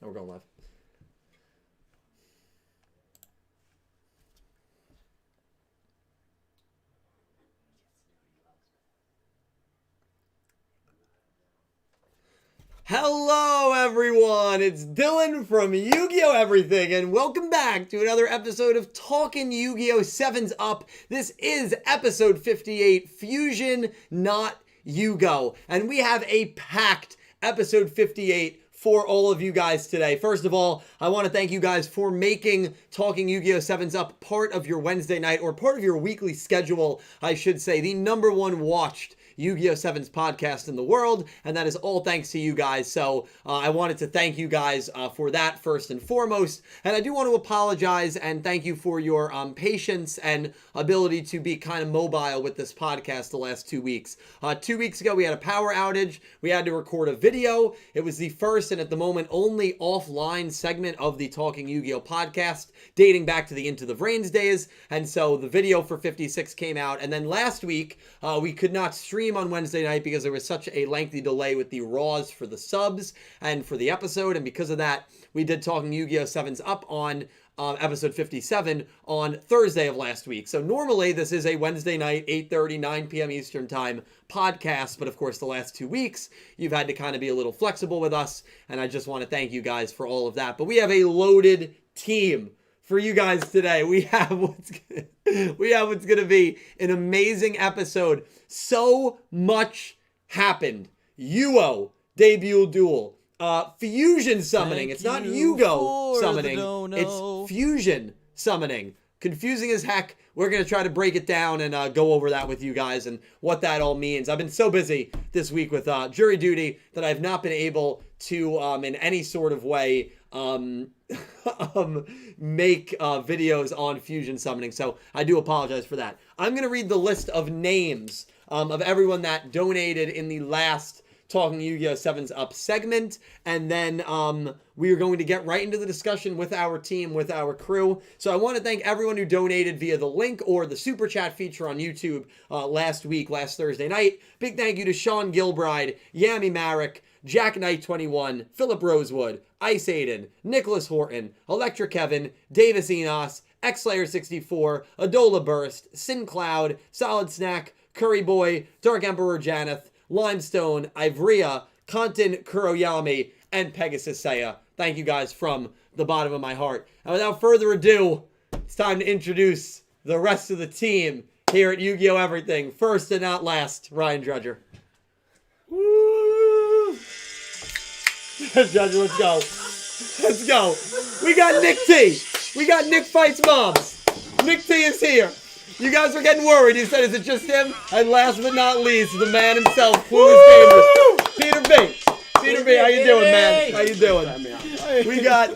we're going live. Hello, everyone. It's Dylan from Yu-Gi-Oh! Everything, and welcome back to another episode of Talkin' Yu-Gi-Oh! 7's Up. This is episode 58, Fusion, not Yugo. And we have a packed episode 58 for all of you guys today. First of all, I want to thank you guys for making Talking Yu-Gi-Oh! 7's Up part of your Wednesday night, or part of your weekly schedule, I should say. The #1 watched Yu-Gi-Oh! 7's podcast in the world, and that is all thanks to you guys. So I wanted to thank you guys for that first and foremost. And I do want to apologize and thank you for your patience and ability to be kind of mobile with this podcast the last 2 weeks. 2 weeks ago, we had a power outage. We had to record a video. It was the first and at the moment only offline segment of the Talking Yu-Gi-Oh! Podcast, dating back to the Into the Vrains days. And so the video for 56 came out. And then last week, we could not stream on Wednesday night because there was such a lengthy delay with the Raws for the subs and for the episode, and because of that, we did Talking Yu-Gi-Oh! 7's Up on episode 57 on Thursday of last week. So normally this is a Wednesday night, 8:30, 9 p.m. Eastern time podcast, but of course the last 2 weeks, you've had to kind of be a little flexible with us, and I just want to thank you guys for all of that. But we have a loaded team for you guys today. We have what's going to be an amazing episode. So much happened. Yugo debut duel. Fusion summoning. It's not Yugo summoning. It's fusion summoning. Confusing as heck. We're going to try to break it down and go over that with you guys and what that all means. I've been so busy this week with jury duty that I've not been able to, in any sort of way, make videos on fusion summoning. So I do apologize for that. I'm going to read the list of names of everyone that donated in the last Talking Yu-Gi-Oh! 7's Up segment, and then we are going to get right into the discussion with our team, with our crew. So I want to thank everyone who donated via the link or the super chat feature on YouTube last Thursday night. Big thank you to Sean Gilbride, Yami Marek, Jack Knight 21, Philip Rosewood, Ice Aiden, Nicholas Horton, Electra Kevin, Davis Enos, Xlayer 64, Adola Burst, Sin Cloud, Solid Snack, Curry Boy, Dark Emperor Janeth, Limestone, Ivrea, Kanten Kuroyami, and Pegasus Saya. Thank you guys from the bottom of my heart. And without further ado, it's time to introduce the rest of the team here at Yu-Gi-Oh! Everything. First and not last, Ryan Drudger. Woo! Drudger, let's go. Let's go. We got Nick T. We got Nick Fights Moms. Nick T is here. You guys were getting worried. He said, is it just him? And last but not least, the man himself, Clueless Gamers, Peter B. Peter B, how you doing, man? How you doing? We got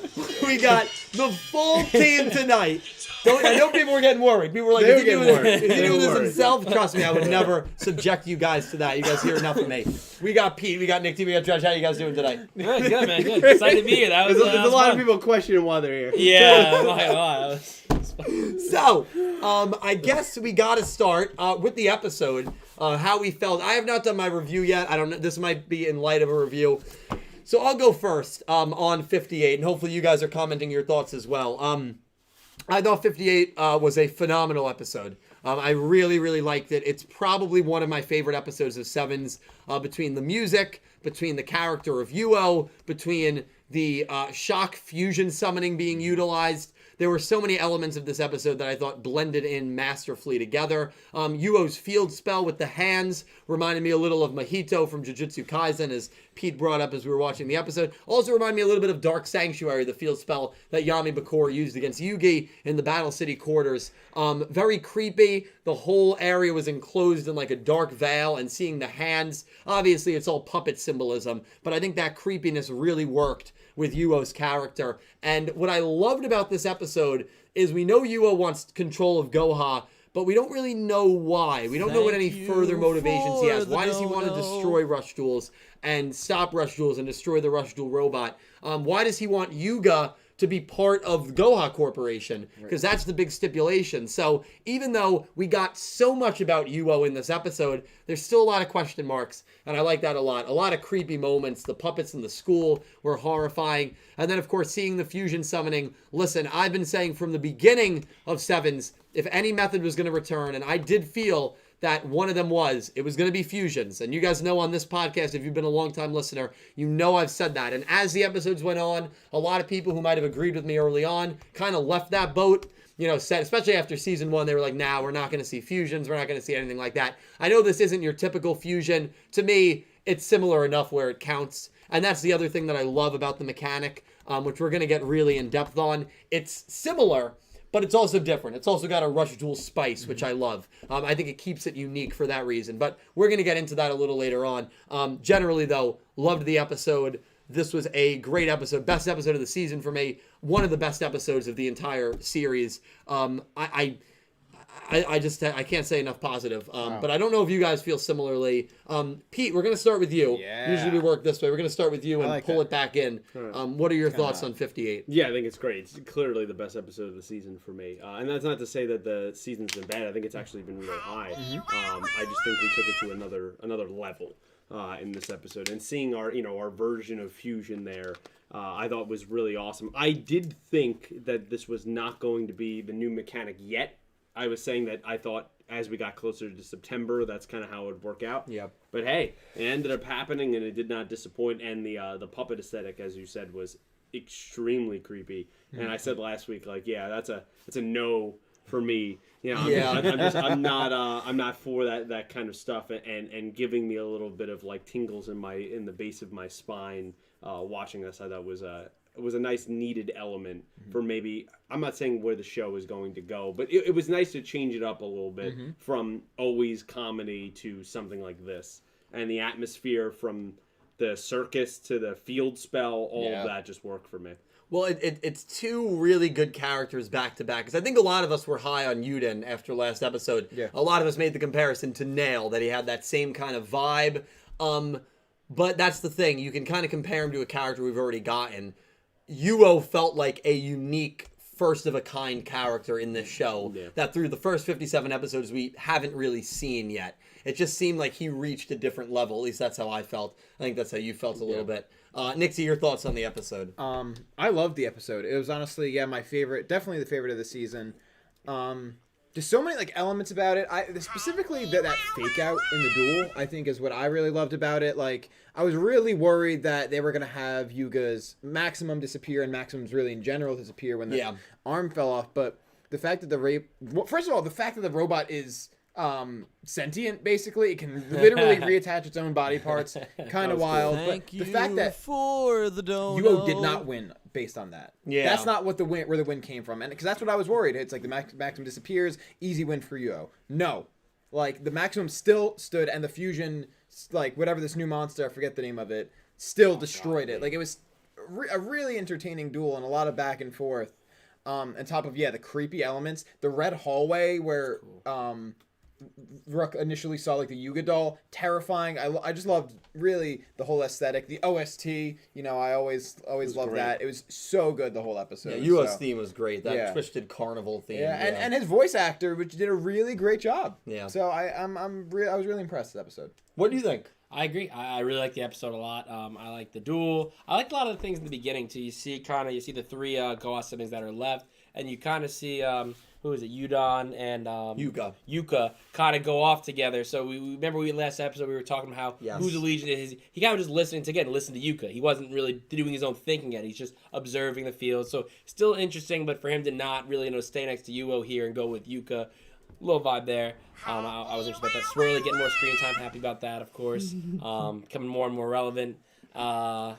the full team tonight. I know people were getting worried. People were like, is he doing this himself? Trust me, I would never subject you guys to that. You guys hear enough of me. We got Pete, we got Nick T, we got Judge. How you guys doing today? Good, man. Good. Excited to be here. There's a lot of people questioning why they're here. Yeah, oh So, I guess we got to start with the episode, how we felt. I have not done my review yet. I don't know. This might be in light of a review. So I'll go first on 58, and hopefully you guys are commenting your thoughts as well. I thought 58 was a phenomenal episode. I really, really liked it. It's probably one of my favorite episodes of Sevens, between the music, between the character of Yugo, between the shock fusion summoning being utilized. There were so many elements of this episode that I thought blended in masterfully together. Yugo's field spell with the hands reminded me a little of Mahito from Jujutsu Kaisen, as Pete brought up as we were watching the episode. Also reminded me a little bit of Dark Sanctuary, the field spell that Yami Bakura used against Yugi in the Battle City quarters. Very creepy. The whole area was enclosed in like a dark veil, and seeing the hands, obviously it's all puppet symbolism, but I think that creepiness really worked with Yugo's character. And what I loved about this episode is we know Yugo wants control of Goha, but we don't really know why. We don't know what any further motivations he has. Why does he want to destroy Rush Duels and stop Rush Duels and destroy the Rush Duel robot? Why does he want Yuga to be part of Goha Corporation, because that's the big stipulation. So even though we got so much about Yugo in this episode, there's still a lot of question marks, and I like that a lot. A lot of creepy moments. The puppets in the school were horrifying. And then, of course, seeing the fusion summoning. Listen, I've been saying from the beginning of Sevens, if any method was going to return, and I did feel that one of them it was going to be fusions. And you guys know on this podcast, if you've been a long-time listener, you know I've said that. And as the episodes went on, a lot of people who might have agreed with me early on kind of left that boat, said, especially after season 1, they were like, nah, we're not going to see fusions. We're not going to see anything like that. I know this isn't your typical fusion. To me, it's similar enough where it counts. And that's the other thing that I love about the mechanic, which we're going to get really in depth on. It's similar, but it's also different. It's also got a Rush Duel spice, which I love. I think it keeps it unique for that reason. But we're going to get into that a little later on. Generally, though, loved the episode. This was a great episode. Best episode of the season for me. One of the best episodes of the entire series. I can't say enough positive. But I don't know if you guys feel similarly. Pete, we're going to start with you. Yeah. Usually we work this way. We're going to start with you and pull it back in. What are your thoughts on 58? Yeah, I think it's great. It's clearly the best episode of the season for me. And that's not to say that the season's been bad. I think it's actually been really high. I just think we took it to another level in this episode. And seeing our version of fusion there, I thought was really awesome. I did think that this was not going to be the new mechanic yet. I was saying that I thought as we got closer to September, that's kind of how it would work out. Yep. But hey, it ended up happening, and it did not disappoint. And the puppet aesthetic, as you said, was extremely creepy. And I said last week, like, yeah, that's a no for me. I'm not for that kind of stuff. And giving me a little bit of like tingles in the base of my spine watching this, I thought was a nice needed element for maybe, I'm not saying where the show is going to go, but it was nice to change it up a little bit from always comedy to something like this. And the atmosphere from the circus to the field spell, all of that just worked for me. Well, it's two really good characters back to back. Because I think a lot of us were high on Yuden after last episode. Yeah. A lot of us made the comparison to Nail, that he had that same kind of vibe. But that's the thing. You can kind of compare him to a character we've already gotten. Yugo felt like a unique, first-of-a-kind character in this show that through the first 57 episodes we haven't really seen yet. It just seemed like he reached a different level. At least that's how I felt. I think that's how you felt a little bit. Nixie, your thoughts on the episode? I loved the episode. It was honestly, my favorite. Definitely the favorite of the season. There's so many like elements about it. Specifically that fake out in the duel, I think, is what I really loved about it. Like, I was really worried that they were gonna have Yuga's Maximum disappear and Maximum's really in general disappear when the arm fell off. But the fact that first of all, the fact that the robot is sentient, basically, it can literally reattach its own body parts, kind of wild. But the fact that Yugo did not win based on that, that's not what where the win came from, and because that's what I was worried. It's like the Maximum disappears, easy win for Yugo. No, like the Maximum still stood, and the fusion, like whatever this new monster, I forget the name of it, still destroyed it. Like it was a really entertaining duel and a lot of back and forth. On top of the creepy elements, the red hallway where Rook initially saw like the Yuga doll, terrifying. I just loved really the whole aesthetic, the OST. I always loved that. It was so good the whole episode. Yeah, Yugo's theme was great. That twisted carnival theme. And his voice actor, which did a really great job. Yeah. So I was really impressed with the episode. What do you think? I agree. I really like the episode a lot. I like the duel. I like a lot of the things in the beginning too. You see the three Goa siblings that are left, and you kind of see who is it, Yudon and Yuga kind of go off together. So we remember last episode we were talking about how whose allegiance is. He kind of just listen to Yuga. He wasn't really doing his own thinking yet. He's just observing the field. So still interesting, but for him to not really stay next to Yugo here and go with Yuga. Little vibe there. I was interested about that. Swirly getting more screen time. Happy about that, of course. Becoming more and more relevant. You got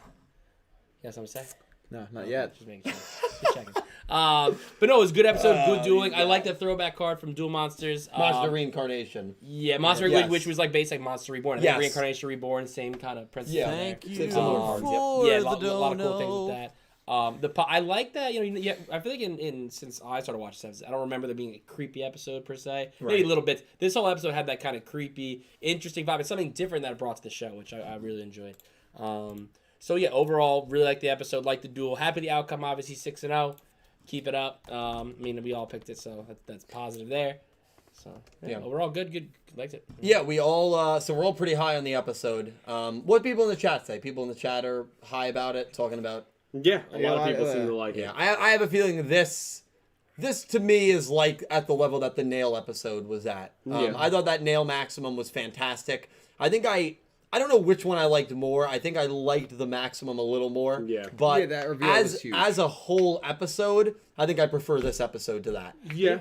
something to say? No, not yet. Just making sure. Just checking. But no, it was a good episode. Good dueling. I like the throwback card from Duel Monsters. Monster Reincarnation. Yeah, Monster which was like based like Monster Reborn. I think Reincarnation Reborn, same kind of principle. Yeah, thank you for the a lot of cool things with that. I like that. I feel like since I started watching Sevens, I don't remember there being a creepy episode per se. Right. Maybe a little bit. This whole episode had that kind of creepy, interesting vibe. It's something different that it brought to the show, which I really enjoyed. So yeah, overall, really like the episode, like the duel. Happy the outcome, obviously 6-0. Keep it up. I mean, we all picked it, so that's positive there. So yeah, overall, good. Liked it. Yeah, we all so we're all pretty high on the episode. What people in the chat say? People in the chat are high about it, talking about. Yeah, a lot of people seem to like it. Yeah, I have a feeling this to me is like at the level that the Nail episode was at. I thought that Nail Maximum was fantastic. I think I don't know which one I liked more. I think I liked the Maximum a little more. Yeah. But that reveal was huge. as a whole episode, I think I prefer this episode to that. Yeah.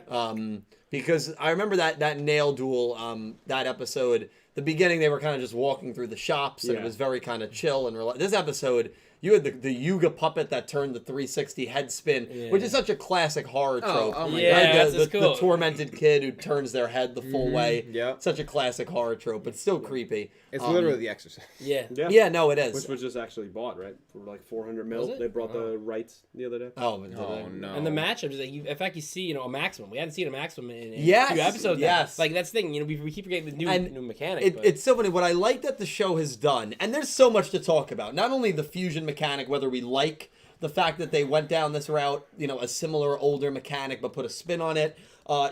Because I remember that Nail Duel, that episode, the beginning they were kind of just walking through the shops and it was very kind of chill and relaxed. This episode, you had the Yuga puppet that turned the 360 head spin, which is such a classic horror trope. Oh my God. The Cool. tormented kid who turns their head the full way. Yeah. Such a classic horror trope, but still creepy. It's literally The Exorcist. Yeah. Yeah, no, it is. Which was just actually bought, right? For like 400 Was mil. it? They brought the rights the other day. Oh no. And the matchup is like, in fact, you see, a Maximum. We hadn't seen a Maximum in Yes, 2 episodes. yes. Now. Like that's the thing. We keep forgetting the new mechanic. But It's so funny. What I like that the show has done, and there's so much to talk about. Not only the fusion mechanic, whether we like the fact that they went down this route, a similar older mechanic, but put a spin on it.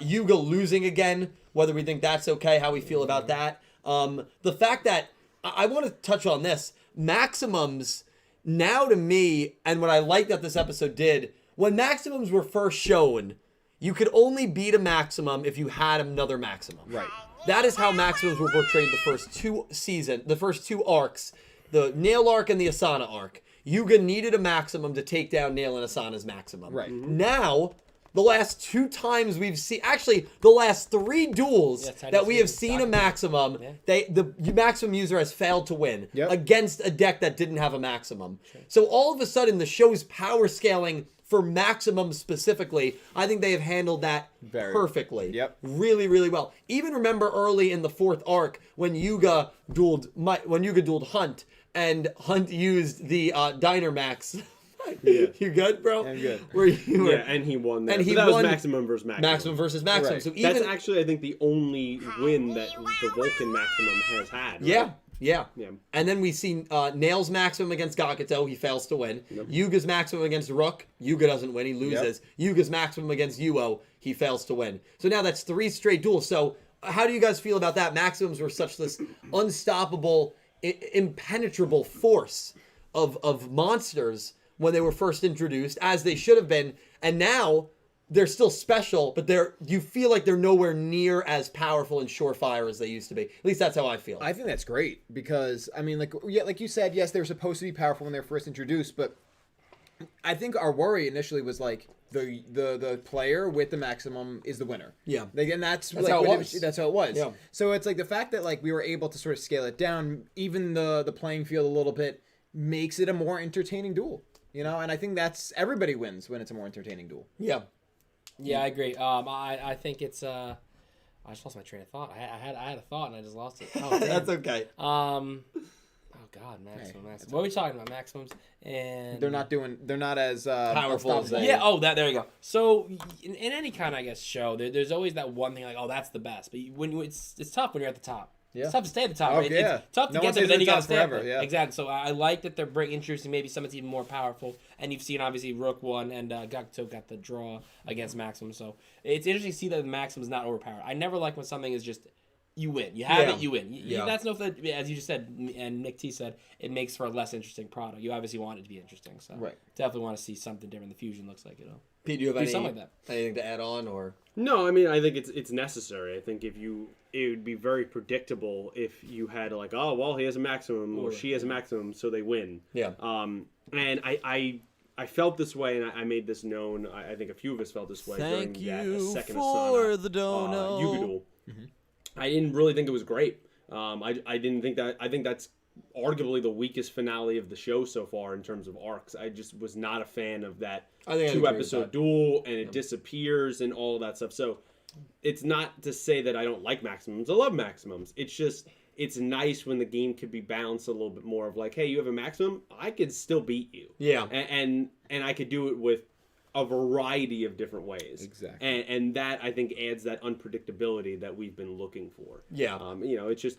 Yuga losing again, whether we think that's okay, how we feel about that. The fact that I want to touch on this. Maximums, now to me, and what I like that this episode did, when Maximums were first shown, you could only beat a Maximum if you had another Maximum. Right. That is how Maximums were portrayed the first two arcs, the Nail arc and the Asana arc. Yuga needed a Maximum to take down Nail and Asana's Maximum. Right. Now, the last 2 times we've seen, actually, the last 3 duels that we have seen a Maximum, the Maximum user has failed to win against a deck that didn't have a Maximum. Sure. So all of a sudden, the show's power scaling for Maximum specifically, I think they have handled that perfectly. Yep. Really, really well. Even remember early in the 4th arc when Yuga dueled Hunt, and Hunt used the Diner Max. Yeah. You good, bro? I'm good. And he won that. And he that won was Maximum versus Maximum. Maximum versus Maximum. Right. So even That's actually, I think, the only win that the Vulcan Maximum has had. Right? Yeah. Yeah. And then we see Nail's Maximum against Gakuto. He fails to win. Yuga's Maximum against Rook. Yuga doesn't win. He loses. Yuga's Maximum against Yugioh. He fails to win. So now that's 3 straight duels. So how do you guys feel about that? Maximums were such this unstoppable, impenetrable force of monsters when they were first introduced, as they should have been. And now they're still special, but you feel like they're nowhere near as powerful and surefire as they used to be. At least that's how I feel. I think that's great because, I mean, like you said, yes, they were supposed to be powerful when they were first introduced, but I think our worry initially was like the player with the Maximum is the winner. Yeah. And that's That's like how it was. That's how it was. Yeah. So it's like the fact that like we were able to sort of scale it down, even the playing field a little bit, makes it a more entertaining duel. And I think that's everybody wins when it's a more entertaining duel. Yeah. Yeah, I agree. I think it's I just lost my train of thought. I had a thought and I just lost it. Oh, damn. That's okay. Oh God, Maximum. What are we talking about? Maximums and They're not as Powerful as unstoppable. they- Yeah. Oh, there you go. So in any kind of show, there's always that one thing like, oh, that's the best. But it's tough when you're at the top. Yeah. It's tough to stay at the top. Oh, Right? yeah. It's tough to No get one there, stays but then at you the got top to stay forever, up there. yeah. Exactly. So I like that they're introducing maybe something that's even more powerful. And you've seen obviously Rook won and Gakuto got the draw against Maximum. So it's interesting to see that Maximum is not overpowered. I never like when something is just you win. You have it, you win. That's no, as you just said, and Nick T said, it makes for a less interesting product. You obviously want it to be interesting, so definitely want to see something different. The fusion looks like Pete, do you have something like that. anything to add on, or? No, I mean, I think it's necessary. I think it would be very predictable if you had like, oh, well, he has a Maximum or she has a Maximum, so they win. Yeah. And I felt this way, and I made this known. I think a few of us felt this way during that second Asana, the dono. Yuga duel. I didn't really think it was great. I didn't think that. I think that's arguably the weakest finale of the show so far in terms of arcs. I just was not a fan of that 2-episode duel, and it disappears and all of that stuff. So it's not to say that I don't like Maximums. I love Maximums. It's just it's nice when the game could be balanced a little bit more of like, hey, you have a Maximum, I could still beat you. Yeah. And I could do it with a variety of different ways. Exactly. And that, I think, adds that unpredictability that we've been looking for. Yeah. It's just,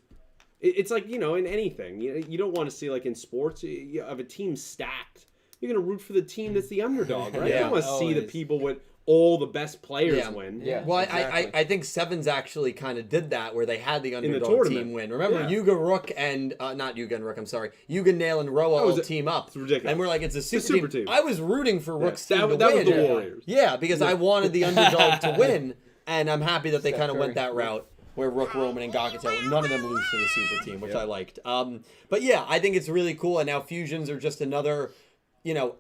it's like, in anything. You don't want to see, like in sports, you have a team stacked. You're going to root for the team that's the underdog, right? You don't want to see the people with all the best players win. Yeah. Well, exactly. I think Sevens actually kind of did that where they had the underdog team win. Remember, Yuga Rook and not Yuga and Rook. I'm sorry, Yuga Nail and Roa all team up. It's ridiculous. And we're like, it's a super team. I was rooting for Rook's team to win. That was the Warriors. Yeah, because I wanted the underdog to win, and I'm happy that they kind of went that route where Rook, Roman, and Gakuto, none of them lose to the super team, which I liked. But yeah, I think it's really cool. And now fusions are just another,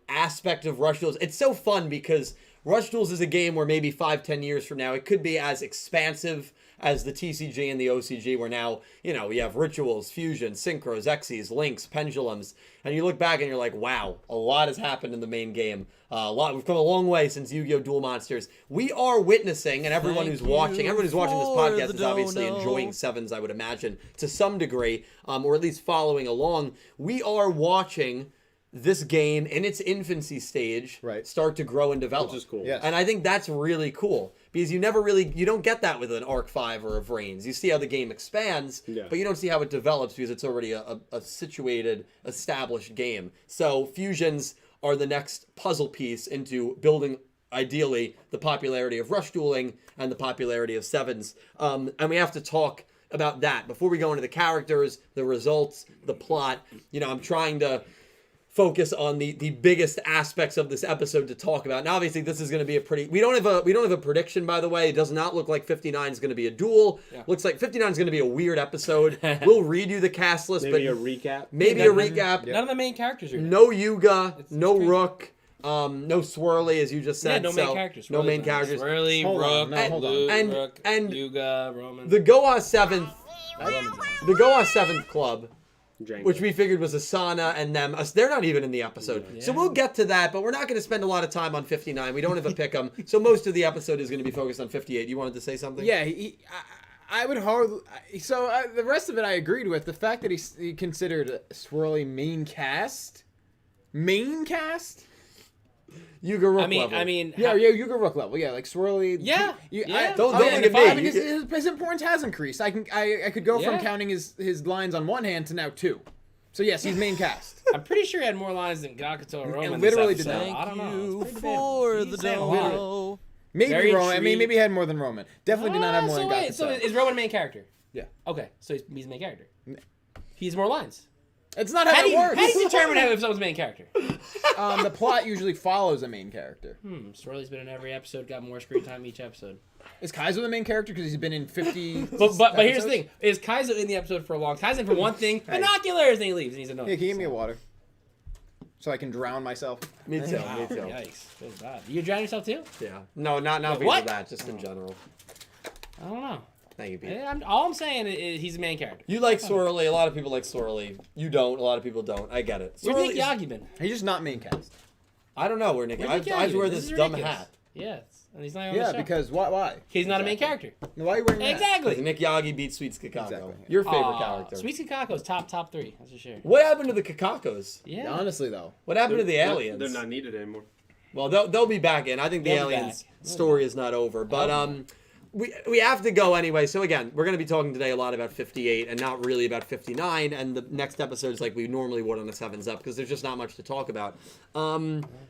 aspect of Rush Duels. It's so fun because Rush Duels is a game where maybe 5-10 years from now, it could be as expansive as the TCG and the OCG, where now, we have rituals, fusions, synchros, Xyz, links, pendulums, and you look back and you're like, wow, a lot has happened in the main game. We've come a long way since Yu-Gi-Oh! Duel Monsters. We are witnessing, and everyone who's watching this podcast is obviously enjoying Sevens, I would imagine, to some degree, or at least following along. We are watching this game in its infancy stage start to grow and develop. Which is cool. Yes. And I think that's really cool because you don't get that with an Arc 5 or a Vrains. You see how the game expands, but you don't see how it develops because it's already a situated, established game. So fusions are the next puzzle piece into building, ideally, the popularity of Rush Dueling and the popularity of Sevens. And we have to talk about that. Before we go into the characters, the results, the plot, I'm trying to focus on the biggest aspects of this episode to talk about. Now, obviously, this is going to be a pretty... We don't have a prediction, by the way. It does not look like 59 is going to be a duel. Yeah. Looks like 59 is going to be a weird episode. We'll read you the cast list. Maybe a recap. Maybe a recap. None of the main characters are no Yuga, no Rook, no Swirly, as you just said. Yeah, no main characters. No main characters. Swirly, Rook, Rook, Yuga, Roman. The Goa 7th Club, which we figured was Asana and them. They're not even in the episode. Yeah. So we'll get to that, but we're not going to spend a lot of time on 59. We don't have a pick 'em. So most of the episode is going to be focused on 58. You wanted to say something? Yeah, I would hardly... So the rest of it I agreed with. The fact that he considered Swirly main cast? Main cast? Yuga Rook level. Yeah, Yuga Rook level. Yeah, like Swirly. Yeah. Don't look at me. His importance has increased. I could go from counting his lines on one hand to now 2. So yes, he's main cast. I'm pretty sure he had more lines than Gakuto or Roman. And literally did not. I don't know. For the dough. Maybe Roman. Maybe he had more than Roman. Definitely did not have more than Gakuto. So is Roman a main character? Yeah. Okay, so he's a main character. He has more lines. It's not how it works. How do you determine if someone's a main character? The plot usually follows a main character. Swirly's been in every episode, got more screen time each episode. Is Kaizo the main character because he's been in 50? But here's the thing: is Kaizo in the episode for a long time? Kaizo's in for one thing, binoculars, and he leaves, and he's annoying. Yeah, can you give me a water so I can drown myself? Me too. Wow, me too. Yikes, that was bad. You drown yourself too? Yeah. No, not because of that. Just in general. I don't know. Thank you, Pete. All I'm saying is he's a main character. You like Swirly. A lot of people like Swirly. You don't. A lot of people don't. I get it. Where's Nick Yagi been? He's just not main cast. I don't know where Nick. I wear this dumb hat. Yeah, and he's not on the show. Because why? He's not a main character. Why are you wearing that? Exactly. Nick Yagi beat Sweets Kakako. Exactly. Your favorite character. Sweets Kakako's top 3. That's for sure. What happened to the Kakakos? Yeah. Honestly, though. What happened to the aliens? They're not needed anymore. Well, they'll be back in. I think the aliens story is not over, but we have to go anyway. So again, we're going to be talking today a lot about 58 and not really about 59. And the next episode is like we normally would on the 7s Up because there's just not much to talk about.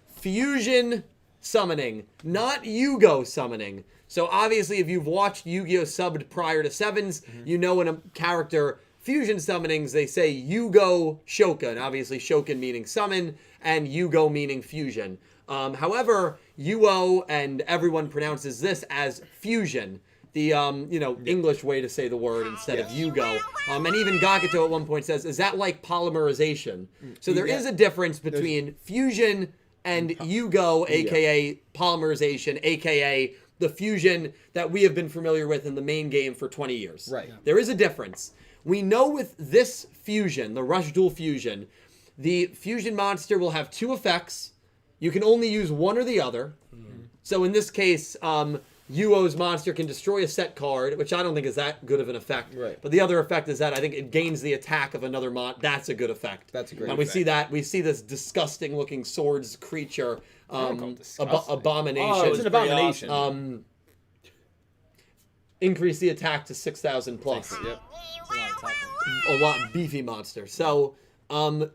Fusion summoning, not Yugo summoning. So obviously, if you've watched Yu-Gi-Oh! Subbed prior to 7s, you know when a character fusion summonings, they say Yugo Shokan. Obviously, Shokan meaning summon and Yugo meaning fusion. However, Yuo and everyone pronounces this as fusion, the English way to say the word instead of Yugo. And even Gakuto at one point says, "Is that like polymerization?" So there is a difference between fusion and Yugo, aka polymerization, aka the fusion that we have been familiar with in the main game for 20 years. Right. There is a difference. We know with this fusion, the Rush Duel fusion, the fusion monster will have 2 effects. You can only use one or the other. So in this case, Yuo's monster can destroy a set card, which I don't think is that good of an effect. Right. But the other effect is that I think it gains the attack of another That's a good effect. That's a great effect. And we see this disgusting looking swords creature, abomination. Oh, it's an abomination. Awesome. Increase the attack to 6,000 plus. Yep. That's a lot of attack. a lot beefy monster. So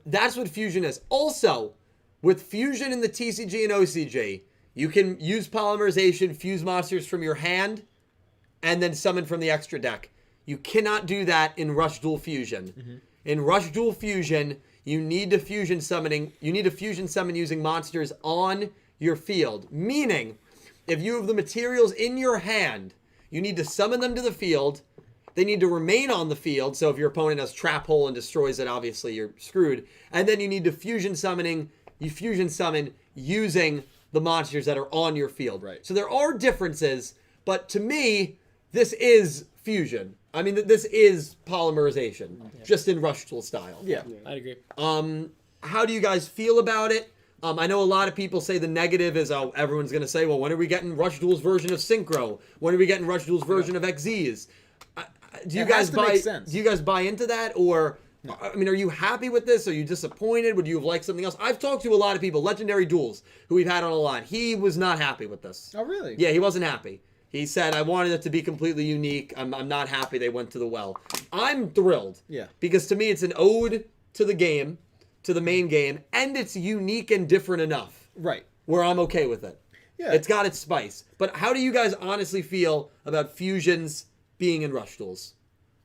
that's what fusion is. Also, with fusion in the TCG and OCG, you can use polymerization, fuse monsters from your hand, and then summon from the extra deck. You cannot do that in Rush Duel Fusion. In Rush Duel Fusion, you need to fusion summon using monsters on your field. Meaning, if you have the materials in your hand, you need to summon them to the field. They need to remain on the field. So if your opponent has Trap Hole and destroys it, obviously you're screwed. And then you need to fusion summon using the monsters that are on your field. Right. So there are differences, but to me, this is fusion. I mean, this is polymerization, just in Rush Tool style. Yeah. I'd agree. How do you guys feel about it? I know a lot of people say the negative is, everyone's going to say, well, when are we getting Rush Duel's version of Synchro? When are we getting Rush Duel's version of XZs? Do you guys buy into that? Or, no. I mean, are you happy with this? Are you disappointed? Would you have liked something else? I've talked to a lot of people, Legendary Duels, who we've had on a line. He was not happy with this. Oh, really? Yeah, he wasn't happy. He said, I wanted it to be completely unique. I'm not happy they went to the well. I'm thrilled. Yeah. Because to me, it's an ode to the game, to the main game, and it's unique and different enough. Right. Where I'm okay with it. Yeah. It's got its spice. But how do you guys honestly feel about fusions being in Rush Duels?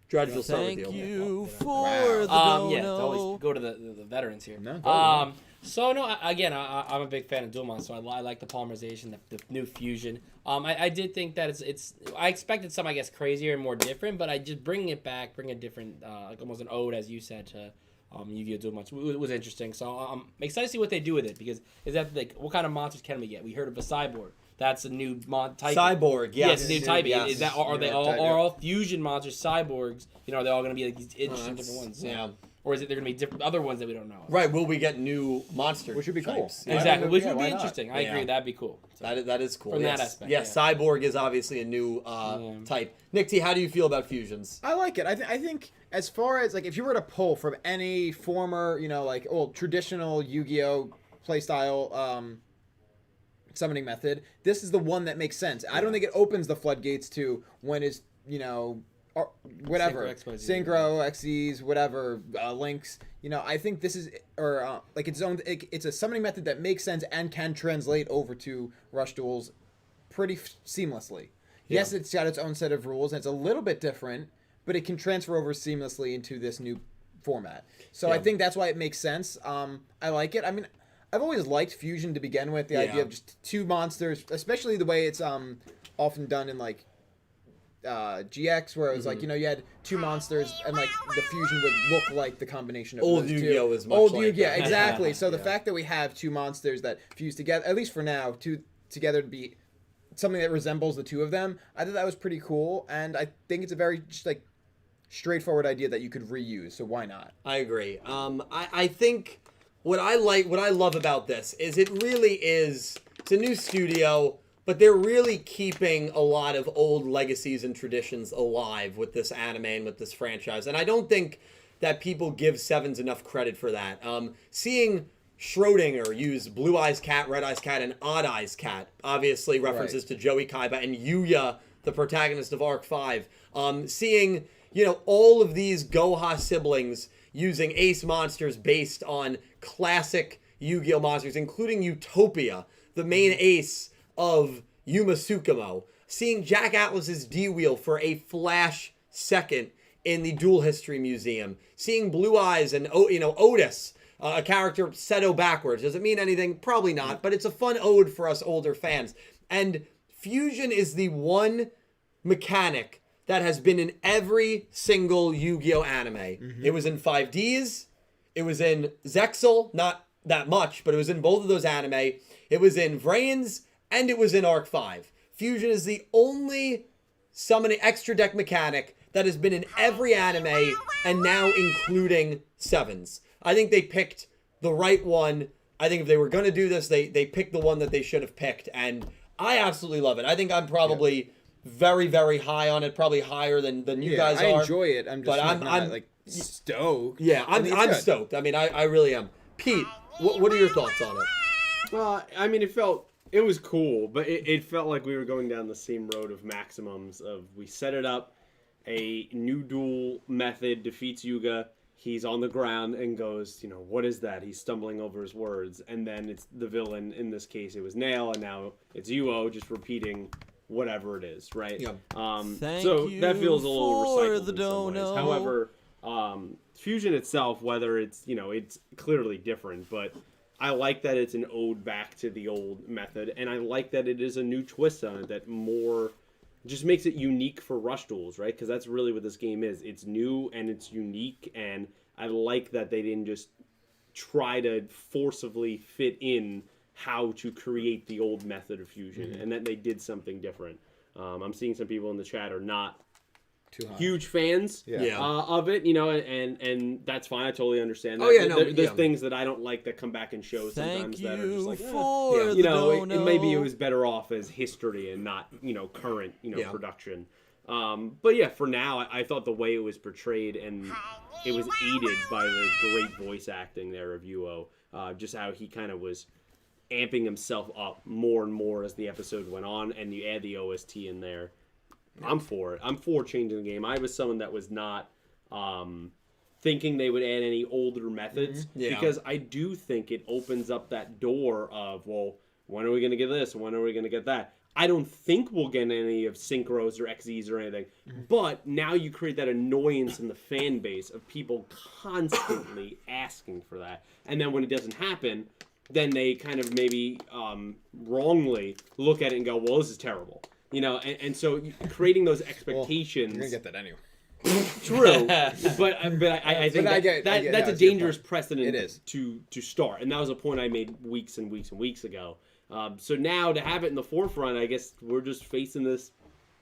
Dredge, will start with Thank you. you for the Yeah, to always go to the veterans here. No, So no, again, I'm a big fan of Duel Monster. So I like the polymerization, the new fusion. I did think that it's. I expected some, I guess, crazier and more different, but I just bringing it back, bring a different, like almost an ode, as you said, to Yugioh Duel Monster. It was interesting. So I'm excited to see what they do with it, because is that like what kind of monsters can we get? We heard of a cyborg. That's a new type. Cyborg, yes. Yes, new type. Yes. Is that are they all fusion monsters, cyborgs? You know, are they all going to be like these interesting different ones? Yeah. Or is it they're going to be different other ones that we don't know? Right, will we get new monster Which would be cool. types? Yeah. Exactly, which would why be not? interesting. I agree, that'd be cool. So, That is cool. From yes. that aspect, Yes, yeah. Cyborg is obviously a new type. Nick T, how do you feel about fusions? I like it. I think as far as like if you were to pull from any former, traditional Yu-Gi-Oh playstyle summoning method, this is the one that makes sense. I don't think it opens the floodgates to when is whatever Synchro, XEs, whatever links. I think this is its own. It's a summoning method that makes sense and can translate over to Rush Duels pretty seamlessly. Yeah. Yes, it's got its own set of rules and it's a little bit different, but it can transfer over seamlessly into this new format. So I think that's why it makes sense. I like it. I mean, I've always liked fusion to begin with. The idea of just two monsters, especially the way it's often done in like GX, where it was like you had two monsters and like the fusion would look like the combination of Old those Yu-Gi-Oh two. is much Old like Yu-Gi-Oh, that. exactly. So the fact that we have two monsters that fuse together, at least for now, together to be something that resembles the two of them, I thought that was pretty cool, and I think it's a very just like straightforward idea that you could reuse. So why not? I agree. I think what I love about this is it's a new studio, but they're really keeping a lot of old legacies and traditions alive with this anime and with this franchise. And I don't think that people give Sevens enough credit for that. Seeing Schrodinger use Blue Eyes Cat, Red Eyes Cat, and Odd Eyes Cat, obviously references to Joey Kaiba and Yuya, the protagonist of Arc 5. Seeing, all of these Goha siblings using ace monsters based on classic Yu-Gi-Oh monsters, including Utopia, the main ace of Yuma Tsukumo. Seeing Jack Atlas's D-Wheel for a flash second in the Duel History Museum. Seeing Blue Eyes and, Otis, a character Seto backwards. Does it mean anything? Probably not, but it's a fun ode for us older fans. And fusion is the one mechanic that has been in every single Yu-Gi-Oh anime. Mm-hmm. It was in 5Ds, it was in Zexal, not that much, but it was in both of those anime. It was in Vrains, and it was in Arc 5. Fusion is the only summoning extra deck mechanic that has been in every anime, and now including Sevens. I think they picked the right one. I think if they were going to do this, they picked the one that they should have picked, and I absolutely love it. I think I'm probably very, very high on it, probably higher than you guys are. I enjoy it. I'm just I'm like stoked. Yeah, I'm stoked. I mean, I really am. Pete, what are your thoughts on it? Well, I mean, it was cool, but it felt like we were going down the same road of maximums. Of we set it up, a new duel method defeats Yuga. He's on the ground and goes, what is that? He's stumbling over his words. And then it's the villain. In this case, it was Nail, and now it's Yugioh just repeating whatever it is, right? Yeah. So that feels a little recycled the in some ways. dono. However, Fusion itself, whether it's, it's clearly different, but I like that it's an ode back to the old method, and I like that it is a new twist on it that more just makes it unique for rush duels, right? Because that's really what this game is. It's new and it's unique, and I like that they didn't just try to forcibly fit in how to create the old method of Fusion, and that they did something different. I'm seeing some people in the chat are not huge fans of it, and that's fine. I totally understand that. Oh, yeah, There's things that I don't like that come back and show sometimes that are just like, for the dono. maybe it was better off as history and not, current, production. But yeah, for now, I thought the way it was portrayed and it was aided by the great voice acting there of Yugioh, just how he kind of was amping himself up more and more as the episode went on, and you add the OST in there. I'm for it. I'm for changing the game. I was someone that was not thinking they would add any older methods because I do think it opens up that door of, well, when are we going to get this? When are we going to get that? I don't think we'll get any of Synchros or XZs or anything, but now you create that annoyance in the fan base of people constantly asking for that. And then when it doesn't happen, then they kind of maybe wrongly look at it and go, well, this is terrible. And so creating those expectations. Well, you're going to get that anyway. True, but I think that's a dangerous precedent it is. to start, and that was a point I made weeks and weeks and weeks ago. So now to have it in the forefront, I guess we're just facing this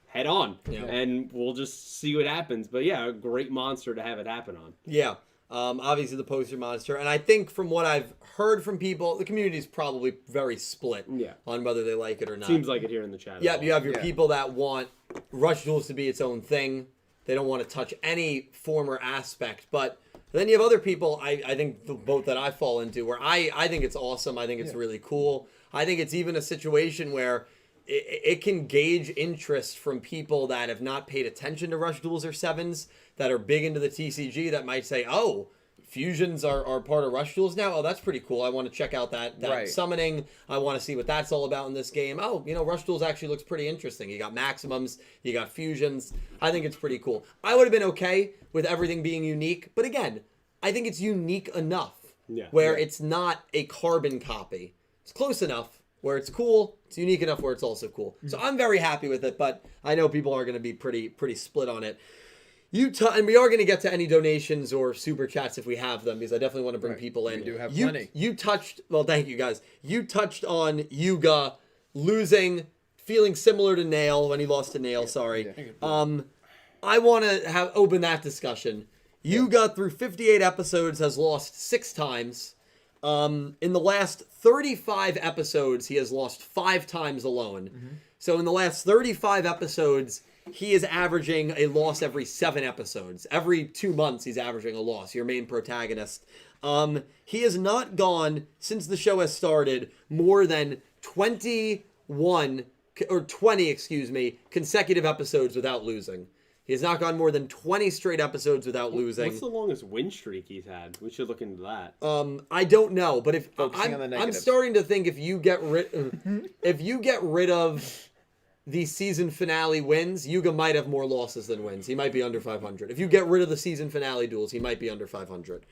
head on, and we'll just see what happens. But yeah, a great monster to have it happen on. Yeah. Obviously the poster monster, and I think from what I've heard from people, the community is probably very split on whether they like it or not. Seems like it here in the chat. Yeah, you have your people that want Rush Duels to be its own thing. They don't want to touch any form or aspect, but then you have other people, I think the boat that I fall into, where I think it's awesome. I think it's really cool. I think it's even a situation where it can gauge interest from people that have not paid attention to Rush Duels or Sevens, that are big into the TCG, that might say, oh, fusions are part of Rush Duels now? Oh, that's pretty cool. I want to check out that summoning. I want to see what that's all about in this game. Oh, Rush Duels actually looks pretty interesting. You got maximums, you got fusions. I think it's pretty cool. I would have been okay with everything being unique, but again, I think it's unique enough where it's not a carbon copy. It's close enough where it's cool. It's unique enough where it's also cool. So I'm very happy with it, but I know people are going to be pretty split on it. And we are going to get to any donations or super chats if we have them, because I definitely want to bring people in. We do have plenty. Thank you guys. You touched on Yuga losing, feeling similar to Nail when he lost to Nail, sorry. I want to open that discussion. Yuga, through 58 episodes, has lost 6 times. In the last 35 episodes, he has lost 5 times alone. So in the last 35 episodes, he is averaging a loss every 7 episodes. Every 2 months, he's averaging a loss, your main protagonist. He has not gone, since the show has started, more than 20 consecutive episodes without losing. He has not gone more than 20 straight episodes without losing. What's the longest win streak he's had? We should look into that. I don't know, but if I'm starting to think if you get rid of the season finale wins, Yuga might have more losses than wins. He might be under 500. If you get rid of the season finale duels, he might be under 500.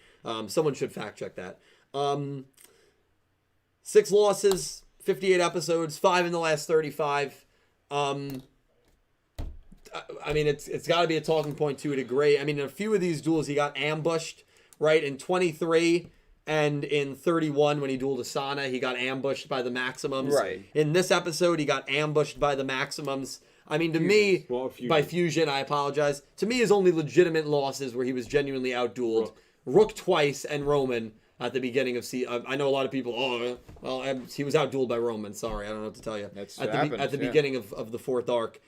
Someone should fact check that. 6 losses, 58 episodes, 5 in the last 35. I mean, it's got to be a talking point to a degree. I mean, in a few of these duels, he got ambushed, right? In 23 and in 31, when he dueled Asana, he got ambushed by the maximums. Right. In this episode, he got ambushed by the maximums. I mean, to me, by Fusion, I apologize. To me, his only legitimate losses where he was genuinely outdueled. Rook twice and Roman at the beginning of I know a lot of people, he was outdueled by Roman. Sorry, I don't know what to tell you. At the beginning of the 4th arc.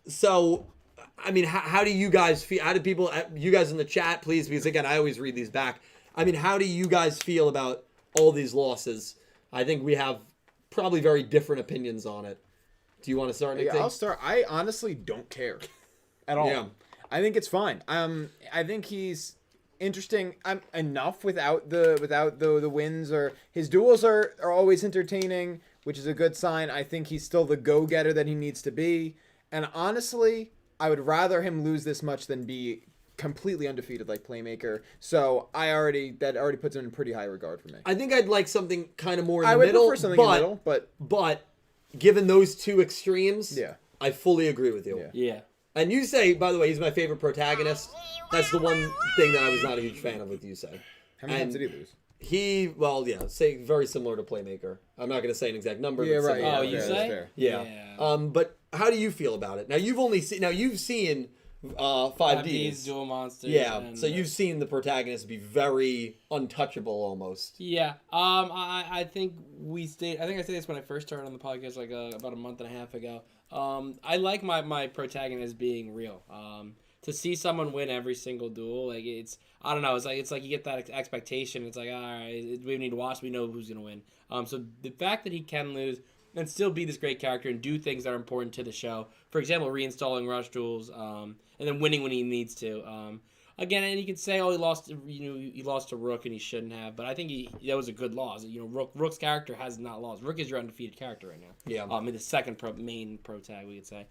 So, I mean, how do you guys feel? How do people, you guys in the chat, please, because again, I always read these back. I mean, how do you guys feel about all these losses? I think we have probably very different opinions on it. Do you want to start, Nick? Yeah, I'll start. I honestly don't care. at all. Yeah. I think it's fine. I think he's interesting enough without the wins, or his duels are always entertaining, which is a good sign. I think he's still the go-getter that he needs to be. And honestly, I would rather him lose this much than be completely undefeated like Playmaker. So that already puts him in pretty high regard for me. I think I'd like something kind of more in I the would middle. prefer something in the middle, but given those two extremes, yeah, I fully agree with you. Yeah. And you say, by the way, he's my favorite protagonist. That's the one thing that I was not a huge fan of with you say. How many times did he lose? Say very similar to Playmaker. I'm not going to say an exact number. Yeah, but right. similar. Oh, you say? Fair. Yeah. But how do you feel about it? Now you've seen 5Ds. Duel Monsters. Yeah. And, So you've seen the protagonist be very untouchable almost. Yeah. I think I said this when I first started on the podcast, like about a month and a half ago. I like my protagonist being real. To see someone win every single duel, like I don't know, it's like you get that expectation. It's like, all right, we need to watch. We know who's gonna win. So the fact that he can lose and still be this great character and do things that are important to the show, for example, reinstalling rush duels, and then winning when he needs to. Again, and you can say, oh, he lost to Rook and he shouldn't have, but I think that was a good loss. Rook's character has not lost. Rook is your undefeated character right now. Yeah. In the second main pro tag, we could say.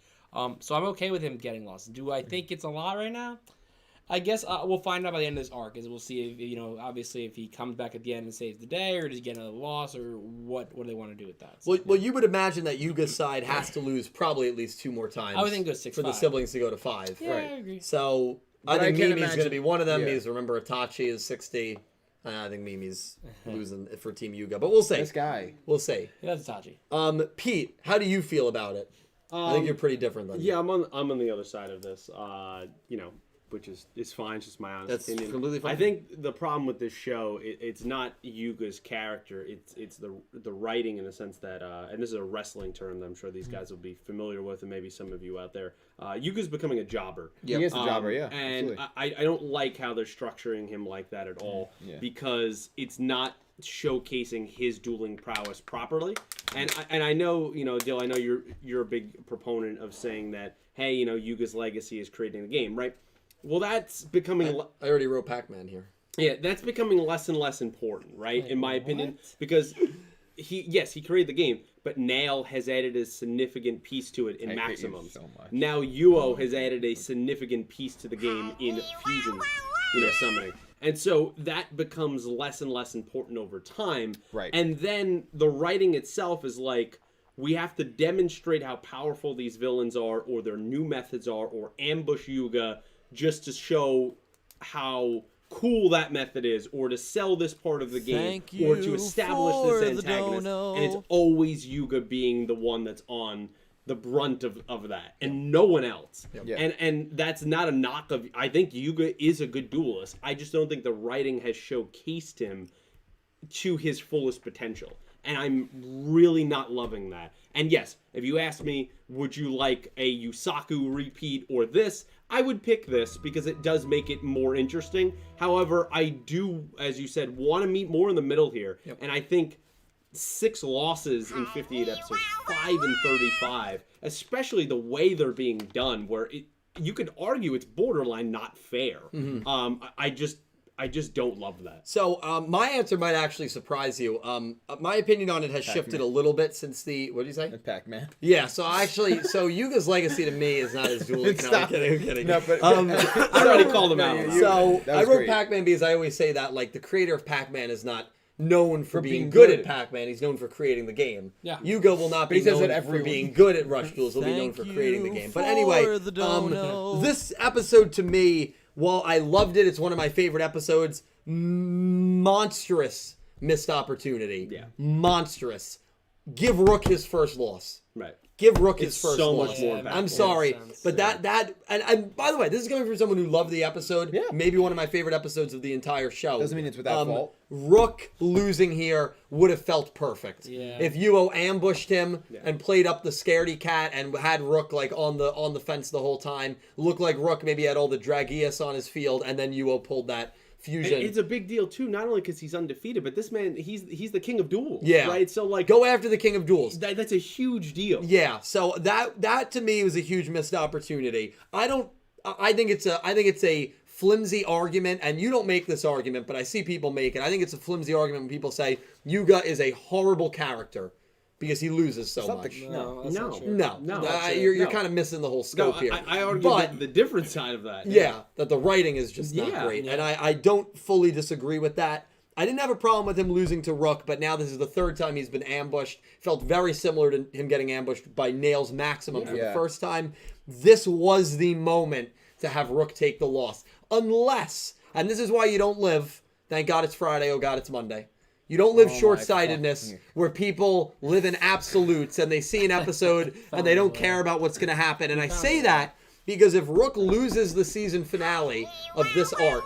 So I'm okay with him getting lost. Do I think it's a lot right now? I guess we'll find out by the end of this arc. We'll see if obviously if he comes back at the end and saves the day, or does he get another loss, or what do they want to do with that? So, Well, you would imagine that Yuga's side has to lose probably at least 2 more times. I would think it goes 6-5 for the siblings to go to 5. Yeah, Right. I agree. So But I I think can't Mimi's going to imagine- be one of them. yeah. Because remember, Itachi is 60. I think Mimi's losing for Team Yuga, but we'll see. This guy. We'll see. Yeah, that's Tachi. Pete, how do you feel about it? I think you're pretty different than Yeah, I'm on the other side of this. Which is fine. It's just my honest That's opinion. completely fine. I think the problem with this show, it's not Yuga's character. It's the writing in the sense that, and this is a wrestling term that I'm sure these guys will be familiar with, and maybe some of you out there. Yuga's becoming a jobber. Yep. He is the jobber, yeah. And absolutely. I don't like how they're structuring him like that at all, because it's not showcasing his dueling prowess properly. And I know, Dill, I know you're a big proponent of saying that, hey, Yuga's legacy is creating the game, right? Well, that's becoming... I already wrote Pac-Man here. Yeah, that's becoming less and less important, right? Wait, in my opinion, what? because he created the game, but Nail has added a significant piece to it in I hate you Maximums. so much. Now Yugioh has added a significant piece to the game in Fusion, summoning. And so that becomes less and less important over time. Right. And then the writing itself is like, we have to demonstrate how powerful these villains are, or their new methods are, or ambush Yuga, just to show how cool that method is, or to sell this part of the game, Thank or to you establish for this the antagonist. dono. And it's always Yuga being the one that's on the brunt of that, and no one else. Yeah. And that's not a knock of... I think Yuga is a good duelist. I just don't think the writing has showcased him to his fullest potential. And I'm really not loving that. And yes, if you ask me, would you like a Yusaku repeat or this, I would pick this because it does make it more interesting. However, I do, as you said, want to meet more in the middle here. Yep. And I think 6 losses in 58 episodes, 5 in 35, especially the way they're being done, where you could argue it's borderline not fair. I just don't love that. So my answer might actually surprise you. My opinion on it has shifted a little bit since the... What did you say? Pac-Man. Yeah, so Yuga's legacy to me is not as dueling. No, I'm kidding. No, but I already called him out. So That I was wrote great. Pac-Man because I always say that, like, the creator of Pac-Man is not known for being being good good at Pac-Man. He's known for creating the game. Yeah. Yugo will not be he says known that for everyone- being good at Rush Duels. He'll be known Thank for creating the you game. But anyway, for the dono. this episode to me, while I loved it, it's one of my favorite episodes. Monstrous missed opportunity. Yeah. Monstrous. Give Rook his first loss. Right. Give Rook his It's first so loss. much more Yeah, I'm impactful. sorry, Makes sense. but that and by the way, this is coming from someone who loved the episode. Yeah. Maybe one of my favorite episodes of the entire show. Doesn't mean it's without fault. Rook losing here would have felt perfect. Yeah. If Yugo ambushed him and played up the scaredy cat and had Rook like on the fence the whole time, looked like Rook maybe had all the Dragias on his field, and then Yugo pulled that fusion. It's a big deal too, not only because he's undefeated, but this man, he's the king of duels. Yeah. Right. So like, Go after the King of Duels. that's a huge deal. Yeah, so that to me was a huge missed opportunity. I don't I think it's a flimsy argument, and you don't make this argument, but I see people make it. I think it's a flimsy argument when people say Yuga is a horrible character because he loses so much. No, that's not true. No. You're kind of missing the whole scope here. I argue the different side of that. Yeah, that the writing is just not great. And I don't fully disagree with that. I didn't have a problem with him losing to Rook, but now this is the third time he's been ambushed. Felt very similar to him getting ambushed by Nails Maximum for the first time. This was the moment to have Rook take the loss. Unless, and this is why you don't live, thank God it's Friday, oh God it's Monday. You don't live short-sightedness where people live in absolutes and they see an episode and they don't care about what's going to happen. And I say that because if Rook loses the season finale of this arc,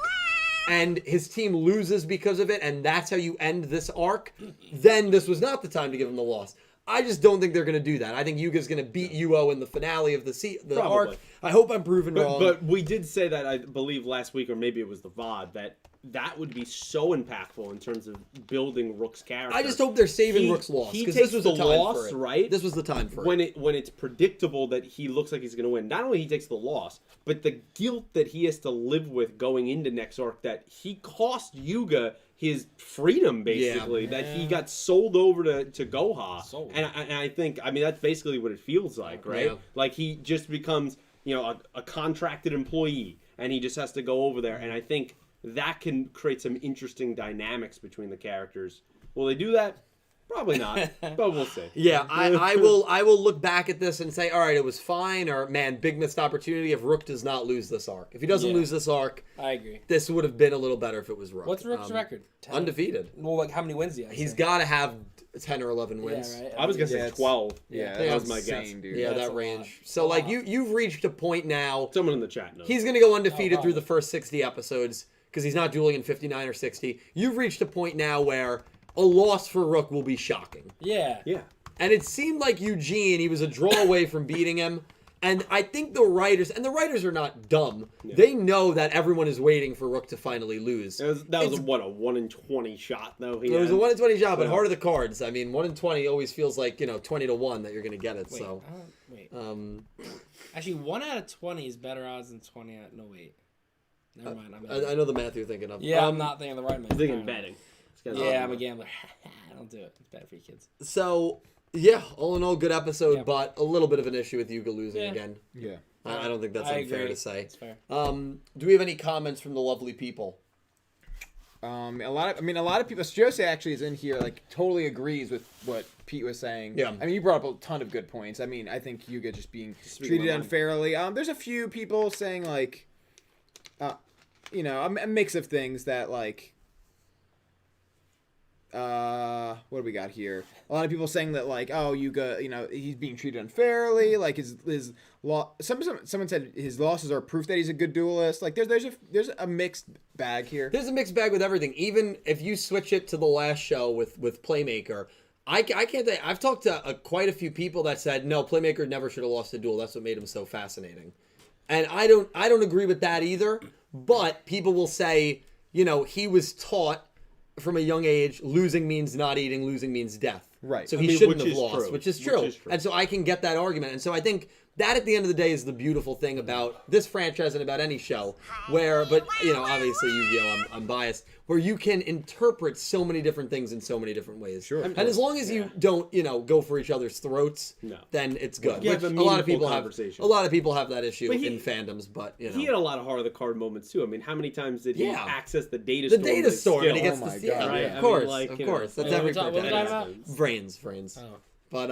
and his team loses because of it, and that's how you end this arc, then this was not the time to give him the loss. I just don't think they're going to do that. I think Yuga's going to beat Yugioh in the finale of the arc. I hope I'm proven wrong. But we did say that, I believe, last week, or maybe it was the VOD, that would be so impactful in terms of building Rook's character. I just hope they're saving Rook's loss. He takes the loss, right? This was the time for it. When it's predictable that he looks like he's going to win. Not only he takes the loss, but the guilt that he has to live with going into next arc, that he cost Yuga his freedom, basically, that he got sold over to Goha. And I think, that's basically what it feels like, right? Yeah. Like he just becomes, a contracted employee, and he just has to go over there. And I think that can create some interesting dynamics between the characters. Will they do that? Probably not, but we'll see. Yeah, I will look back at this and say, all right, it was fine, or man, big missed opportunity if Rook does not lose this arc. If he doesn't lose this arc, I agree. This would have been a little better if it was Rook. What's Rook's record? 10? Undefeated. Well, like how many wins do you have? He's got to have 10 or 11 wins. Yeah, right. I was going to say 12. Yeah, that was my guess. Dude. Yeah, that range. So, like, you've reached a point now. Someone in the chat knows. He's going to go undefeated through the first 60 episodes because he's not dueling in 59 or 60. You've reached a point now where a loss for Rook will be shocking. Yeah. Yeah. And it seemed like Eugene, he was a draw away from beating him. And I think the writers are not dumb. Yeah. They know that everyone is waiting for Rook to finally lose. That was a 1 in 20 shot, though? It was a 1 in 20 shot, but heart of the cards. 1 in 20 always feels like, 20 to 1 that you're going to get it. Wait, actually, 1 out of 20 is better odds than 20 out... No, wait. Never mind. I know the math you're thinking of. Yeah, I'm not thinking of the right math. I'm thinking betting. Yeah, I'm a gambler. I don't do it. It's bad for you kids. So, yeah, all in all, good episode, but a little bit of an issue with Yuga losing again. Yeah. I don't think that's unfair to say. It's fair. Do we have any comments from the lovely people? A lot of people. Jose actually is in here, like, totally agrees with what Pete was saying. Yeah. You brought up a ton of good points. I think Yuga just being treated unfairly. There's a few people saying, like, a mix of things that, like, what do we got here? A lot of people saying that, like, oh, Yuga, he's being treated unfairly. Like his someone said his losses are proof that he's a good duelist. Like there's a mixed bag here. There's a mixed bag with everything. Even if you switch it to the last show with Playmaker, I can't say I've talked to quite a few people that said no, Playmaker never should have lost the duel. That's what made him so fascinating. And I don't agree with that either. But people will say, he was taught from a young age, losing means not eating, losing means death. Right. So he shouldn't have lost, which is true. And so I can get that argument. And so I think that at the end of the day is the beautiful thing about this franchise and about any show but obviously Yu-Gi-Oh! I'm biased, where you can interpret so many different things in so many different ways. Sure. And as long as you don't, go for each other's throats, then it's good. Yeah, a lot of people have that issue in fandoms, but he had a lot of heart of the card moments too. how many times did he access the data store? The data store, and he gets right? Of course. That's every protagonist. Brains. Oh. But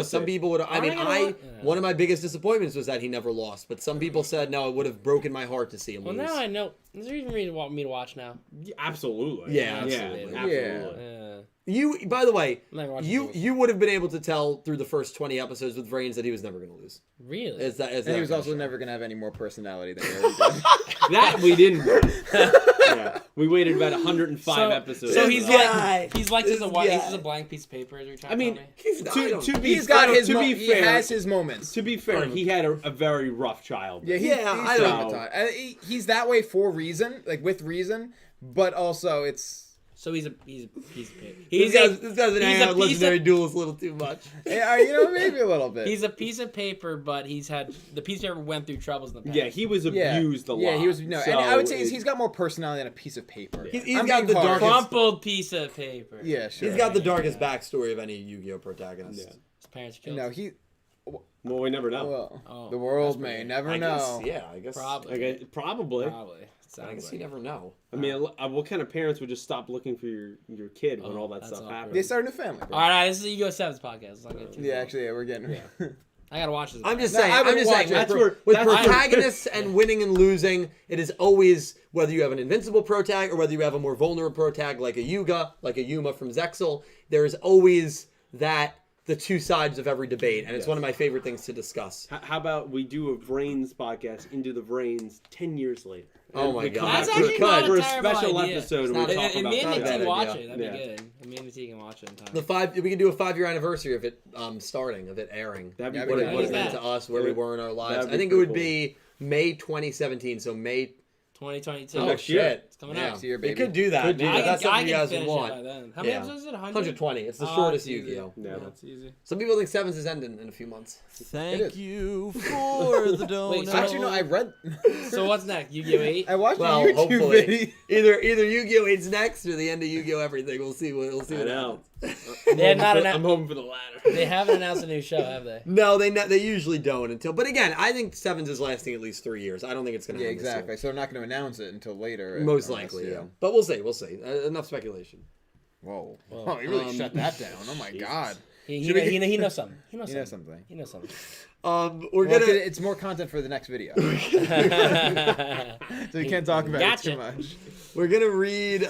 some people would. One of my biggest disappointments was that he never lost. But some people said no, it would have broken my heart to see him lose. Well, now I know. Is there even reason me to watch now? Yeah, absolutely. Yeah, absolutely. You, by the way, you would have been able to tell through the first 20 episodes with Vrains that he was never going to lose. Really? And he was also never going to have any more personality than he already did. That we didn't. Yeah. We waited about 105 episodes. So he's like just a blank piece of paper. As you're trying to tell me? He has his moments. To be fair, he had a very rough childhood. He's that way for reason, like with reason, but also it's So he's a piece of paper. This guy's been hanging out with legendary duels a little too much. Yeah, maybe a little bit. He's a piece of paper, but the piece of paper went through troubles in the past. Yeah, he was abused a lot. Yeah, he was. So and I would say he's got more personality than a piece of paper. He's got the darkest, crumpled piece of paper. Yeah, sure. He's got the darkest backstory of any Yu-Gi-Oh protagonist. Yeah. His parents killed No, him. Well, we never know. Well, the world may never know. I guess. Probably. Probably. I guess you never know. I mean, what kind of parents would just stop looking for your kid when all that stuff happens? They start a new family. Bro. All right, this is the Yugo 7's podcast. Let's not get too Yeah, actually, we're getting. I gotta watch this. I'm just No, saying. I would I'm just watch saying. it. With protagonists and winning and losing, it is always whether you have an invincible protag or whether you have a more vulnerable protag like a Yuga, like a Yuma from Zexal. There is always the two sides of every debate, and it's one of my favorite things to discuss. How about we do a Vrains podcast into the Vrains 10 years later? Oh my God! That's actually not for a a terrible special idea. episode. We talk It about me and that. Nick can watch idea. it. That'd be good. And me and Nick can watch it in time. We can do a 5-year anniversary of it starting, of it airing. That'd be What pretty it When was is meant that? to us, where we were in our lives. That'd be I think it pretty would be May 2017. So May. 2022. Oh next year. shit! It's coming Yeah. out. Next year, They baby. could do that. Could do man. that. If that's I something you can guys would finish it by want. then. How many Yeah. episodes is it? 100? 120. It's the Oh, shortest that's easy. Yu-Gi-Oh. Yeah, That's easy. Some people think Sevens is ending in a few months. Thank you for the donut. so- Actually, no, I read. So what's next? Yu-Gi-Oh 8? I watched Well, a YouTube hopefully, video. either Yu-Gi-Oh 8's next or the end of Yu-Gi-Oh everything. We'll see. We'll see. I what know. They have not I'm announced. hoping for the latter. They haven't announced a new show, have they? No, they usually don't until. But again, I think Sevens is lasting at least 3 years. I don't think it's going to. Yeah, end this year. exactly. So they're not going to announce it until later. Most unless, likely, yeah. But we'll see. Enough speculation. Whoa. Oh, you really shut that down. Oh my God. He Should we- knows something. He knows You know something. something. He knows something. We're Well, gonna. it's more content for the next video. So you can't talk about it Gotcha. too much. We're gonna read.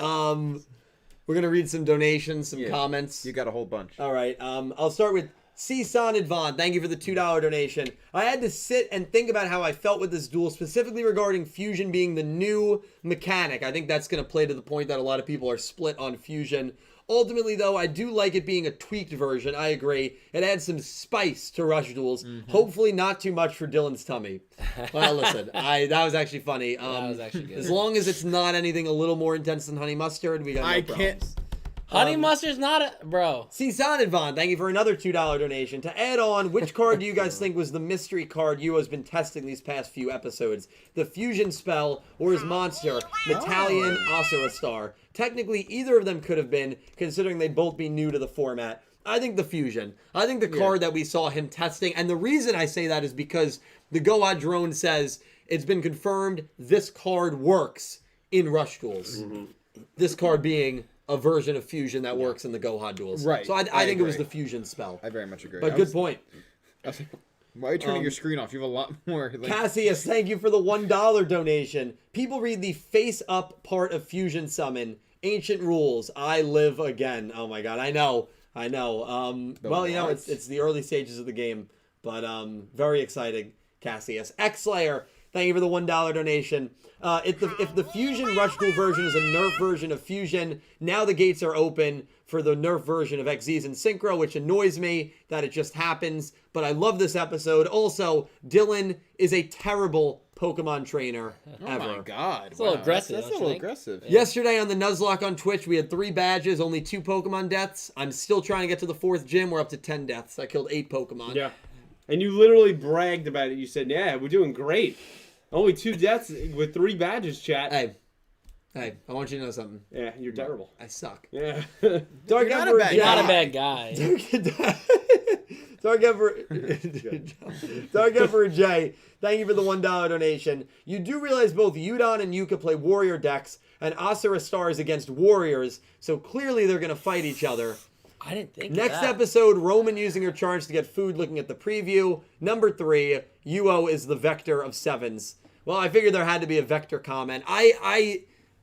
We're gonna read some donations, some comments. You got a whole bunch. All right. I'll start with C-San Advan. Thank you for the $2 donation. I had to sit and think about how I felt with this duel, specifically regarding Fusion being the new mechanic. I think that's going to play to the point that a lot of people are split on Fusion. Ultimately, though, I do like it being a tweaked version. I agree. It adds some spice to Rush duels. Hopefully not too much for Dylan's tummy. Well, listen, that was actually funny. That was actually good. As long as it's not anything a little more intense than honey mustard, we got no I problems. can't. Honey mustard's not a... Bro. C-San Advan, thank you for another $2 donation. To add on, which card do you guys think was the mystery card Yugo's been testing these past few episodes? The Fusion Spell or his monster, Metalian Asura Star? Technically, either of them could have been, considering they'd both be new to the format. I think the Fusion. I think the card that we saw him testing, and the reason I say that is because the Goa drone says it's been confirmed this card works in Rush duels. This card being a version of Fusion that works in the Goha duels. Right. So I think it was agree. the Fusion spell. I very much agree. But good point. I was like, why are you turning your screen off? You have a lot more. Like, Cassius, thank you for the $1 donation. People read the face-up part of Fusion Summon. Ancient rules. I live again. Oh my god, I know. Well, you know, what? it's the early stages of the game, but very exciting. Cassius. X-Slayer, thank you for the $1 donation. If the Fusion Rush Duel version is a nerf version of Fusion, now the gates are open for the nerf version of XZ's and Synchro, which annoys me that it just happens. But I love this episode. Also, Dylan is a terrible Pokemon trainer ever. Oh my god. It's a little aggressive, That's a don't you little think? aggressive. Yesterday on the Nuzlocke on Twitch, we had 3 badges, only 2 Pokemon deaths. I'm still trying to get to the 4th gym. We're up to 10 deaths. I killed 8 Pokemon. Yeah. And you literally bragged about it. You said, yeah, we're doing great. Only 2 deaths with 3 badges, chat. Hey, I want you to know something. Yeah, you're terrible. I suck. Yeah. Dark You're not Emperor a bad You're not a Jai. bad guy. Dark Emperor Dark Emperor J, thank you for the $1 donation. You do realize both Yudon and Yuka play warrior decks, and Asura Stars against warriors, so clearly they're going to fight each other. I didn't think Next of that. episode, Roman using her charge to get food, looking at the preview. Number 3, Yugioh is the vector of Sevens. Well, I figured there had to be a vector comment.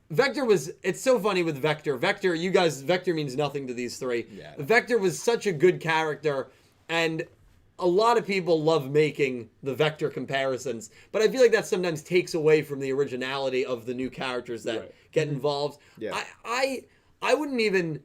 Vector was, it's so funny with Vector. Vector, you guys, Vector means nothing to these 3. Yeah. Vector was such a good character, and a lot of people love making the Vector comparisons, but I feel like that sometimes takes away from the originality of the new characters that get involved. Yeah. I wouldn't even,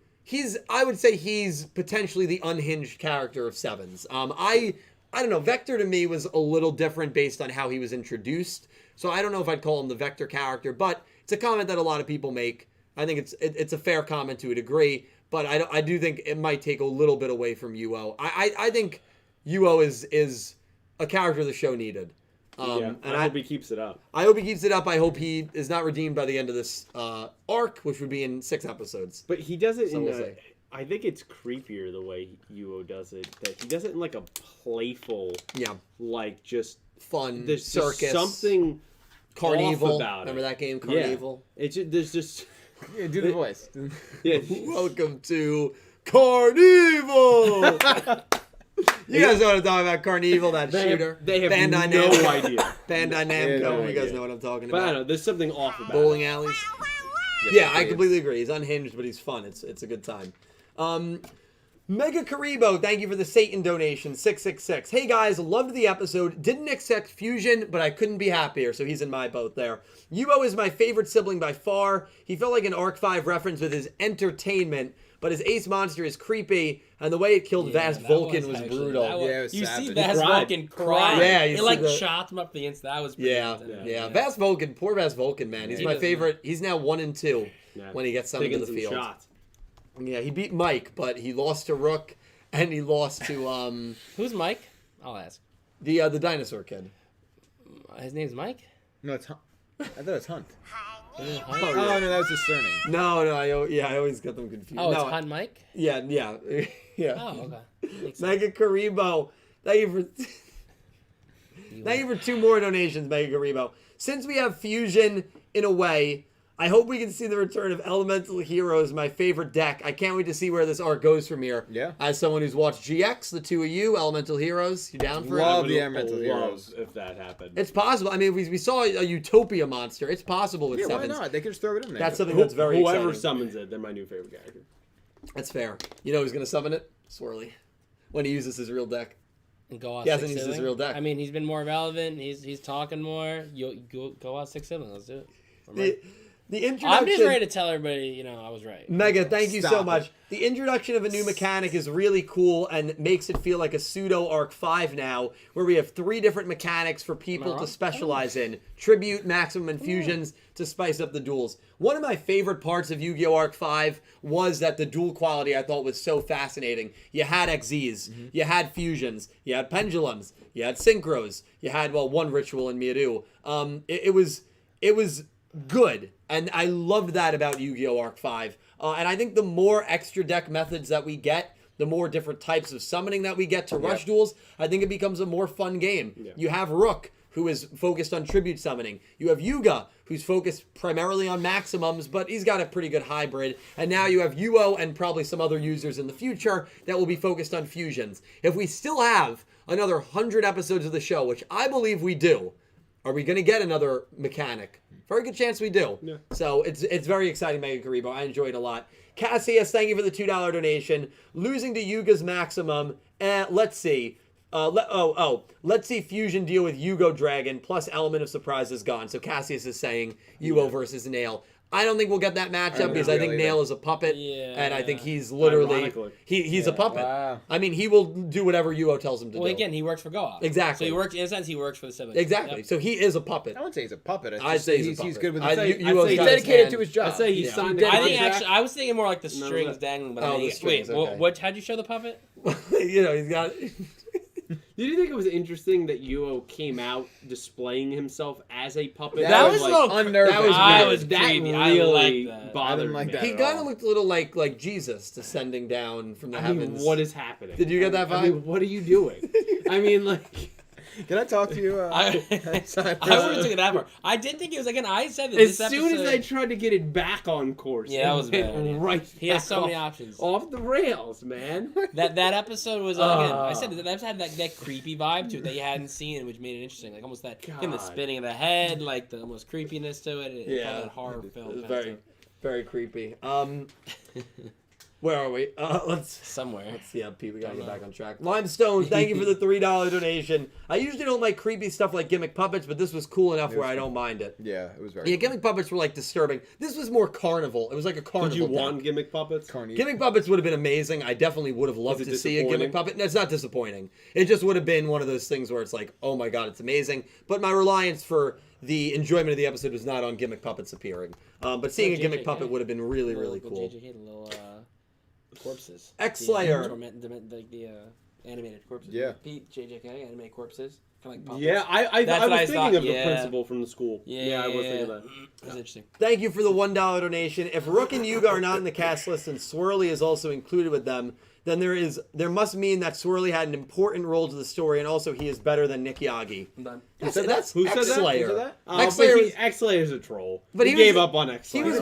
I would say he's potentially the unhinged character of Sevens. I don't know, Vector to me was a little different based on how he was introduced, so I don't know if I'd call him the Vector character, but it's a comment that a lot of people make. I think it's a fair comment to a degree, but I do think it might take a little bit away from Yugo. I think Yugo is a character the show needed. And I hope he keeps it up. I hope he keeps it up. I hope he is not redeemed by the end of this arc, which would be in 6 episodes. But he does it So I think it's creepier the way Yugo does it. That he does it in like a playful, like just fun there's circus, just something Carnival. off about Remember it. that game, Carnival? Yeah. It's just, there's just Yeah, do the voice. yeah. Welcome to Carnival. You guys know what I'm talking about, Carnival, that shooter. They have Bandai no Namco. idea. Bandai Namco. no You guys idea. know what I'm talking But I about. don't know. There's something off about Bowling it. alleys. Yes, Yeah, I it is. completely agree. He's unhinged, but he's fun. It's a good time. Mega Karibo, thank you for the Satan donation, 666. Hey guys, loved the episode. Didn't expect fusion, but I couldn't be happier, so he's in my boat there. Yugo is my favorite sibling by far. He felt like an Arc 5 reference with his entertainment, but his ace monster is creepy, and the way it killed Vast Vulcan was brutal. Yeah, it was you savage. see Vast Cried. Vulcan cry. Yeah, you it see like the- shot him up the inside. That was pretty Yeah, intense. yeah. Vast Vulcan, poor Vast Vulcan, man. He's He my doesn't- favorite. He's now 1 and 2 Yeah. when he gets summoned to Taking the some field. shots. Yeah, he beat Mike, but he lost to Rook, and he lost to Who's Mike? I'll ask. the dinosaur kid. His name's Mike? No, it's Hunt. I thought it was Hunt. Oh, Oh, no, that was his surname. No, I always get them confused. it's no, Hunt Mike? Yeah, yeah. Oh, okay. Makes sense. Mega Karibo, thank you for thank you for 2 more donations, Mega Karibo. Since we have fusion in a way, I hope we can see the return of Elemental Heroes, my favorite deck. I can't wait to see where this arc goes from here. Yeah. As someone who's watched GX, the 2 of you, Elemental Heroes, you down for Love it? the I would Elemental love Heroes. if that happened. It's possible. I mean, we saw a Utopia monster. It's possible with Yeah, why Sevens. not? They could just throw it in there. That's something that's very Whoever exciting. summons it, they're my new favorite character. That's fair. You know who's going to summon it? Swirly. When he uses his real deck. And go out He hasn't 6 used his sibling. real deck. I mean, he's been more relevant. He's talking more. You go out 6 siblings. Let's do it. The introduction. I'm just ready to tell everybody, I was right. Mega, thank you so Stop much. it. The introduction of a new mechanic is really cool and makes it feel like a pseudo Arc 5 now, where we have 3 different mechanics for people to wrong? specialize in. Tribute, Maximum, and Fusions to spice up the duels. One of my favorite parts of Yu-Gi-Oh! Arc 5 was that the duel quality I thought was so fascinating. You had XZs, you had Fusions, you had Pendulums, you had Synchros, you had, one Ritual in Miru. It was good, and I loved that about Yu-Gi-Oh! Arc 5. And I think the more extra deck methods that we get, the more different types of summoning that we get to rush duels, I think it becomes a more fun game. Yeah. You have Rook, who is focused on tribute summoning. You have Yuga, who's focused primarily on maximums, but he's got a pretty good hybrid. And now you have Yugo and probably some other users in the future that will be focused on fusions. If we still have another 100 episodes of the show, which I believe we do, are we going to get another mechanic? Very good chance we do. Yeah. So it's very exciting, Mega Karibo. I enjoyed it a lot. Cassius, thank you for the $2 donation. Losing to Yuga's maximum. Let's see. Let's see Fusion deal with Yugo Dragon plus element of surprise is gone. So Cassius is saying Yugo versus Nail. I don't think we'll get that matchup because I think either. Nail is a puppet, Yeah. and I think he's literally Ironically. he's a puppet. Wow. I mean, he will do whatever Yugo tells him to Well, do. again, he works for Goa. Exactly. So he works, in a sense, he works for the siblings. Exactly. Yep. So he is a puppet. I wouldn't say he's a puppet. It's I'd just say that he's a he's puppet. good with I'd- the you- I'd Yugo's say got He's his dedicated hand- to his job. I say he Yeah. signed I the think contract. actually, I was thinking more like the No, strings that- dangling. But Oh, I the think, strings, wait, okay. how'd you show the puppet? He's got. Did you think it was interesting that Yugo came out displaying himself as a puppet? That was like, a little unnerving. that was I weird. was that creepy. I really like that. bothered I didn't like me. that. He at kind of all. looked a little like Jesus descending down from the I heavens. mean, what is happening? Did you get that I mean, vibe? what are you doing? I mean, like, Can I talk to you? I outside for a wouldn't second? take it that far. I did think it was again. I said that as this soon as episode- I tried to get it back on course, Yeah, that it was went bad, yeah. right. He has back so many off- options. Off the rails, man. That episode was again. I said that episode had that creepy vibe to it that you hadn't seen, which made it interesting. Like almost that again, the God. spinning of the head, like the almost creepiness to it. It felt like horror film. It was kind of very, stuff. very creepy. Where are we? Let's Somewhere. see how we gotta get back on track. Limestone, thank you for the $3 donation. I usually don't like creepy stuff like gimmick puppets, but this was cool enough where I don't mind it. Yeah, it was very. Yeah, gimmick puppets were like disturbing. This was more carnival. It was like a carnival. Did you deck. want gimmick puppets? Gimmick puppets would have been amazing. I definitely would have loved Was it to see a gimmick disappointing? puppet. No, it's not disappointing. It just would have been one of those things where it's like, oh my god, it's amazing. But my reliance for the enjoyment of the episode was not on gimmick puppets appearing. But seeing a gimmick puppet would have been really, really cool. JJK, the little corpses. X-Slayer. The animated corpses. Yeah. Pete, JJK, animated corpses. Kind of like puppets. Yeah, I was thinking of the principal from the school. Yeah, I was thinking of that. That's interesting. Thank you for the $1 donation. If Rook and Yuga are not in the cast list and Swirly is also included with them, then there must mean that Swirly had an important role to the story, and also he is better than Nick Yagi. I'm done. Who said that? X-Slayer. X-Slayer's a troll. But he he gave was- up on X-Slayer. He was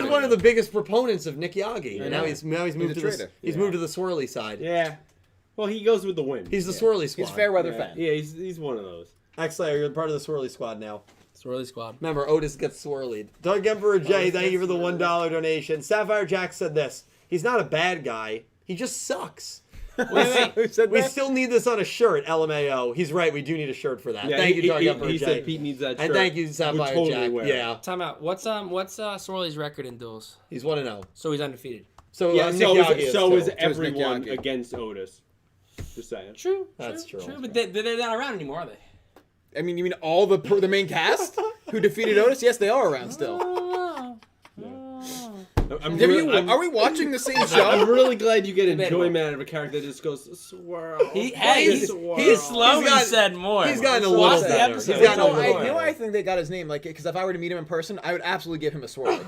one of the biggest proponents of Nick Yagi, and now he's moved to moved to the Swirly side. Yeah. Well, he goes with the wind. He's the Swirly squad. He's a fair weather fan. Yeah, he's one of those. X-Slayer, you're part of the Swirly squad now. Swirly Squad. Remember, Otis gets swirlied. Doug Emperor J, thank you for the $1 donation. Sapphire Jack said this: he's not a bad guy. He just sucks. Wait. Who said We that? still need this on a shirt, LMAO. He's right, we do need a shirt for that. Yeah, thank you, Doug Emperor he J. said Pete needs that shirt. And thank you, Sapphire Would totally Jack. wear it. Yeah, Time out. What's Swirly's record in duels? he's 1-0. So he's undefeated. So Yeah, Nick so Yagi is too. so is Nick everyone Yagi. against Otis. Just saying. True. That's true. But they're not around anymore, are they? I mean, you mean all the main cast who defeated Otis? Yes, they are around still. Are we watching the same show? I'm really glad you get Debatable. enjoyment out of a character that just goes swirl. He's slowly got- said more. He's gotten a Watch little the better. episode. He's gotten a No, little you know better. why I think they got his name? Like, because if I were to meet him in person, I would absolutely give him a swirly.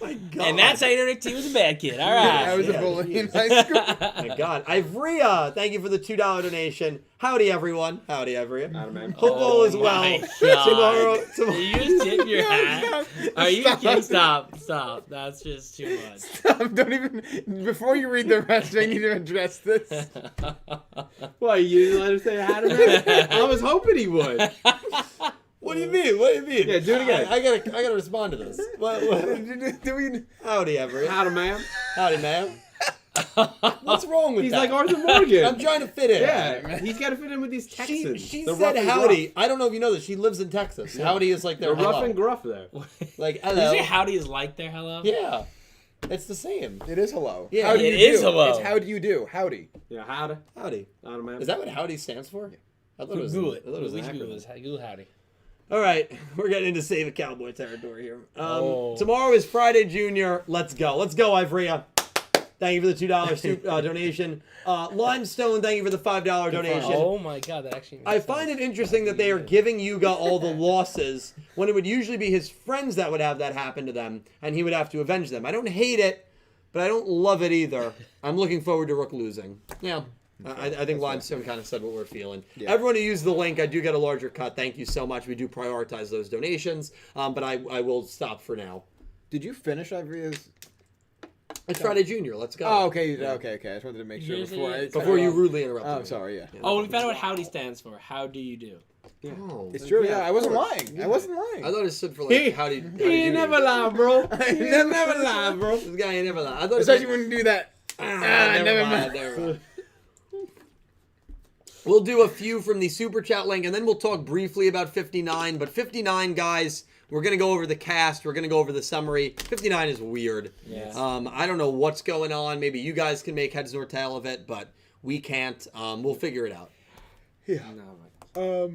My God. And that's how you know Nick T was a bad kid. All I right. was a bully in high school. My God. Ivrea, thank you for the $2 donation. Howdy, everyone. Howdy, Ivrea. Hope all is well. my God. Tomorrow. You just tip your hat. Are you kidding? Stop. That's just too much. Don't even. Before you read the rest, I need to address this. Why, you didn't let him say hi to me? I was hoping he would. What do you mean? What do you mean? Yeah, do it again. I gotta respond to this. Howdy, Everett. Howdy, ma'am. Howdy, ma'am. What's wrong with He's that? like Arthur Morgan. I'm trying to fit in. Yeah, he's got to fit in with these Texans. She The said rough and howdy. gruff. I don't know if you know this. She lives in Texas. Howdy is like their The rough hello. and gruff there. Like, Did you hello. say howdy is like their hello? Yeah. It's the same. It is hello. Yeah, how do it you is do? hello. It's how do you do? Howdy. Yeah, howdy. Howdy. Howdy, ma'am. Is that what howdy stands for? I thought it was. Google it. I thought it was an Google acronym. this. Google howdy. All right, we're getting into Save a Cowboy territory here. Tomorrow is Friday Junior. Let's go, Ivrea. Thank you for the $2 donation. Limestone, thank you for the $5 donation. Oh my God, that actually. I find it interesting that they are giving Yuga all the losses when it would usually be his friends that would have that happen to them, and he would have to avenge them. I don't hate it, but I don't love it either. I'm looking forward to Rook losing. Yeah. I think Limestone kind of said what we're feeling. Yeah. Everyone who used the link, I do get a larger cut. Thank you so much. We do prioritize those donations, but I will stop for now. Did you finish Ivrea's? It's Friday Junior. Let's go. Oh, okay. Okay. I just wanted to make sure before you rudely interrupted. Oh, sorry. Yeah. Oh, we found out what howdy stands for. How do you do? Yeah. Oh, It's true. Yeah, I wasn't lying. Yeah. I wasn't lying. I thought it stood for like how do you? He ain't never lied, bro. He never lied, bro. This guy ain't never lied. I thought Especially when you do that. never mind. Never mind. We'll do a few from the super chat link, and then we'll talk briefly about 59. But 59, guys, we're gonna go over the cast. We're gonna go over the summary. 59 is weird. Yeah. I don't know what's going on. Maybe you guys can make heads nor tail of it, but we can't. We'll figure it out. Yeah.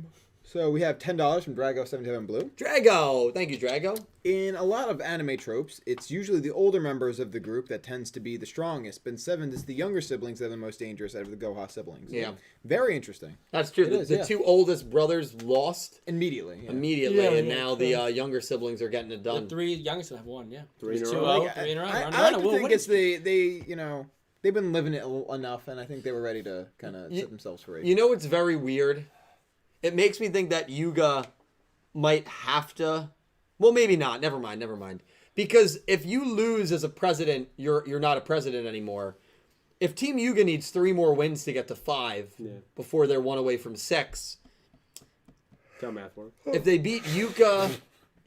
So we have $10 from Drago77 Blue. Drago, thank you, Drago. In a lot of anime tropes, it's usually the older members of the group that tends to be the strongest, but in Sevens, it's the younger siblings that are the most dangerous out of the Goha siblings. Yeah. Very interesting. That's true. It The, is, the yeah. two oldest brothers lost Immediately. Yeah. immediately, Yeah, and yeah, now true. the younger siblings are getting it The done. three youngest have won, yeah. Three in a 2-0, row. Like, three in a row. I like to think it's they they've been living it enough, and I think they were ready to kind of set themselves free. You know what's very weird? It makes me think that Yuga might have to. Well, maybe not. Never mind. Because if you lose as a president, you're not a president anymore. If Team Yuga needs 3 more wins to get to 5 before they're 1 away from 6, Got math for him. if they beat Yuka,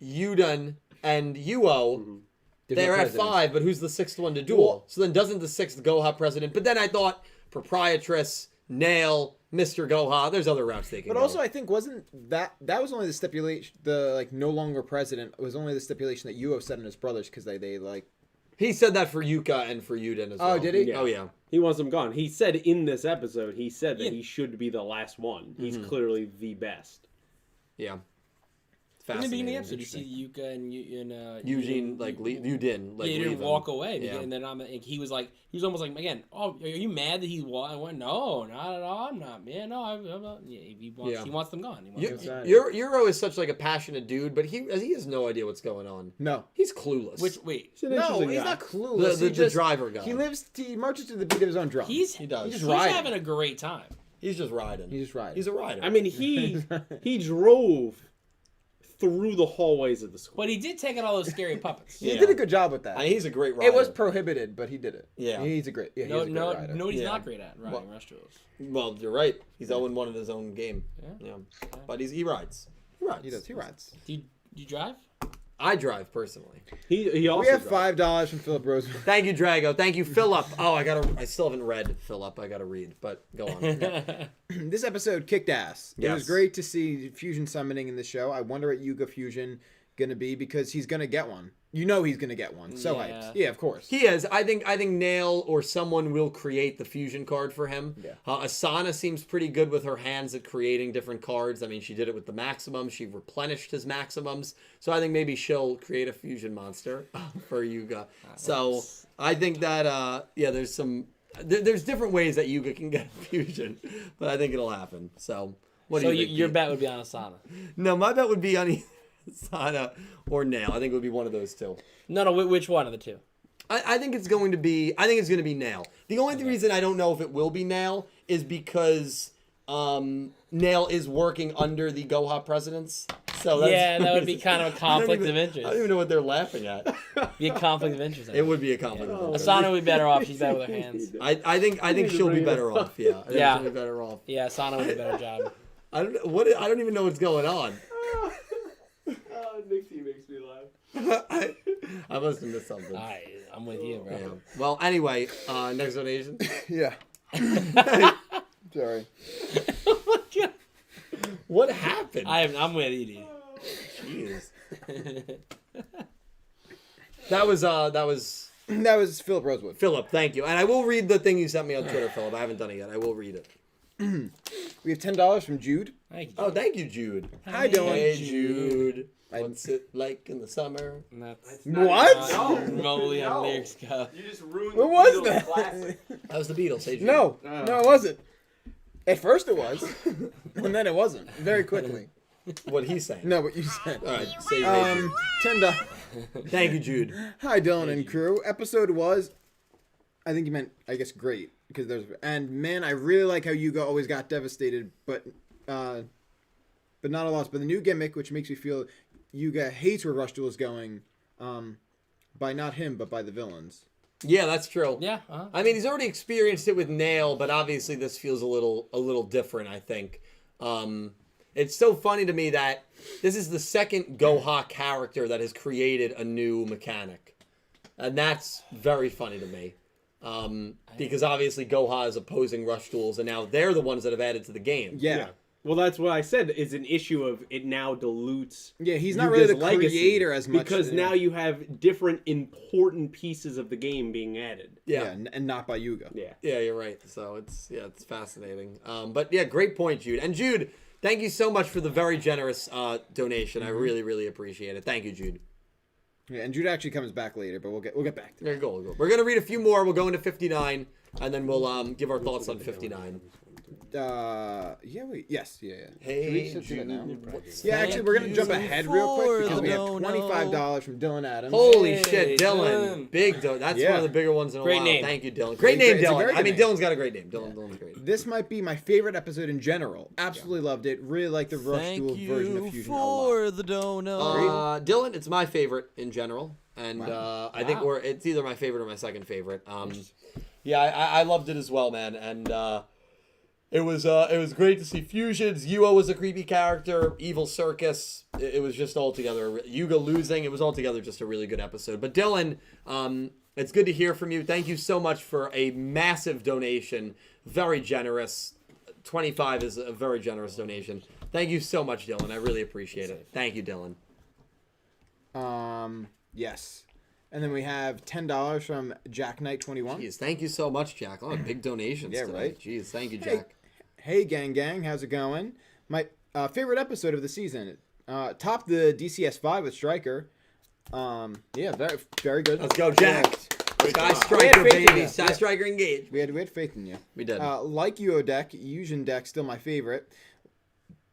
Yudon, and Yuo, they're at 5. But who's the 6th one to duel? Well, So then doesn't the 6th Goha president? But then I thought Proprietress, Nail, Mr. Goha. There's other routes they can But go. also, I think wasn't that was only the stipulation, the like no longer president was only the stipulation that Yugo said in his brothers because they like He said that for Yuka and for Yuden as well. Oh, did he? Yeah. Oh, yeah. He wants them gone. He said in this episode, he he should be the last one. He's clearly the best. Yeah. In the beginning of the episode, you see Yuka and Eugene, you didn't. He didn't walk away. Yeah. And then he was almost like, again, oh, are you mad that he won? I went, no, not at all. I'm not. Yeah, no, I'm not. Yeah, he wants them gone. Euro is such like a passionate dude, but he has no idea what's going on. No. He's clueless. No, he's not clueless. The driver guy. He marches to the beat of his own drum. He does. He's having a great time. He's just riding. He's a rider. I mean, he drove through the hallways of the school. But he did take out all those scary puppets. He did a good job with that. I mean, he's a great rider. It was prohibited, but he did it. Yeah. He's a great rider. Nobody's not great at riding rush duels. Well, you're right. He's 0-1 in his own game. Yeah. But he rides. He rides. Do you drive? I drive personally. He also We have $5 from Philip Roseman. Thank you, Drago. Thank you, Philip. Oh, I still haven't read Philip. I gotta read, but go on. Yeah. This episode kicked ass. It Yes. was great to see fusion summoning in the show. I wonder what Yuga fusion gonna be because he's gonna get one. You know he's gonna get one. So hyped. Yeah, of course. He is. I think Nail or someone will create the fusion card for him. Yeah. Asana seems pretty good with her hands at creating different cards. I mean, she did it with the maximum. She replenished his maximums. So I think maybe she'll create a fusion monster for Yuga. So I think that there's there's different ways that Yuga can get a fusion, but I think it'll happen. So what do you think? Your bet would be on Asana? No, my bet would be on either Asana or Nail. I think it would be one of those two. No, which one of the two? I think it's going to be Nail. The only reason I don't know if it will be Nail is because Nail is working under the Goha presidents. So that would be kind of a conflict of interest. I don't even know what they're laughing at. Be a conflict of interest. It would be a conflict of interest. Asana would be better off. She's better with her hands. I think she'll be better off. Yeah. She'll be better off. Yeah, Asana would do a better job. I don't even know what's going on. Nick T makes me laugh. I must have missed something. I'm with you, bro. Yeah. Well, anyway, next donation. Yeah. Sorry. Oh my God. What happened? I'm with you, dude. Jeez. That was Philip Rosewood. Philip, thank you. And I will read the thing you sent me on Twitter, Philip. I haven't done it yet. I will read it. We have $10 from Jude. Thank you. Oh, thank you, Jude. How you doing? Hey, Jude. What's it like in the summer? What? Remotely on lyrics go. You just ruined What was that? That was the Beatles. Hey, Jude. No, it wasn't. At first it was, and then it wasn't. Very quickly. What he's saying. No, what you said. All right. Say hey, Jude. $10. Thank you, Jude. Hi, Dylan and crew. Episode was, I think you meant, I guess, great because and man, I really like how Yuga always got devastated, but not a loss. But the new gimmick, which makes me feel Yuga hates where Rush Duel is going, by not him but by the villains. Yeah, that's true. Yeah. I mean, he's already experienced it with Nail, but obviously this feels a little different, I think. It's so funny to me that this is the second Goha character that has created a new mechanic. And that's very funny to me. Because obviously Goha is opposing Rush Duels, and now they're the ones that have added to the game. Yeah. Well, that's what I said is an issue of it now dilutes. Yeah, he's not really the legacy creator as much. Because now you have different important pieces of the game being added. Yeah. And not by Yuga. Yeah. Yeah, you're right. So it's fascinating. But yeah, great point, Jude. And Jude, thank you so much for the very generous donation. I really, really appreciate it. Thank you, Jude. Yeah, and Jude actually comes back later, but we'll get back to it. There you go. We'll go. We're gonna read a few more. We'll go into 59, and then we'll give our thoughts on 59. Yes. Hey, Should we do that now? what's Yeah, that? actually, we're gonna jump ahead real quick because for we have the $25 from Dylan Adams. Holy Hey, shit, Dylan. Dylan. Big Dylan. That's Yeah. one of the bigger ones in a Great while. name. Thank you, Dylan. Great name, It's a Dylan. very I good mean, name. Dylan's got a great name. Dylan's great. This might be my favorite episode in general. Absolutely loved it. Really like the Rush Thank Duel version of you Fusion a lot. for the donut. Dylan, it's my favorite in general, and I think Wow. it's either my favorite or my second favorite. Yeah, I loved it as well, man, and it was great to see fusions. Yugioh was a creepy character. Evil Circus. It was just altogether Yuga losing. It was altogether just a really good episode. But Dylan, it's good to hear from you. Thank you so much for a massive donation. Very generous. 25 is a very generous donation. Thank you so much, Dylan. I really appreciate it. Thank you, Dylan. Yes. And then we have $10 from Jack Knight 21. Jeez, thank you so much, Jack. Oh, big donations Yeah, today. right? Jeez, thank you, Jack. Hey, gang, how's it going? My favorite episode of the season. Topped the DCS5 with Stryker. Yeah, very good. Let's go, Jack. Yeah. Sky We Striker, had faith in baby. you. Sky Striker engaged. We had faith in you. We did. Like Yugioh deck, Yusion deck, still my favorite.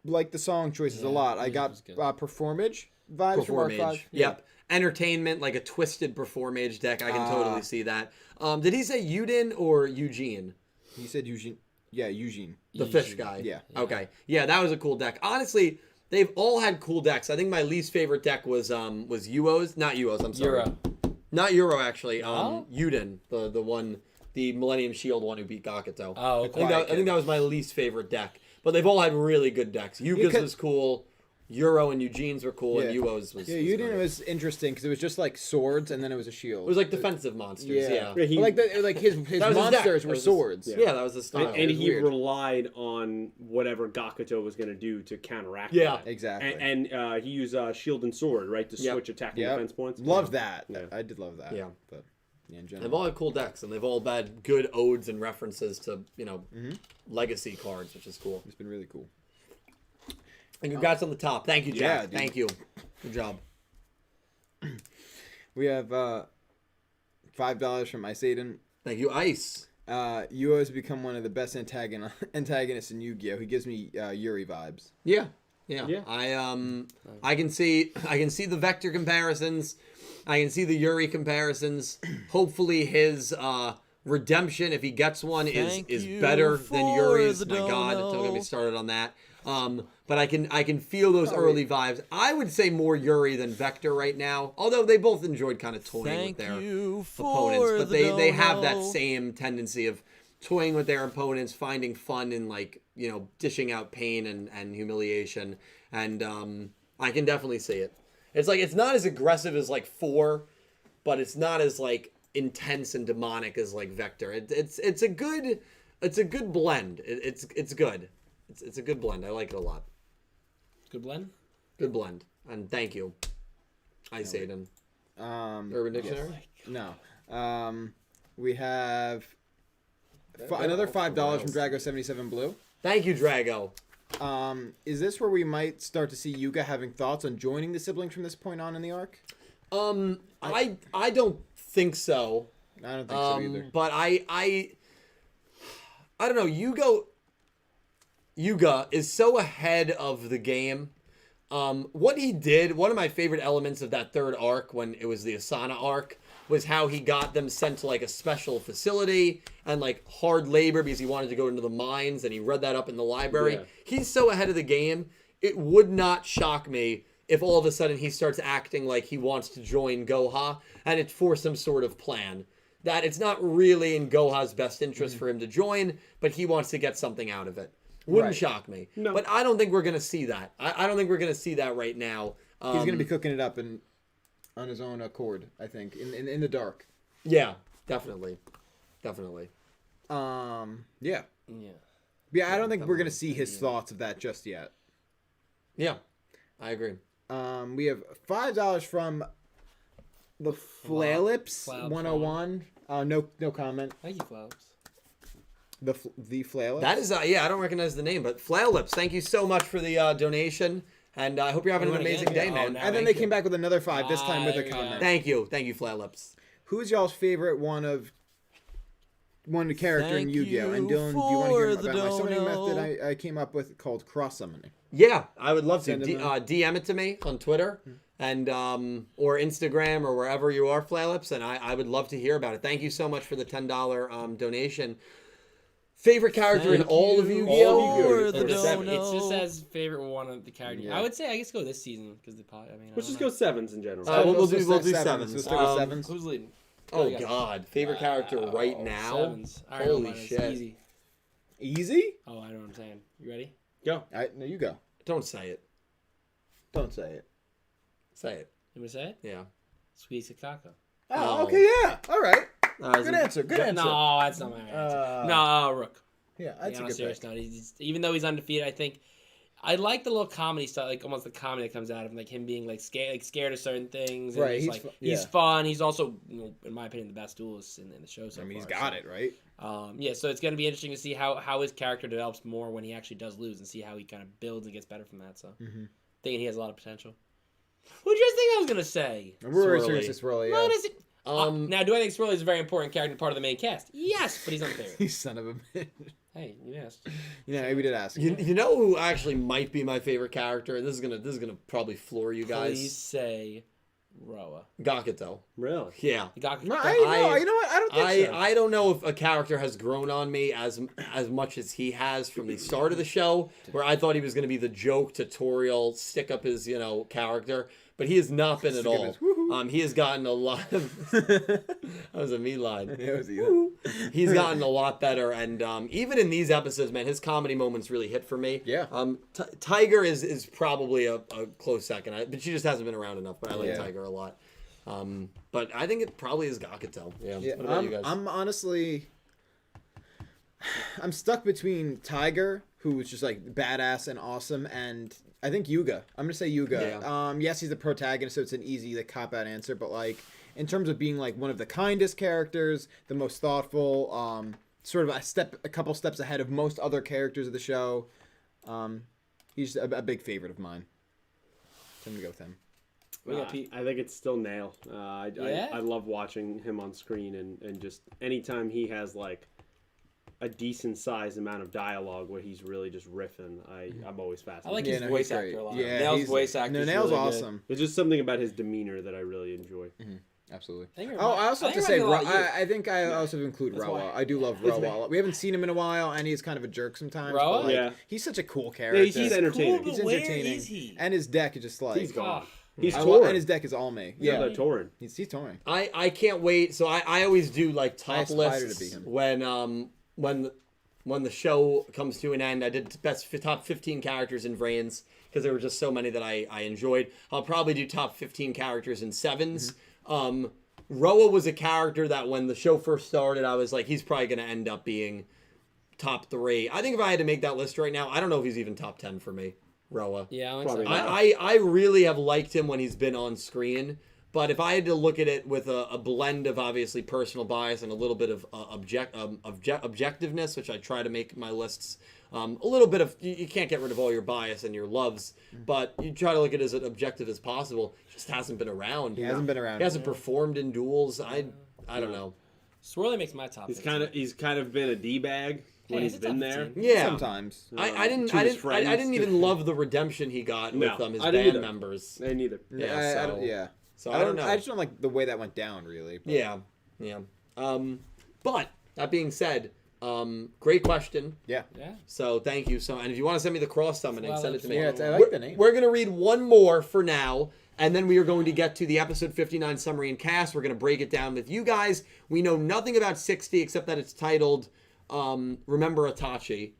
Like the song choices a lot. I got Performage vibes from Mark 5. Yep. Entertainment, like a twisted Performage deck. I can totally see that. Did he say Yudin or Eugene? He said Eugene. Yeah, Eugene. The fish guy. Yeah. Okay. Yeah, that was a cool deck. Honestly, they've all had cool decks. I think my least favorite deck was Yuo's. Not Yuo's, I'm sorry. Euro. Not Euro, actually. Yuden, the one, the Millennium Shield one who beat Gakuto. Oh, okay. I think that was my least favorite deck. But they've all had really good decks. Yuga's was cool. Euro and Eugene's were cool, and Yuo's was. Yeah, Yuden Yuden was interesting because it was just like swords, and then it was a shield. It was like defensive monsters. Yeah. Yeah, he- But like his was his deck. monsters That were was his- swords. Yeah, that was the style. and It was he weird. relied on whatever Gakuto was going to do to counteract Yeah. that. Exactly. And he used shield and sword, right, to Yep. switch attack and Yep. defense points. Loved that. Yeah. I did love that. Yeah. But yeah, in They've general. all had cool decks, and they've all had good odes and references to legacy cards, which is cool. It's been really cool. And congrats on the top. Thank you, Jack. Yeah, dude. Thank you. Good job. We have $5 from Ice Aiden. Thank you, Ice. Yugioh has become one of the best antagonists in Yu-Gi-Oh. He gives me Yuri vibes. Yeah. Yeah. I can see the vector comparisons. I can see the Yuri comparisons. Hopefully his redemption, if he gets one, is better than Yuri's. My God, don't get me started on that. But I can feel those early vibes. I would say more Yuri than Vector right now. Although they both enjoyed kind of toying with their opponents, but they have that same tendency of toying with their opponents, finding fun in dishing out pain and humiliation. And I can definitely see it. It's like it's not as aggressive as like 4, but it's not as like intense and demonic as like Vector. It's a good blend. It's good. It's a good blend. I like it a lot. Good blend. Good blend. And thank you, Ice Aiden. Urban Dictionary? No. We have another $5 from Drago77 Blue. Thank you, Drago. Is this where we might start to see Yuga having thoughts on joining the siblings from this point on in the arc? I don't think so. I don't think so either. But I don't know. Yuga is so ahead of the game. What he did, one of my favorite elements of that third arc when it was the Asana arc, was how he got them sent to like a special facility and like hard labor because he wanted to go into the mines, and he read that up in the library. Yeah. He's so ahead of the game. It would not shock me if all of a sudden he starts acting like he wants to join Goha, and it's for some sort of plan. That it's not really in Goha's best interest for him to join, but he wants to get something out of it. Wouldn't shock me. No. But I don't think we're going to see that. I don't think we're going to see that right now. He's going to be cooking it up on his own accord, I think, in the dark. Yeah, definitely. Definitely. Yeah. Yeah. Yeah, I don't think we're going to see his thoughts of that just yet. Yeah, I agree. We have $5 from the Flalips Flalips 101. No comment. Thank you, Flowers. The Flalips. That is, I don't recognize the name, but Flail Lips, thank you so much for the donation. And I hope you're having an Anyone amazing again? day, Oh, man. no. And then Thank they came back with another 5, this time with a there we go. comment. Thank you, Flail Lips. Who's y'all's favorite one character in Thank Yu-Gi-Oh? And you Dylan, do you want to hear for the about my summoning dono. method I came up with called cross summoning? Yeah, I would love to. Send him DM it to me on Twitter and or Instagram or wherever you are, Flail Lips, and I would love to hear about it. Thank you so much for the $10 donation. Favorite character in all of Yu-Gi-Oh? All of Yu-Gi-Oh. for the It dono. just says favorite one of the characters. Yeah. I would say I guess go this season because they probably. I mean, Let's just I go don't know. 7s in general. We'll do Sevens. sevens. Let's go with sevens. Who's leading? Oh Go. God, favorite character right now? Sevens. I already know Holy mine. It's shit! Easy. Easy? Oh, I know what I'm saying. You ready? Go. No, you go. Don't say it. Don't say it. Say it. You want me to say it? Yeah. Sweet Sakako. Oh, Oh. okay, yeah. All right. Is Good it- answer. Good answer. No, that's not my answer. No, Rook. Yeah, that's On a a good serious pick. note, even though he's undefeated, I think I like the little comedy stuff, like almost the comedy that comes out of him, like him being like scared of certain things. And Right, he's fun. He's also, in my opinion, the best duelist in the show so far. he's got it right. Yeah, so it's gonna be interesting to see how his character develops more when he actually does lose, and see how he kind of builds and gets better from that. So, thinking he has a lot of potential. What do you guys think I was gonna say? We're serious, Swirly. What is it? Now, do I think Swirly is a very important character, part of the main cast? Yes, but he's unfair. You son of a bitch. Hey, you asked. Yeah, we did ask. You know who actually might be my favorite character, and this is gonna probably floor you guys. Please say Roa. Gakuto. Really? Yeah. You know what? I don't think so. I don't know if a character has grown on me as much as he has from the start of the show, where I thought he was going to be the joke tutorial, stick up his character, but he has not been at all. He has gotten a lot of. That was a me line. It was either. He's gotten a lot better, and even in these episodes, man, his comedy moments really hit for me. Yeah. Tiger is probably a close second, but she just hasn't been around enough. But I like Yeah. Tiger a lot. But I think it probably is Gakuto. Yeah. Yeah, What about you guys? I'm honestly, I'm stuck between Tiger, who's just like badass and awesome, and I think Yuga. I'm gonna say Yuga. Yeah. Yes, he's the protagonist, so it's an easy cop out answer. But like in terms of being like one of the kindest characters, the most thoughtful, sort of a couple steps ahead of most other characters of the show. He's a big favorite of mine. So I'm gonna go with him. I think it's still Nail. Yeah? I love watching him on screen, and just anytime he has like a decent sized amount of dialogue where he's really just riffing, I'm always I fascinated. like Yeah, his no, voice he's great. actor a lot. Yeah, Nail's he's- voice actor. No, Nail's really awesome. There's just something about his demeanor that I really enjoy. Absolutely. I think Oh, I also have to think say, it reminds me a lot of you. I think I also include That's Roa. why. I do love Roa. We haven't seen him in a while, and he's kind of a jerk sometimes. Roa? but, like, Yeah. he's such a cool character. Yeah, he's entertaining. Cool, He's but where entertaining. is he? And his deck is just like He's gone. Oh, He's I touring. and his deck is all me. Yeah, Yeah, touring. he's touring. I can't wait. So I always do like I top aspire to lists be him. when the show comes to an end. I did top 15 characters in Vrains because there were just so many that I enjoyed. I'll probably do top 15 characters in Sevens. Roa was a character that when the show first started, I was like, he's probably going to end up being top 3. I think if I had to make that list right now, I don't know if he's even top 10 for me. Roa. yeah, I Probably like not. I really have liked him when he's been on screen, but if I had to look at it with a blend of obviously personal bias and a little bit of objectiveness, which I try to make my lists a little bit of, you can't get rid of all your bias and your loves, but you try to look at it as objective as possible. He just hasn't been around. He hasn't been around. He hasn't performed in duels. I don't know. Swirly makes my top. He's 15. kind of been a d-bag when Hey, he's it's a been top there. 15. Yeah. Sometimes. I didn't to his friends. even love the redemption he got No, with his I didn't band either. members. Me neither. Yeah, I don't, yeah. So I don't know. I just don't like the way that went down, really. But. Yeah. But that being said, great question. Yeah. Yeah. So thank you. So, and if you want to send me the cross summoning, Well, send it to me. Yeah, I like the name. We're gonna read one more for now, and then we are going to get to the episode 59 summary and cast. We're gonna break it down with you guys. We know nothing about 60 except that it's titled "Remember Itachi."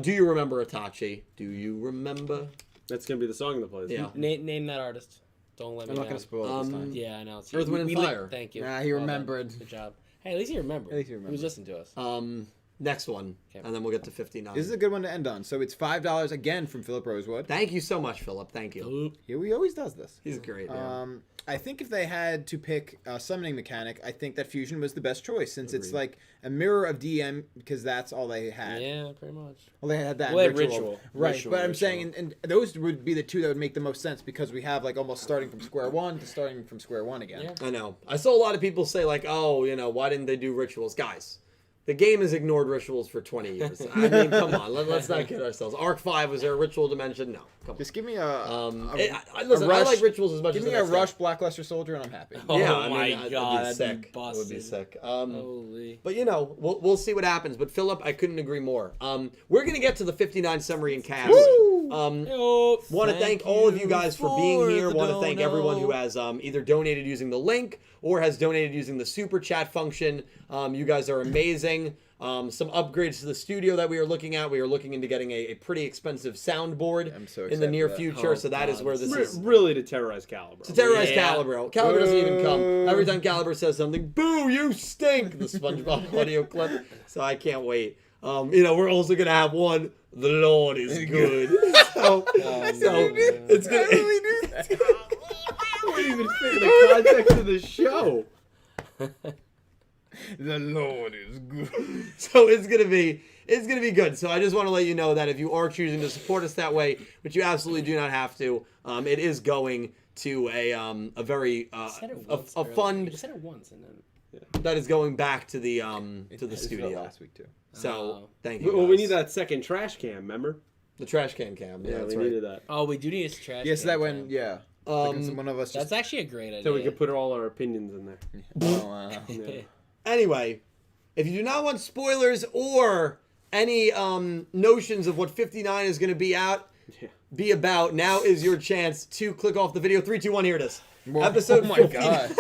Do you remember Itachi? Do you remember? That's gonna be the song that plays. Yeah. Name that artist. Don't let me I'm not down. gonna spoil it this time. Yeah, I know. It's, Earth, Wind, and Fire. Thank you. Nah, he Well done. remembered. Good job. Hey, at least he remembered. At least he remembered. He was listening to us. Next one, Okay. and then we'll get to 59. This is a good one to end on. So it's $5 again from Philip Rosewood. Thank you so much, Philip. Thank you. He always does this. He's great. Man. I think if they had to pick a summoning mechanic, I think that fusion was the best choice since it's like a mirror of DM because that's all they had. Yeah, pretty much. Well, they had that. Well, in they had Ritual. Right. Ritual, but I'm Ritual. saying, and those would be the two that would make the most sense because we have like almost starting from square one to starting from square one again. Yeah. I know. I saw a lot of people say like, "Oh, why didn't they do rituals?" Guys, the game has ignored rituals for 20 years. I mean, come on, let's not kid ourselves. Arc 5, was there a ritual dimension? No. Come on. Just give me Listen, I like rituals as much give as me the a next guy. Rush Blackluster Soldier and I'm happy. Oh Yeah, I my mean, god, that'd that'd be be sick. It would be busted. sick. Holy. But we'll see what happens. But Philip, I couldn't agree more. We're gonna get to the 59 summary and cast. Want to thank all of you guys for being here. Want to thank everyone who has either donated using the link or has donated using the super chat function. You guys are amazing. Some upgrades to the studio that we are looking at. We are looking into getting a pretty expensive soundboard I'm so in the excited near for that. future. Oh, so that is God. where this is. Really to terrorize Calibro. To terrorize Yeah. Calibro. Calibro doesn't even come. Every time Calibro says something, boo, you stink! The SpongeBob audio clip. So I can't wait. We're also going to have one The Lord is good. so it's gonna. I don't even fit the context of the show. The Lord is good. So it's gonna be good. So I just want to let you know that if you are choosing to support us that way, which you absolutely do not have to, it is going to a very a fund. You said it once and then. That is going back to the studio last week too. So thank you. Well, we guys. need that second trash can. Remember? The trash can cam. Yeah, that's we right. needed that. Oh, we do need a trash. Yes, can that cam. when like one of us That's just. actually a great idea. So we could put all our opinions in there. Yeah. Anyway, if you do not want spoilers or any notions of what 59 is going to be about, now is your chance to click off the video. 3, 2, 1. Here it is. Episode. Oh my 50. god.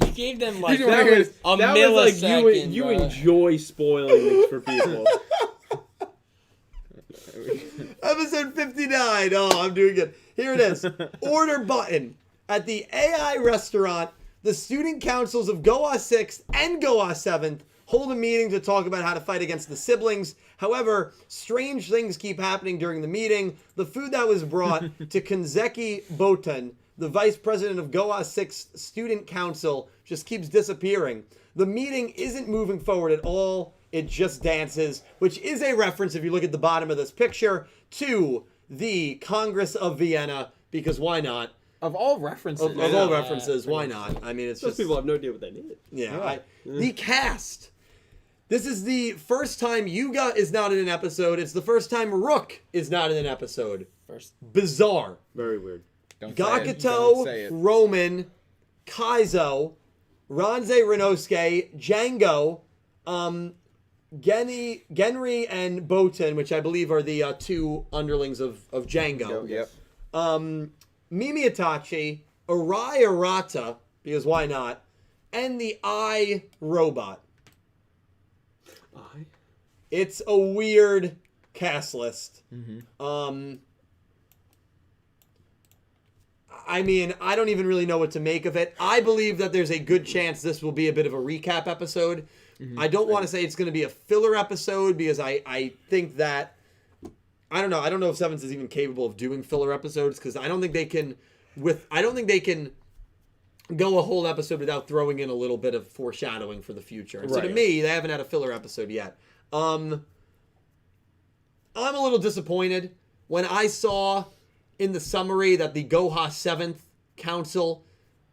You gave them like That was- a That was like millisecond. you bro. enjoy spoiling things for people. Episode 59. Oh, I'm doing good. Here it is. Order button. At the AI restaurant, the student councils of Goa 6th and Goa 7th hold a meeting to talk about how to fight against the siblings. However, strange things keep happening during the meeting. The food that was brought to Kanzeki Botan, the vice president of Goa 6th Student Council, just keeps disappearing. The meeting isn't moving forward at all. It just dances, which is a reference, if you look at the bottom of this picture, to the Congress of Vienna, because why not? Of all references. Of all references, why not? I mean, it's Those just... people have no idea what they need. Yeah. The cast. This is the first time Yuga is not in an episode. It's the first time Rook is not in an episode. Bizarre. Very weird. Don't say it. Don't say Gakuto, it. Roman, Kaizo, Ranze Rinosuke, Django, Genri, and Botan, which I believe are the two underlings of Django. Yep. Mimi Itachi, Arai Arata, because why not, and the I Robot. It's a weird cast list. I mean, I don't even really know what to make of it. I believe that there's a good chance this will be a bit of a recap episode. I don't want to say it's going to be a filler episode because I think that... I don't know. I don't know if Sevens is even capable of doing filler episodes because I don't think they can... I don't think they can go a whole episode without throwing in a little bit of foreshadowing for the future. And so to me, they haven't had a filler episode yet. I'm a little disappointed when I saw in the summary that the Goha 7th Council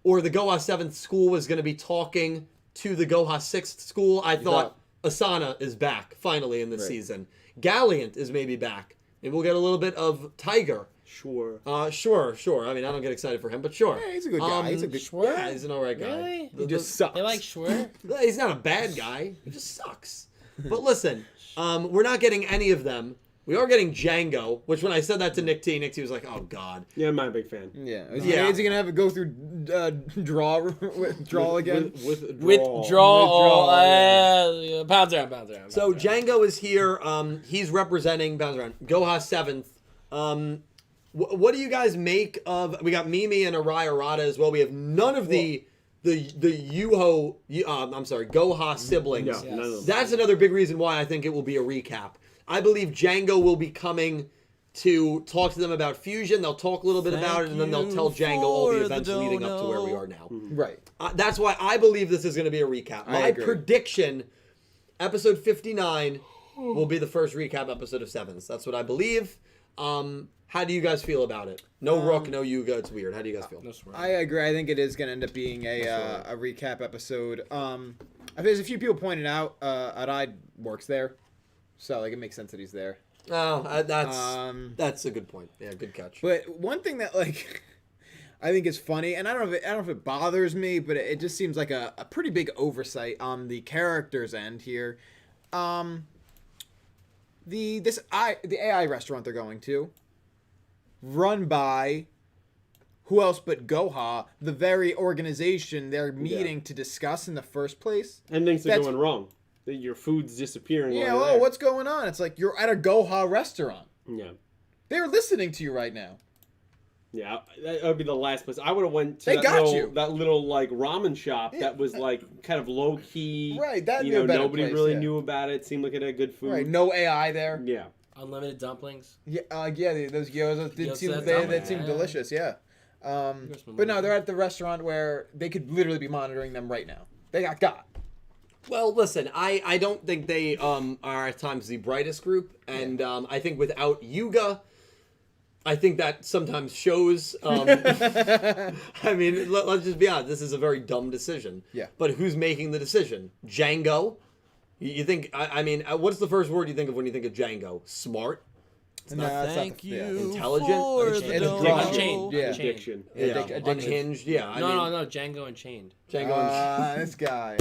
or the Goha 7th School was going to be talking to the Goha 6th School. I thought Asana is back finally in this season. Galliant is maybe back. Maybe we'll get a little bit of Tiger. Sure. Sure. I mean, I don't get excited for him, but sure. Yeah, he's a good guy. He's a good Schwer? Yeah, he's an alright guy. Really? He just sucks. They like Schwer? He's not a bad guy. He just sucks. But listen, we're not getting any of them. We are getting Django, which when I said that to Nick T was like, oh, God. Yeah, I'm not a big fan. Yeah. Is he going to have it go through draw again? Withdraw. Pounds around. So Django is here. He's representing Goha 7th. What do you guys make of... We got Mimi and Arai Arata as well. We have none of the Goha siblings. No, none of them. That's another big reason why I think it will be a recap. I believe Django will be coming to talk to them about Fusion. They'll talk a little bit about it, and then they'll tell Django all the events leading up to where we are now. Right. That's why I believe this is going to be a recap. I My agree. prediction, episode 59 will be the first recap episode of Sevens. That's what I believe. How do you guys feel about it? No Rook, no Yuga. It's weird. How do you guys feel? I agree. I think it is going to end up being a recap episode. There's a few people pointed out Arai works there, so like it makes sense that he's there. Oh, that's a good point. Yeah, good catch. But one thing that like I think is funny, and I don't know if it bothers me, but it just seems like a pretty big oversight on the characters' end here. The AI restaurant they're going to, run by who else but Goha, the very organization they're meeting to discuss in the first place. And things are going wrong. Your food's disappearing. Yeah, while you're there. what's going on? It's like you're at a Goha restaurant. Yeah. They're listening to you right now. Yeah, that would be the last place. I would have went to They got that little like ramen shop that was like kind of low key. Right, that'd you be a know, better nobody place, really yeah. knew about it. Seemed like it had good food. Right, no AI there. Yeah. Unlimited dumplings. Yeah, those gyozas did seem Gyozas, they seemed yeah. delicious. Yeah, but no, they're at the restaurant where they could literally be monitoring them right now. They got. Well, listen, I don't think they are at times the brightest group, and I think without Yuga, I think that sometimes shows. I mean, let's just be honest. This is a very dumb decision. Yeah. But who's making the decision? Django? You think? I mean, what's the first word you think of when you think of Django? Smart. No, that's not Thank the- you yeah. Intelligent? for It's the drunk. Unchained. Yeah. Unchained. Addiction. Unhinged. Yeah. I mean, No, Django Unchained. Django. This guy.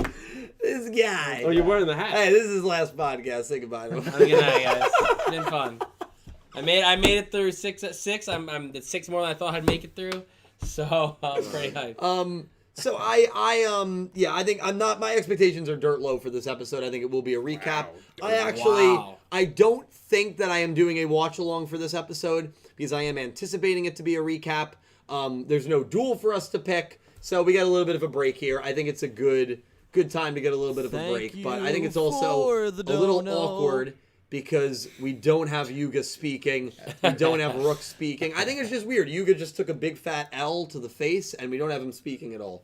This guy. Oh, you're wearing the hat. Hey, this is his last podcast. Say goodbye to him. Good night, guys. It's been fun. I made it through 6 at 6. I'm it's 6 more than I thought I'd make it through. So I'm pretty hyped. So I think I'm not. My expectations are dirt low for this episode. I think it will be a recap. Wow. I don't think that I am doing a watch along for this episode because I am anticipating it to be a recap. There's no duel for us to pick, so we got a little bit of a break here. I think it's a good time to get a little bit of a break, but I think it's also a little awkward because we don't have Yuga speaking, we don't have Rook speaking. I think it's just weird. Yuga just took a big fat L to the face, and we don't have him speaking at all.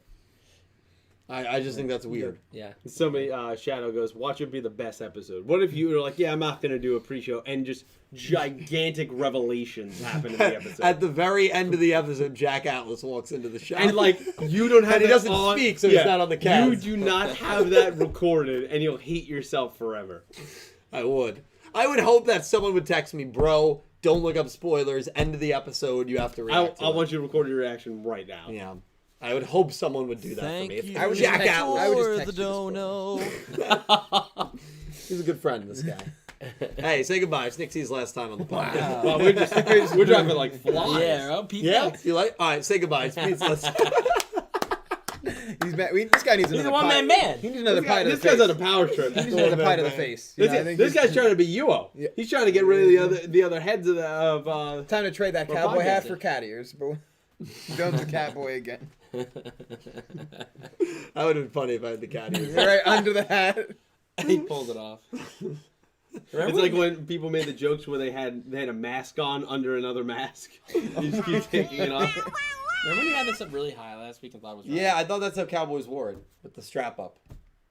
I just think that's weird. Yeah. Somebody, Shadow goes, watch it be the best episode. What if you were like, yeah, I'm not going to do a pre-show, and just gigantic revelations happen in the episode. At the very end of the episode, Jack Atlas walks into the shop. And like, you don't have And he that doesn't on- speak, so he's not on the cast. You do not have that recorded, and you'll hate yourself forever. I would hope that someone would text me, bro, don't look up spoilers, end of the episode, you have to react to I it. want you to record your reaction right now. Yeah. I would hope someone would do that Thank for me. you I would Jack Atlas. I would just for text the you the dono. He's a good friend, this guy. Hey, say goodbye. It's Nick T's last time on the podcast. Well, we're driving like flies. Yeah, bro. People. Yeah? You like? All right, say goodbye. It's speechless. This guy needs He's another a one-man pie. man. He needs another pie to the This guy's face. on a power trip. He needs another pie to the face. You know, I think This guy's trying to be Yugo. Yeah. He's trying to get rid of the other heads of time to trade that We're cowboy hat podcasting. for cat ears. But don't the cat boy again. That would have been funny if I had the cat ears. Right under the hat. He pulled it off. It's like when people made the jokes where they had a mask on under another mask. You just keep taking it off. Remember when you had this up really high last week and thought it was right? Yeah, I thought that's how Cowboys wore it, with the strap up.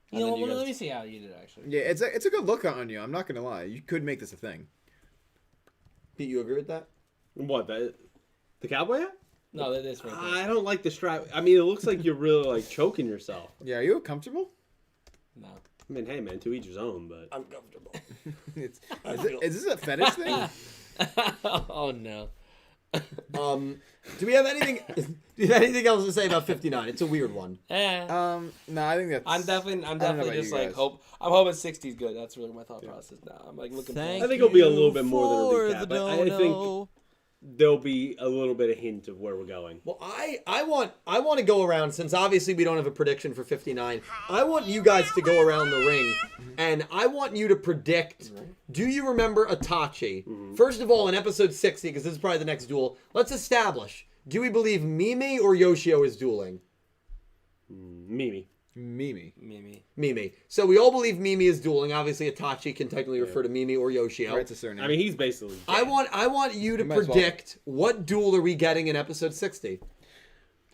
You know, And then you let guys- me see how you did actually. Yeah, it's a good look on you. I'm not gonna lie. You could make this a thing. Pete, you agree with that? What, the cowboy hat? No, that is right there. I don't like the strap. I mean, it looks like you're really like choking yourself. Yeah, are you comfortable? No. I mean, hey man, to each his own, but I'm comfortable. Is this a fetish thing? Oh no. Do we have anything? Do you have anything else to say about 59? It's a weird one. Yeah. No, I think that's. I'm definitely about just you like guys. I'm hoping 60's good. That's really my thought process now. I'm like looking Thank I think it'll be a little you bit more than a for recap. the I think dono. there'll be a little bit of hint of where we're going. Well, I want to go around, since obviously we don't have a prediction for 59. I want you guys to go around the ring, and I want you to predict. Do you remember Itachi? First of all, in episode 60, because this is probably the next duel, let's establish: do we believe Mimi or Yoshio is dueling? Mimi. Mimi. Mimi. So we all believe Mimi is dueling. Obviously, Itachi can technically refer to Mimi or Yoshio. Right, it's a surname. I mean, he's basically. I want you to Might as well. predict what duel are we getting in episode 60.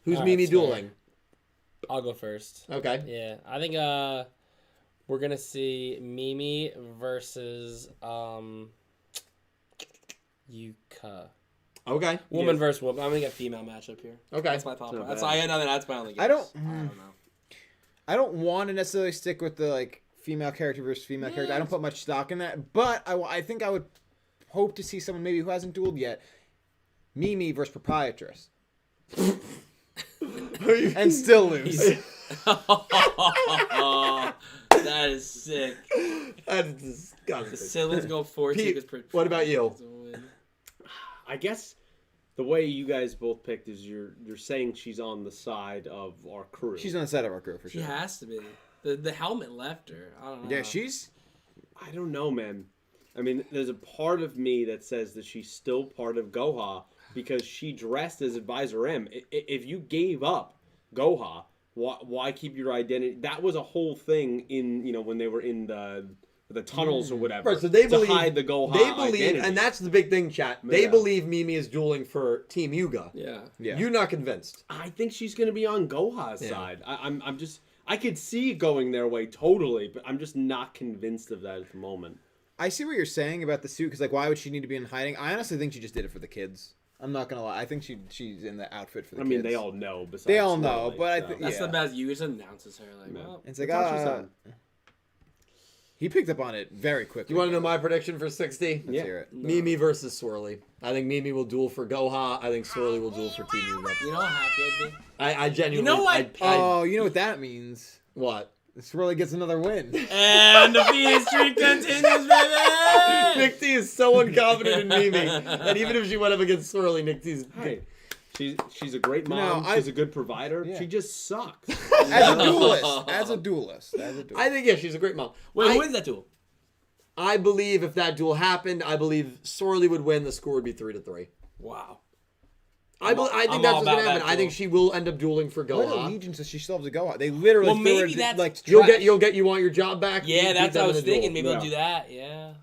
Who's All right, Mimi so- dueling? I'll go first. Okay. Yeah, I think we're gonna see Mimi versus Yuka. Okay. Woman versus woman. I'm gonna get female matchup here. Okay. That's my thought. Not That's bad. that's my only guess. I don't know. I don't want to necessarily stick with the like female character versus female character. I don't put much stock in that, but I think I would hope to see someone maybe who hasn't dueled yet. Mimi versus Proprietress. And still lose. That is sick. That is disgusting. Siblings go 4-2. Pete, what about you? I guess the way you guys both picked is you're saying she's on the side of our crew. She's on the side of our crew for She sure. has to be. The helmet left her. I don't know. Yeah, she's. I don't know, man. I mean, there's a part of me that says that she's still part of Goha, because she dressed as Advisor M. If you gave up Goha, why keep your identity? That was a whole thing in when they were in the tunnels or whatever. Right, so they believe, hide the Goha They believe, identity. and that's the big thing, chat. They believe Mimi is dueling for Team Yuga. Yeah. You're not convinced. I think she's going to be on Goha's side. I'm just, I could see it going their way totally, but I'm just not convinced of that at the moment. I see what you're saying about the suit, because like, why would she need to be in hiding? I honestly think she just did it for the kids. I'm not gonna lie. I think she's in the outfit for the kids. I mean, they all know. Besides they all know, Swirly, but I so. think That's the best. You just announces her like, well, it's like That's what she said. he picked up on it very quickly. You want to know my prediction for 60? Let's hear it. Mimi versus Swirly. I think Mimi will duel for Goha. I think Swirly will duel for Team Yuga. you know how happy I'd be? I genuinely... You know what? Oh, you know what that means? What? Swirly gets another win. And the undefeated streak continues, baby! Nick T is so unconfident in Mimi. And even if she went up against Swirly, Nick T's... Hey, she's a great mom. She's a good provider. Yeah. She just sucks. As a duelist. I think, yeah, she's a great mom. Wait, who wins that duel? I believe if that duel happened, I believe Swirly would win. The score would be 3-3. Wow. I think that's what's going to happen. I think she will end up dueling for What Goha. allegiance does she still have to go on? They literally threw her maybe into, that's... like, You trash. want your job back? Yeah, that's what I was thinking. Duel. Maybe they'll do that. Yeah.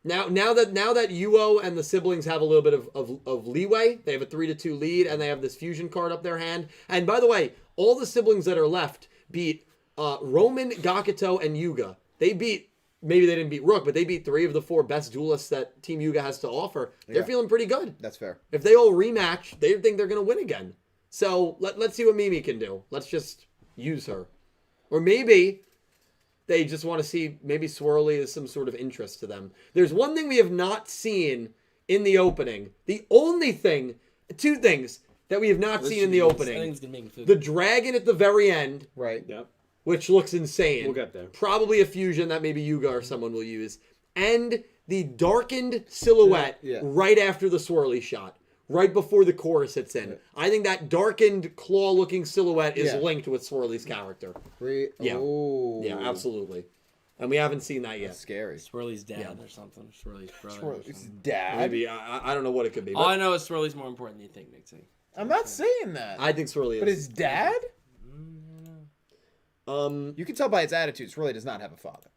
Now that Yugioh and the siblings have a little bit of leeway, they have a 3-2 lead, and they have this fusion card up their hand. And by the way, all the siblings that are left beat Roman, Gakuto, and Yuga. They beat, maybe they didn't beat Rook, but they beat 3 of the 4 best duelists that Team Yuga has to offer. They're feeling pretty good. That's fair. If they all rematch, they think they're going to win again. So let's see what Mimi can do. Let's just use her. Or maybe they just want to see, maybe Swirly is some sort of interest to them. There's one thing we have not seen in the opening. The only thing, 2 things that we have not seen in the opening. The dragon at the very end. Right. Yep. Which looks insane. We'll get there. Probably a fusion that maybe Yuga or someone will use. And the darkened silhouette right after the Swirly shot. Right before the chorus hits in. Right. I think that darkened claw-looking silhouette is linked with Swirly's character. Yeah. Oh. Yeah, absolutely. And we haven't seen that yet. That's scary. Swirly's dad or something. Swirly's brother. Swirly's dad? Maybe. I don't know what it could be. All I know is Swirly's more important than you think, Nick T. I'm not saying that. I think Swirly is. But his dad? You can tell by its attitude, Swirly does not have a father.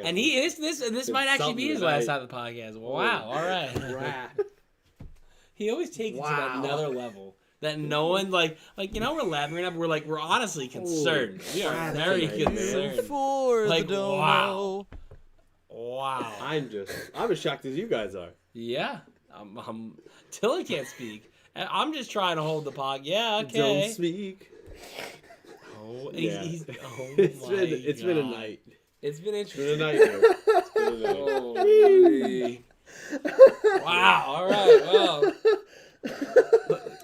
And this might actually be his last time on the podcast. Wow, all right. He always takes it to that another level that no one like we're laughing right now, but we're honestly concerned. We are very concerned. For like the wow. I'm as shocked as you guys are. Yeah. I'm Dylan can't speak. I'm just trying to hold the pod. Yeah, okay. Don't speak. Oh, yeah. It's been a night. It's been interesting. It's been a night here. It's been a night. Wow. All right. Well,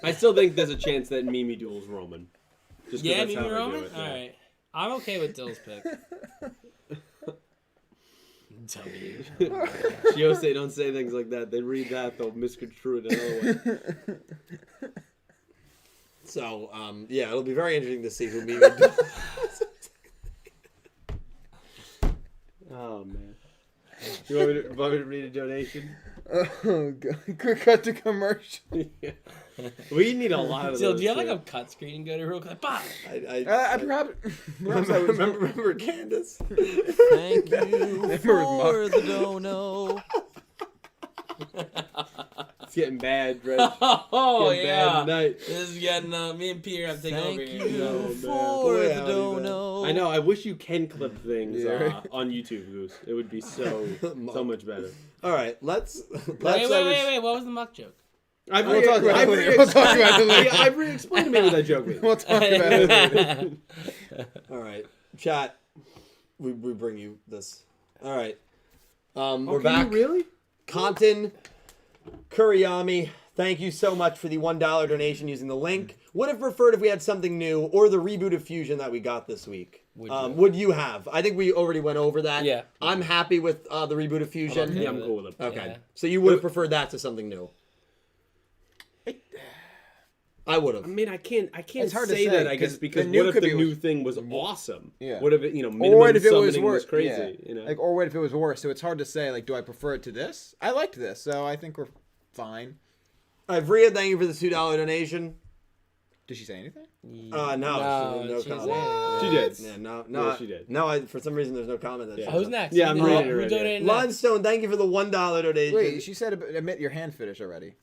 I still think there's a chance that Mimi duels Roman. Just Mimi Roman. All right. I'm okay with Dill's pick. W. Giose don't say things like that. They read that, they'll misconstrue it another way. So, it'll be very interesting to see who Mimi duels. Oh, man. You want me to read a donation? Oh, God. Quick cut to commercial. Yeah. We need a lot of those. Do you have a cut screen and go to real quick? Bah! I probably remember Candace. Thank you for the dono. It's getting bad, Reg. Oh, getting bad tonight. This is getting, me and Peter have taken over Thank here. you for the dono. I know, I wish you can clip things on YouTube, Goose. It would be so much better. All right, let's wait. What was the muck joke? I've re-explained to me what that joke means. We'll talk about it later. All right, chat. We bring you this. All right. We're back. Really? Kanten Kuriyami, thank you so much for the $1 donation using the link. Would have preferred if we had something new or the reboot of Fusion that we got this week. Would you have? I think we already went over that. Yeah. I'm happy with the reboot of Fusion. Yeah, I'm cool with it. Okay. Yeah. So you would have preferred that to something new. I would have. I mean, I can't It's hard to say say, that, I guess, 'cause because the new what if could the be new was- thing was awesome? Yeah. What if it, Or minimum what if it was summoning worse? was crazy? Yeah. You know? Like, or what if it was worse? So it's hard to say. Like, do I prefer it to this? I liked this, so I think we're fine. All right, Bria, thank you for the $2 donation. Did she say anything? No, no she's comment. in. She did. Yeah, no, Yeah, she did. No, for some reason there's no comment. That Yeah. shows Who's up. next? Yeah, I'm reading it Who right donated here. next? Limestone, thank you for the $1 donation. Wait, she said admit your hand fetish already.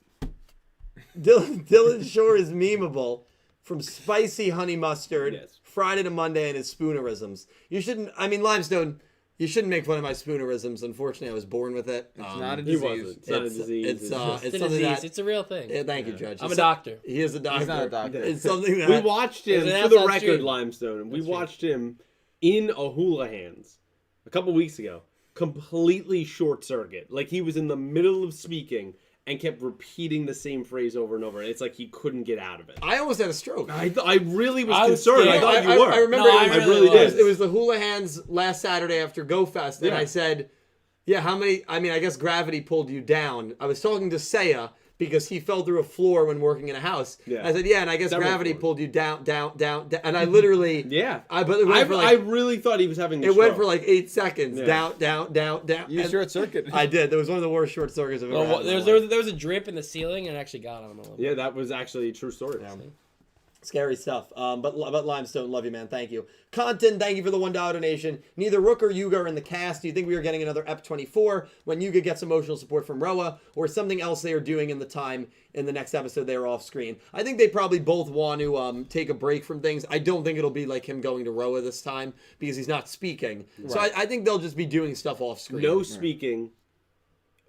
Dylan Shore is memeable from spicy honey mustard, Yes. Friday to Monday, and his spoonerisms. You shouldn't. I mean, Limestone. You shouldn't make fun of my spoonerisms. Unfortunately, I was born with it. It's not a He disease. wasn't. It's not a disease. It's It's something a disease. that. It's a real thing. Yeah, thank you, Judge. I'm It's a doctor. He is a doctor. He's not a doctor. It's something that We watched him, It's an for the outside record, street. Limestone. We That's true. watched him in a hula hands a couple weeks ago. Completely short circuit. Like he was in the middle of speaking and kept repeating the same phrase over and over. It's like he couldn't get out of it. I almost had a stroke. I really was I was concerned. I scared. thought you were. I remember. No, it I was, really did. It was the hula hands last Saturday after Go Fest, and Yeah. I said, "Yeah, how many?" I mean, I guess gravity pulled you down. I was talking to Saya because he fell through a floor when working in a house. Yeah. I said, "Yeah," and I guess Several gravity floors. pulled you down, and I literally, Yeah. but it went for I like really thought he was having a it went stroke. for like 8 seconds, Yeah. down. You and short circuit. I did. That was one of the worst short circuits I've ever Well, had. there was a drip in the ceiling and it actually got on him a little bit. Yeah, that was actually a true story. Scary stuff. But Limestone, love you, man. Thank you. Content, thank you for the $1 donation. Neither Rook or Yuga are in the cast. Do you think we are getting another Ep 24 when Yuga gets emotional support from Roa, or something else they are doing in the time in the next episode they are off screen? I think they probably both want to take a break from things. I don't think it'll be like him going to Roa this time because he's not speaking. So I think they'll just be doing stuff off screen. No speaking.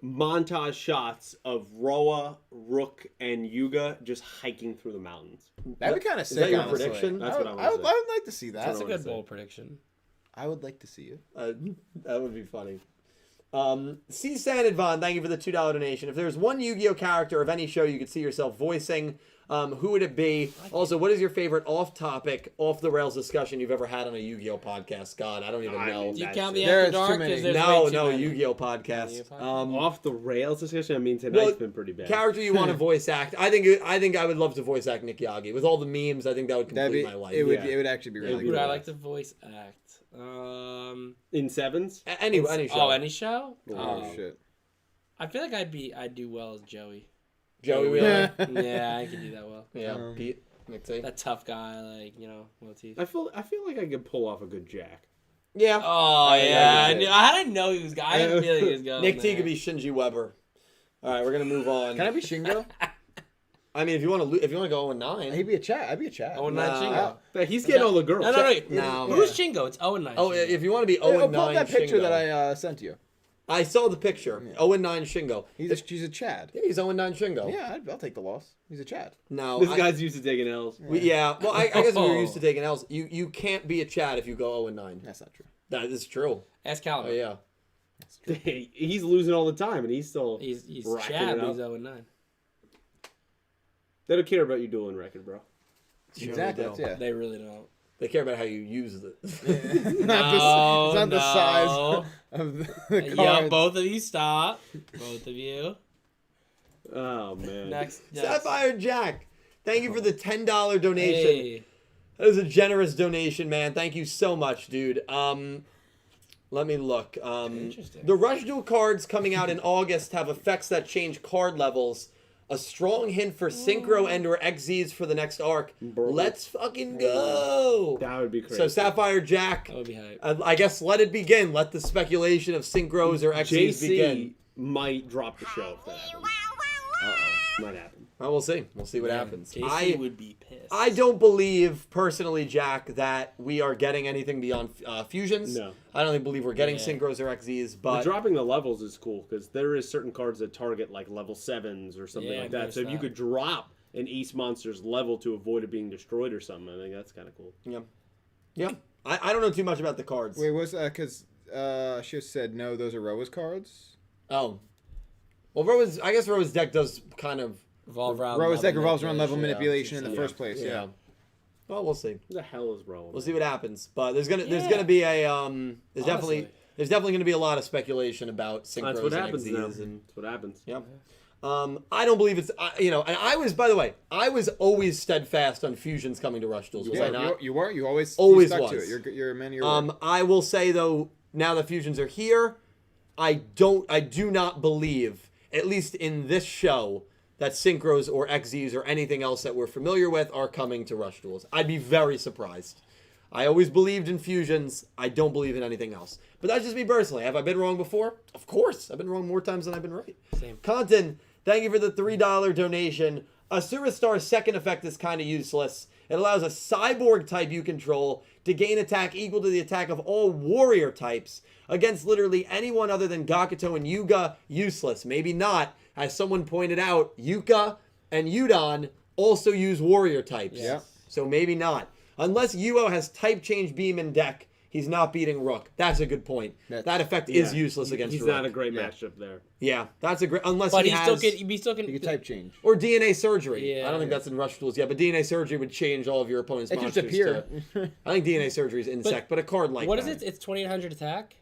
Montage shots of Roa, Rook, and Yuga just hiking through the mountains. That'd be kind of sick. that your honestly. prediction? That's what I wanna I would, say. I would like to see that. That's a what I good wanna bold prediction. I would like to see it. That would be funny. C. Sanadvan, thank you for the $2 donation. If there's one Yu-Gi-Oh character of any show you could see yourself voicing, who would it be? Also, what is your favorite off-topic, off-the-rails discussion you've ever had on a Yu-Gi-Oh podcast? God, I don't even know. Do you That's count it. the There's After too Dark? many. 'Cause there's No, way too many. Yu-Gi-Oh podcast. Yu-Gi-Oh Off the rails discussion. I mean, tonight's Well, been pretty bad. Character you want to voice act? I think I would love to voice act Nick Yagi with all the memes. I think that would That'd complete be. my life. It would. Yeah. It would actually be really It'd Who be would good. I like to voice act? In sevens. Any show. Oh, any show? Oh shit. I feel like I'd do well as Joey. Joey Wheeler. Yeah, I could do that well. Yeah, Pete. Nick T. That tough guy, like, motif. I feel like I could pull off a good Jack. Yeah. Oh yeah, yeah, yeah. I didn't know he was. I had a feeling he was going. Nick T there. could be Shinji Weber. All right, we're gonna move on. Can I be Shingo? I mean, if you want to go 0-9. He'd be a chat. I'd be a chat. Oh, Nah. not Shingo. But he's getting all the girls. No. No. Who's Shingo? It's 0-9. Oh, Shingo. if you want to be Oh, 0-9, pull up that picture Shingo. that I sent you. I saw the picture. 0-9 Shingo. She's a Chad. Yeah, he's 0-9 Shingo. Yeah, I'll take the loss. He's a Chad. No, This guy's used to taking L's. yeah. Well, I guess we were used to taking L's. You can't be a Chad if you go 0-9. That's not true. That is true. Ask Oh Caliber. yeah. He's losing all the time, and he's still. He's racking Chad, it but up. he's 0-9. They don't care about you dueling record, bro. Exactly. Sure they That's, yeah. They really don't. They care about how you use it. It's not the size of the cards. Yeah, both of you stop. Both of you. Oh man. Next. Sapphire Jack, thank you for the $10 donation. Hey. That was a generous donation, man. Thank you so much, dude. Let me look. Interesting. The Rush Duel cards coming out in August have effects that change card levels. A strong hint for Synchro and or XZs for the next arc. Bro. Let's fucking go. That would be crazy. So Sapphire Jack, That would be hype. I guess let it begin. Let the speculation of Synchros or XZs begin. JC might drop the show if that happens. Might happen. Well, we'll see. We'll see what happens. JC would be pissed. I don't believe, personally, Jack, that we are getting anything beyond fusions. No. I don't believe we're getting Yeah. Synchros or XZs, But but dropping the levels is cool because there is certain cards that target like level 7s or something Yeah, like I that. noticed So if you that. could drop an East Monster's level to avoid it being destroyed or something, I think that's kind of cool. yeah. I don't know too much about the cards. Wait, was because she just said no? Those are Roa's cards. Oh. Well, Roa's deck does kind of... Revolve around Roa's level deck revolves around level manipulation. manipulation in the Yeah. first place. Yeah. Well, we'll see. Who the hell is Rowan? We'll see what happens. But there's gonna Yeah. be a there's Honestly. definitely gonna be a lot of speculation about Synchros That's what and happens now. XZs and That's what happens. yeah. I don't believe it's, and I was, by the way, I was always steadfast on fusions coming to Rush Duels. Was I not? You were. You always stuck was. to it. You're a man of your word. I will say though, now that fusions are here, I do not believe, at least in this show, that synchros or XZs or anything else that we're familiar with are coming to Rush Duels. I'd be very surprised. I always believed in fusions. I don't believe in anything else. But that's just me personally. Have I been wrong before? Of course. I've been wrong more times than I've been right. Same. Content, thank you for the $3 donation. Asura Star's second effect is kind of useless. It allows a cyborg type you control to gain attack equal to the attack of all warrior types against literally anyone other than Gakuto and Yuga. Useless. Maybe not. As someone pointed out, Yuka and Yudon also use warrior types. Yeah. So maybe not. Unless Yugioh has type change beam in deck, he's not beating Rook. That's a good point. That effect is useless against He's Rook. not a great matchup there. Yeah, that's a great... Unless But he he has... still can You can type change. Or DNA surgery. Yeah. I don't think that's in Rush Duels yet, but DNA surgery would change all of your opponent's It just monsters. appear. I think DNA surgery is insect, but a card like What that. is it? It's 2800 attack,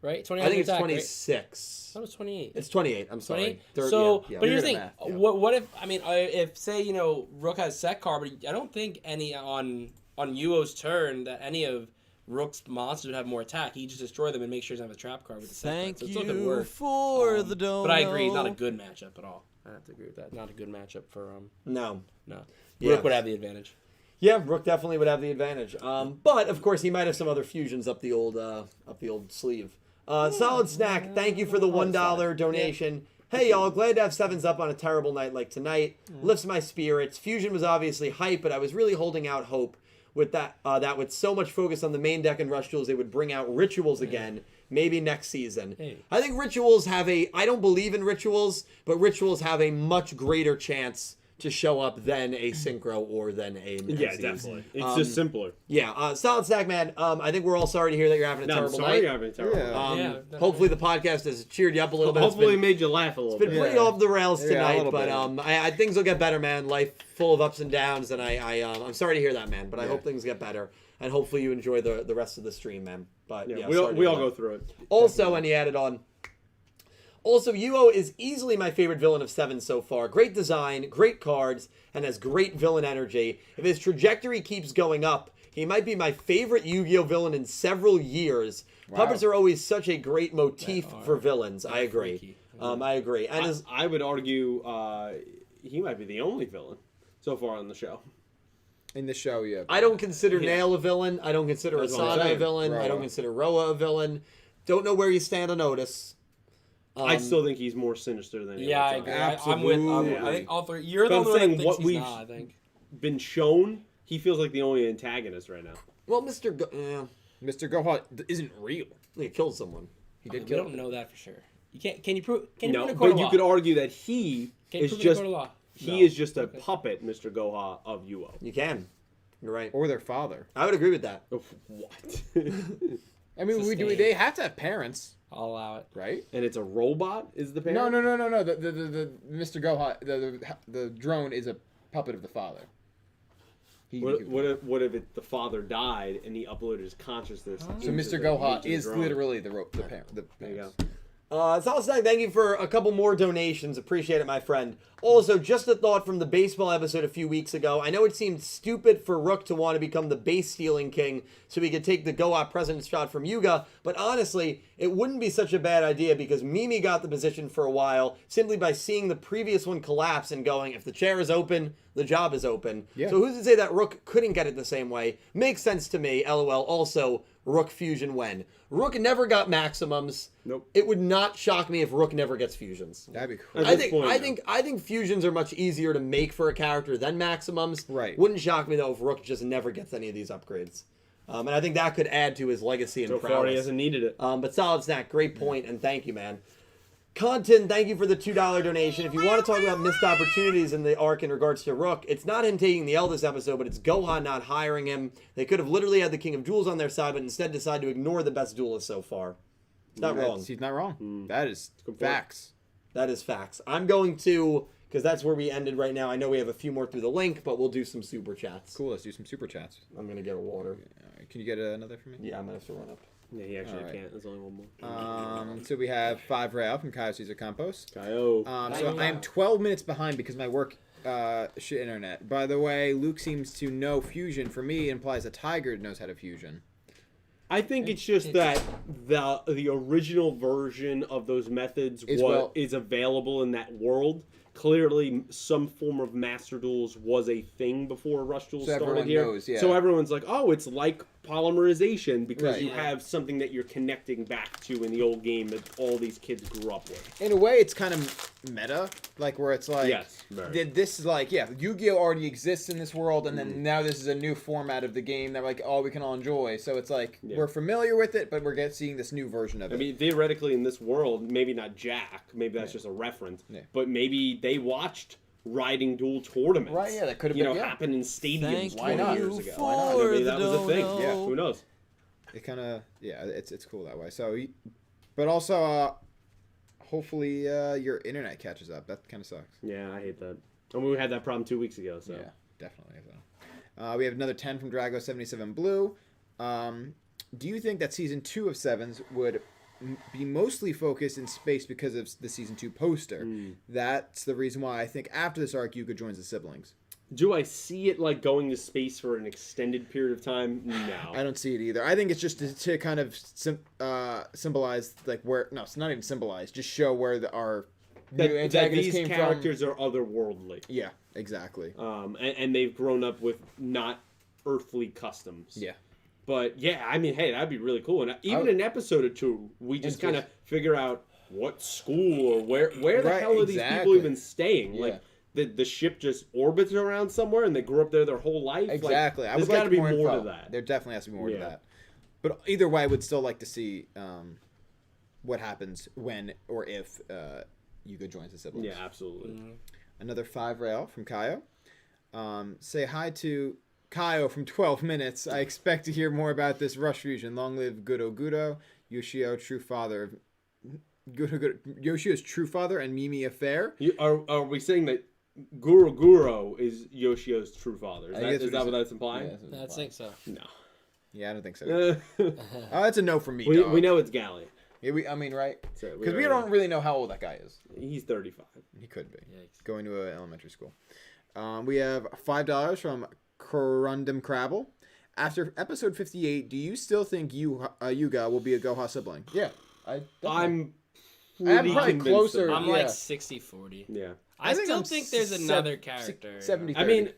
right? I 2800 think it's attack, 26. Right? I thought it was 28. It's 28. I'm sorry. 28? Third, So, yeah. but here's You're the good thing. at math, yeah. What if, I mean, if say, Rook has set card, but I don't think any on Yuo's turn that any of Rook's monsters would have more attack. He just destroy them and make sure he doesn't have a trap card with the set card. Thank So it still could you work. for the dono. But I agree, not a good matchup at all. I have to agree with that. Not a good matchup for No. no. Yeah. Rook would have the advantage. Yeah, Rook definitely would have the advantage. But of course, he might have some other fusions up the old sleeve. Solid Snack, thank you for the $1 donation. Hey y'all, glad to have Sevens up on a terrible night like tonight. Lifts my spirits. Fusion was obviously hype, but I was really holding out hope with that with so much focus on the main deck and Rush Duels, they would bring out Rituals again, maybe next season. Hey. I think Rituals have I don't believe in Rituals, but Rituals have a much greater chance to show up than a Synchro or than a Yeah, MCs. definitely. It's just simpler. Yeah, Solid Stack, man. I think we're all sorry to hear that you're having a No, I'm terrible sorry night. you're having a terrible night. Yeah. Hopefully the podcast has cheered you up a little bit. Hopefully it made you laugh a little It's been bit. pretty off the rails Yeah, a tonight, little but bit. I things will get better, man. Life full of ups and downs, and I'm sorry to hear that, man. But I hope things get better, and hopefully you enjoy the rest of the stream, man. But Yeah, yeah, we sorry to all hear go that. through it. Also, and he added on. Also, Yugo is easily my favorite villain of Seven so far. Great design, great cards, and has great villain energy. If his trajectory keeps going up, he might be my favorite Yu-Gi-Oh villain in several years. Wow. Puppets are always such a great motif for villains. I agree. freaky. I agree. And I would argue he might be the only villain so far on the show. In the show, yeah. I don't consider Nail a villain. I don't consider That's what I'm Asana a saying. villain. I don't Roa. consider Roa a villain. Don't know where you stand on Otis. I still think he's more sinister than Yeah, I anyone agree. else. I'm with. Absolutely. I think all three. You're But the I'm only one saying that thinks what he's we've- not, I think. Been shown, he feels like the only antagonist right now. Well, Mr. Mr. Goha isn't real. He killed someone. He did We kill don't him. know that for sure. You can't. Can you prove? Can you No, prove in a court but of you law? could argue that he Can you is prove in a just court of law? he No. is just a puppet, Mr. Goha of Yuo. You can. You're right. Or their father. I would agree with that. What? I mean, Sustained. they have to have parents, I'll allow it. right? And it's a robot, is the parent? No. The Mr. Goha, the drone is a puppet of the father. What if the father died and he uploaded his consciousness? So into Mr. the Goha is drone? literally the parent. The There you parents. go. Solid Stack, thank you for a couple more donations. Appreciate it, my friend. Also, just a thought from the baseball episode a few weeks ago. I know it seemed stupid for Rook to want to become the base stealing king so he could take the Goa president shot from Yuga, but honestly, it wouldn't be such a bad idea because Mimi got the position for a while simply by seeing the previous one collapse and going, if the chair is open, the job is open. Yeah. So who's to say that Rook couldn't get it the same way? Makes sense to me, LOL. Also, Rook fusion when? Rook never got maximums. Nope. It would not shock me if Rook never gets fusions. That'd be cool. At I this think point, I no. think I think fusions are much easier to make for a character than maximums. Right. Wouldn't shock me though if Rook just never gets any of these upgrades. And I think that could add to his legacy and So far, prowess. he hasn't needed it. But Solid Snack, great point, and thank you, man. Content, thank you for the $2 donation. If you want to talk about missed opportunities in the arc in regards to Rook, it's not him taking the L this episode, but it's Gohan not hiring him. They could have literally had the King of Duels on their side, but instead decided to ignore the best duelist so far. It's not wrong. He's not wrong. That is Good point. facts. That is facts. I'm going to, because that's where we ended right now. I know we have a few more through the link, but we'll do some super chats. Cool. Let's do some super chats. I'm going to get a water. Can you get another for me? Yeah, I'm going to have to run up. Yeah, he actually Alright. can't. There's only one more. So we have 5 Real from Caio Caesar Campos. Kaio. So I am 12 minutes behind because my work shit internet. By the way, Luke seems to know fusion. For me, it implies a tiger knows how to fusion. I think it's just that the original version of those methods is available in that world. Clearly, some form of Master Duels was a thing before Rush Duels started here. Knows, yeah. So everyone's like, oh, it's like polymerization because Right. you have something that you're connecting back to in the old game that all these kids grew up with. In a way, it's kind of meta, like where it's like, Yes, very. this is like, yeah, Yu-Gi-Oh already exists in this world, and then now this is a new format of the game that like, we can all enjoy. So it's like we're familiar with it, but we're seeing this new version of it. I mean, theoretically, in this world, maybe not Jack, maybe that's just a reference, but maybe they watched Riding Duel tournaments. Right, yeah, that could have been, happen in stadiums Thank 20 not? years you ago. for Maybe the that was a thing. dono. Yeah, who knows? It kind of, it's cool that way. So, but also, hopefully your internet catches up. That kind of sucks. Yeah, I hate that. I mean, we had that problem 2 weeks ago, so. Yeah, definitely. So. We have another 10 from Drago77 Blue. Do you think that season 2 of Sevens would be mostly focused in space because of the season 2 poster? That's the reason why I think after this arc, Yuga joins the siblings. Do I see it like going to space for an extended period of time? No. I don't see it either. I think it's just to kind of symbolize like where. No, it's not even symbolize. Just show where our new that antagonists these came characters are otherworldly. Yeah, exactly. And they've grown up with not earthly customs. Yeah. But yeah, I mean, hey, that'd be really cool. And even an episode or two, we just kind of figure out what school or where the Right, hell are these exactly. people even staying? Yeah. Like the ship just orbits around somewhere, and they grew up there their whole life. Exactly. Like, I there's would like got to be more info. to that. There definitely has to be more to Yeah. that. But either way, I would still like to see what happens when or if Yuga joins the siblings. Yeah, absolutely. Another 5 Rail from Kaio. Say hi to Kaio from 12 Minutes. I expect to hear more about this Rush fusion. Long live Gudo, Yoshio, true father of... Yoshio's true father and Mimi affair. Are we saying that Guro is Yoshio's true father? Is that what that's implying? Yeah, I think so. No. Yeah, I don't think so. That's a no for me, we dog. know it's Galley. Yeah, I mean, right? So Because we don't really know how old that guy is. He's 35. He could be. Yikes. Going to an elementary school. We have $5 from Corundum Crabble. After episode 58, do you still think Yuga will be a Goha sibling? Yeah. I'm I'm pretty probably convinced closer. of it. I'm Yeah. like 60-40. Yeah. I think still I'm think there's another character. 70. I mean,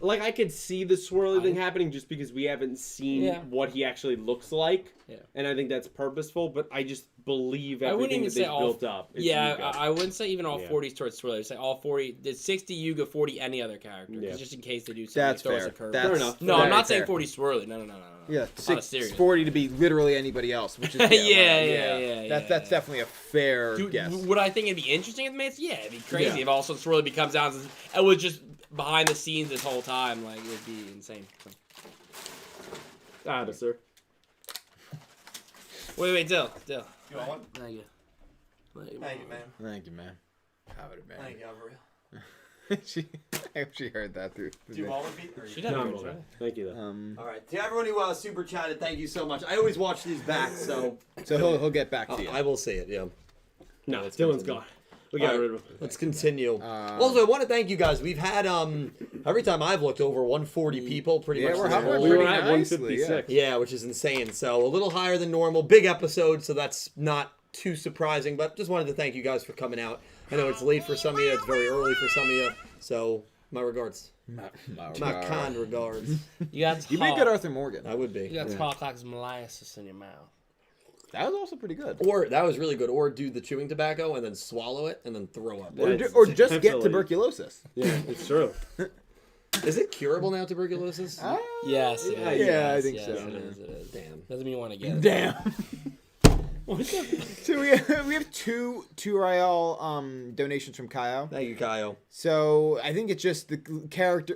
like, I could see the swirly thing happening just because we haven't seen Yeah. what he actually looks like. Yeah. And I think that's purposeful, but I just believe I wouldn't everything even that say they've all. built up. It's Yeah, Yuga. I wouldn't say even all Yeah. 40s towards Swirly. I'd say all 40. There's 60 Yuga, 40 any other character. 'Cause Yeah. just in case they do something. That's throws fair. A curve. That's Fair enough. No, very I'm not saying fair. 40 Swirly. No. Yeah, Not a serious. 40 to be literally anybody else, which is Yeah. That's definitely a fair guess. Would I think it'd be interesting if they made? Yeah, it'd be crazy Yeah. if all of a sudden Swirly becomes out and it was just behind the scenes this whole time. Like, it would be insane. Sir. Wait, Dill. You want one? Thank you. Thank you, man. Thank you, man. How would it be? Thank you, Avery. I hope she heard that through. Do you want one, Pete? Or She you- doesn't No, know, I'm right? okay. Thank you, though. All right. To everyone who super chatted, thank you so much. I always watch these back, so So he'll get back to you. I will say it. Yeah. No, let's Dylan's continue. gone. We got All rid right, of him. let's continue. Also, I want to thank you guys. We've had every time I've looked over 140 people, pretty Yeah, much. we're this hovering whole- We were pretty at nicely, 156. Yeah, which is insane. So a little higher than normal. Big episode, so that's not too surprising. But just wanted to thank you guys for coming out. I know it's late for some of you. It's very early for some of you. So my regards. My kind regards. You got You make good Arthur Morgan. I would be. You got talk like molasses in your mouth. That was also pretty good. Or that was really good. Or do the chewing tobacco and then swallow it and then throw up. Or just get Absolutely. tuberculosis. Yeah, it's true. Is it curable now, tuberculosis? Yes, it is. Yeah, I Yes, think yes, so. It is. Damn. Doesn't mean you want to get it. Damn. So we have two Rael donations from Kaio. Thank you, Kyle. So I think it's just the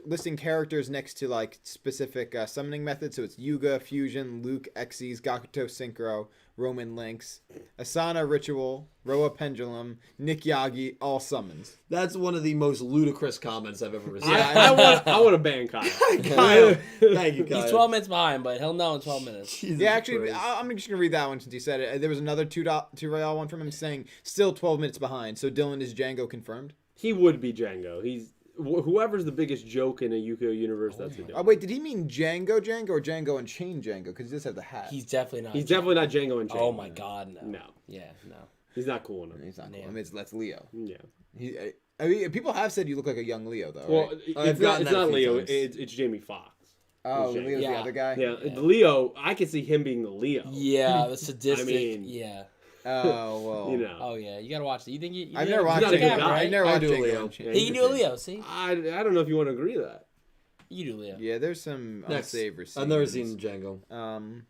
listing characters next to like specific summoning methods. So it's Yuga, Fusion, Luke, Xyz, Gakuto, Synchro, Roman Lynx, Asana Ritual, Roa Pendulum, Nick Yagi, all summons. That's one of the most ludicrous comments I've ever received. I want to ban Kyle. Kyle. Thank you, Kyle. He's 12 minutes behind, but he'll know in 12 minutes. Jesus Yeah, actually, Christ. I'm just going to read that one since he said it. There was another two real one from him saying, still 12 minutes behind. So Dylan, is Django confirmed? He would be Django. He's whoever's the biggest joke in a Yugioh universe. That's who. Oh, wait, did he mean Django or Django and Chain Django? Because he does have the hat. He's definitely not. He's definitely not Django and Chain. Oh my God, no. No. Yeah, no. He's not cool enough. He's not cool. Yeah. I mean, that's Leo. Yeah. I mean, people have said you look like a young Leo, though. Well, right? it's not a few Leo. times. It's Jamie Foxx. Oh, Django. Leo's the Yeah. other guy? Yeah, the Leo. I can see him being the Leo. Yeah, the sadistic. mean- yeah. Oh, well. You know. Oh yeah, you gotta watch it. You think you? I've never watched not a good Django. guy. I've never I watched do Django Leo. and Chain. Yeah, He can do a Leo. See, I don't know if you want to agree to that. you do Leo. Yeah, there's some Next. unsavory scenes. I've never seen Django.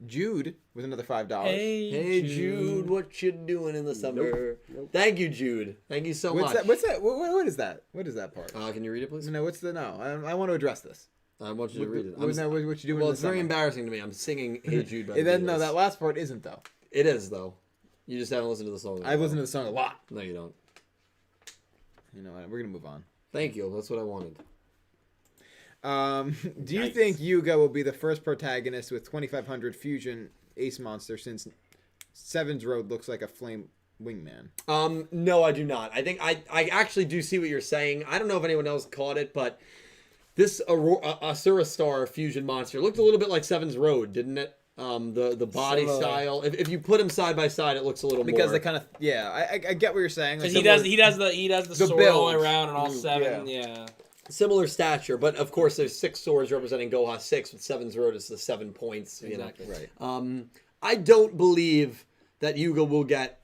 Jude with another $5. Hey, Jude, what you doing in the summer? Thank you, Jude. Thank you so much. What's that? What is that? What is that part? Can you read it, please? No, I want to address this. I want you to read it. What you doing? Well, in it's the very summer? embarrassing to me. I'm singing Hey Jude by the No, Beatles. that last part isn't, though. It is, though. You just haven't listened to the song. I've listened to the song a lot. No, you don't. You know what? We're going to move on. Thank you. That's what I wanted. Do you think Yuga will be the first protagonist with 2500 fusion ace monster since Seven's Road looks like a flame wingman? No, I do not. I think I actually do see what you're saying. I don't know if anyone else caught it, but this Asura Star fusion monster looked a little bit like Seven's Road, didn't it? The body Similar. style. If you put them side by side, it looks a little Because more. they kind of I get what you're saying. Like Because he does the sword all the way build. around and all seven. Yeah. similar stature, but of course there's 6 swords representing Goha 6 with 7's road is the 7 points. You Exactly. know. Right. I don't believe that Yuga will get.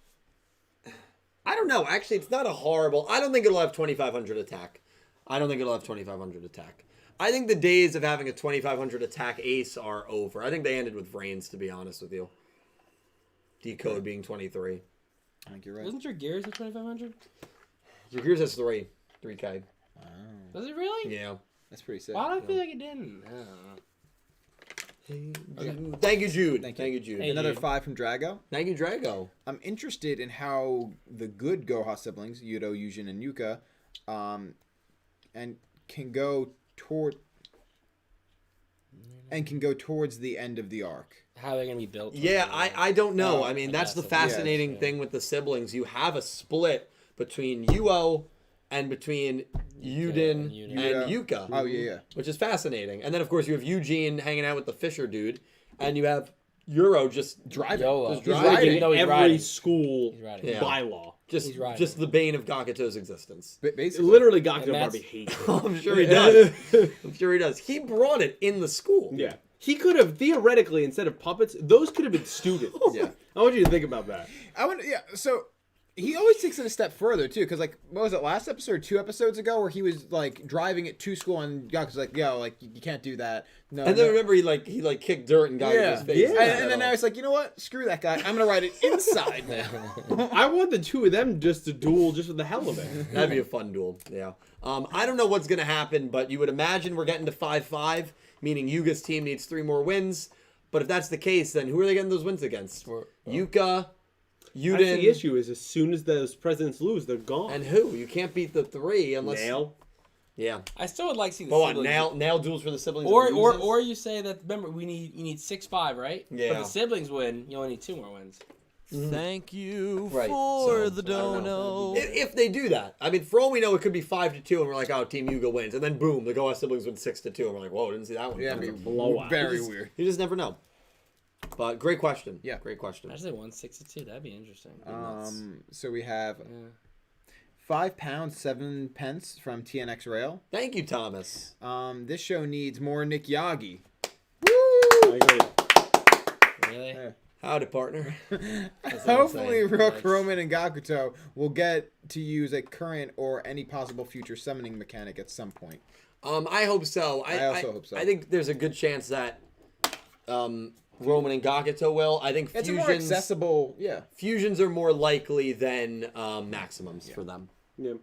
I don't know. Actually, it's not a horrible. I don't think it'll have 2,500 attack. I don't think it'll have 2,500 attack. I think the days of having a 2,500 attack ace are over. I think they ended with Reigns, to be honest with you. Decode being 23. I think you're right. Wasn't your Gears at 2,500? Your Gears has 3K. Does it really? Yeah. That's pretty sick. Why do I feel like it didn't? I don't know. Thank you, Jude. Thank Thank you. you, Jude. Hey, Another Jude. 5 from Drago. Thank you, Drago. I'm interested in how the good Goha siblings, Yudo, Yujin, and Yuka, and can go towards the end of the arc. How they're gonna be built? Yeah, I don't know. I mean, that's the guess. fascinating Yeah. thing with the siblings. You have a split between Yuo and between Yuden Yuden. and Yuka. Oh, yeah. Which is fascinating. And then, of course, you have Eugene hanging out with the Fisher dude. And you have Euro just driving. YOLO. Just He's driving. riding. No, he's every riding. school He's riding. Yeah. bylaw. Just, He's riding. just the bane of Gakuto's existence. Basically. Literally, Gakuto And that's- Barbie hates it. I'm sure he does. I'm sure he does. He brought it in the school. Yeah. He could have, theoretically, instead of puppets, those could have been students. Yeah. I want you to think about that. So he always takes it a step further too, because like what was it, last episode or 2 episodes ago, where he was like driving it to school and Gaku's like, yo, like you can't do that. No. And then no. remember he kicked dirt and got in his face. Yeah. And then now he's like, you know what? Screw that guy. I'm gonna ride it inside now. I want the two of them just to duel just for the hell of it. That'd be a fun duel. Yeah. I don't know what's gonna happen, but you would imagine we're getting to 5-5, meaning Yuga's team needs 3 more wins. But if that's the case, then who are they getting those wins against? Yuka, Yuden, That's the issue, is as soon as those presidents lose, they're gone. and who? You can't beat the 3 unless. Nail. Yeah. I still would like to see the Well, what, siblings. nail duels for the siblings. Or and loses? you say that, remember, you need 6-5, right? Yeah. But the siblings win, you only need 2 more wins. Thank you Right, for so, the I don't know. dono. If they do that, I mean, for all we know, it could be 5-2, and we're like, oh, Team Yuga wins, and then boom, the Goa siblings win 6-2, and we're like, whoa, didn't see that one. Yeah, coming. Blowout. very weird. You just never know. But great question. Yeah. Great question. I just say 162. That'd be interesting. So we have Yeah. £5 7 pence from TNX Rail. Thank you, Thomas. This show needs more Nick Yagi. I agree. Really? Yeah. Howdy, partner. That's what I'm Hopefully, saying. Rook, Nice. Roman, and Gakuto will get to use a current or any possible future summoning mechanic at some point. I hope so. I also hope so. I think there's a good chance that Roman and Gakuto will. I think It's a fusions, more accessible, yeah. fusions are more likely than maximums for them. Yeah.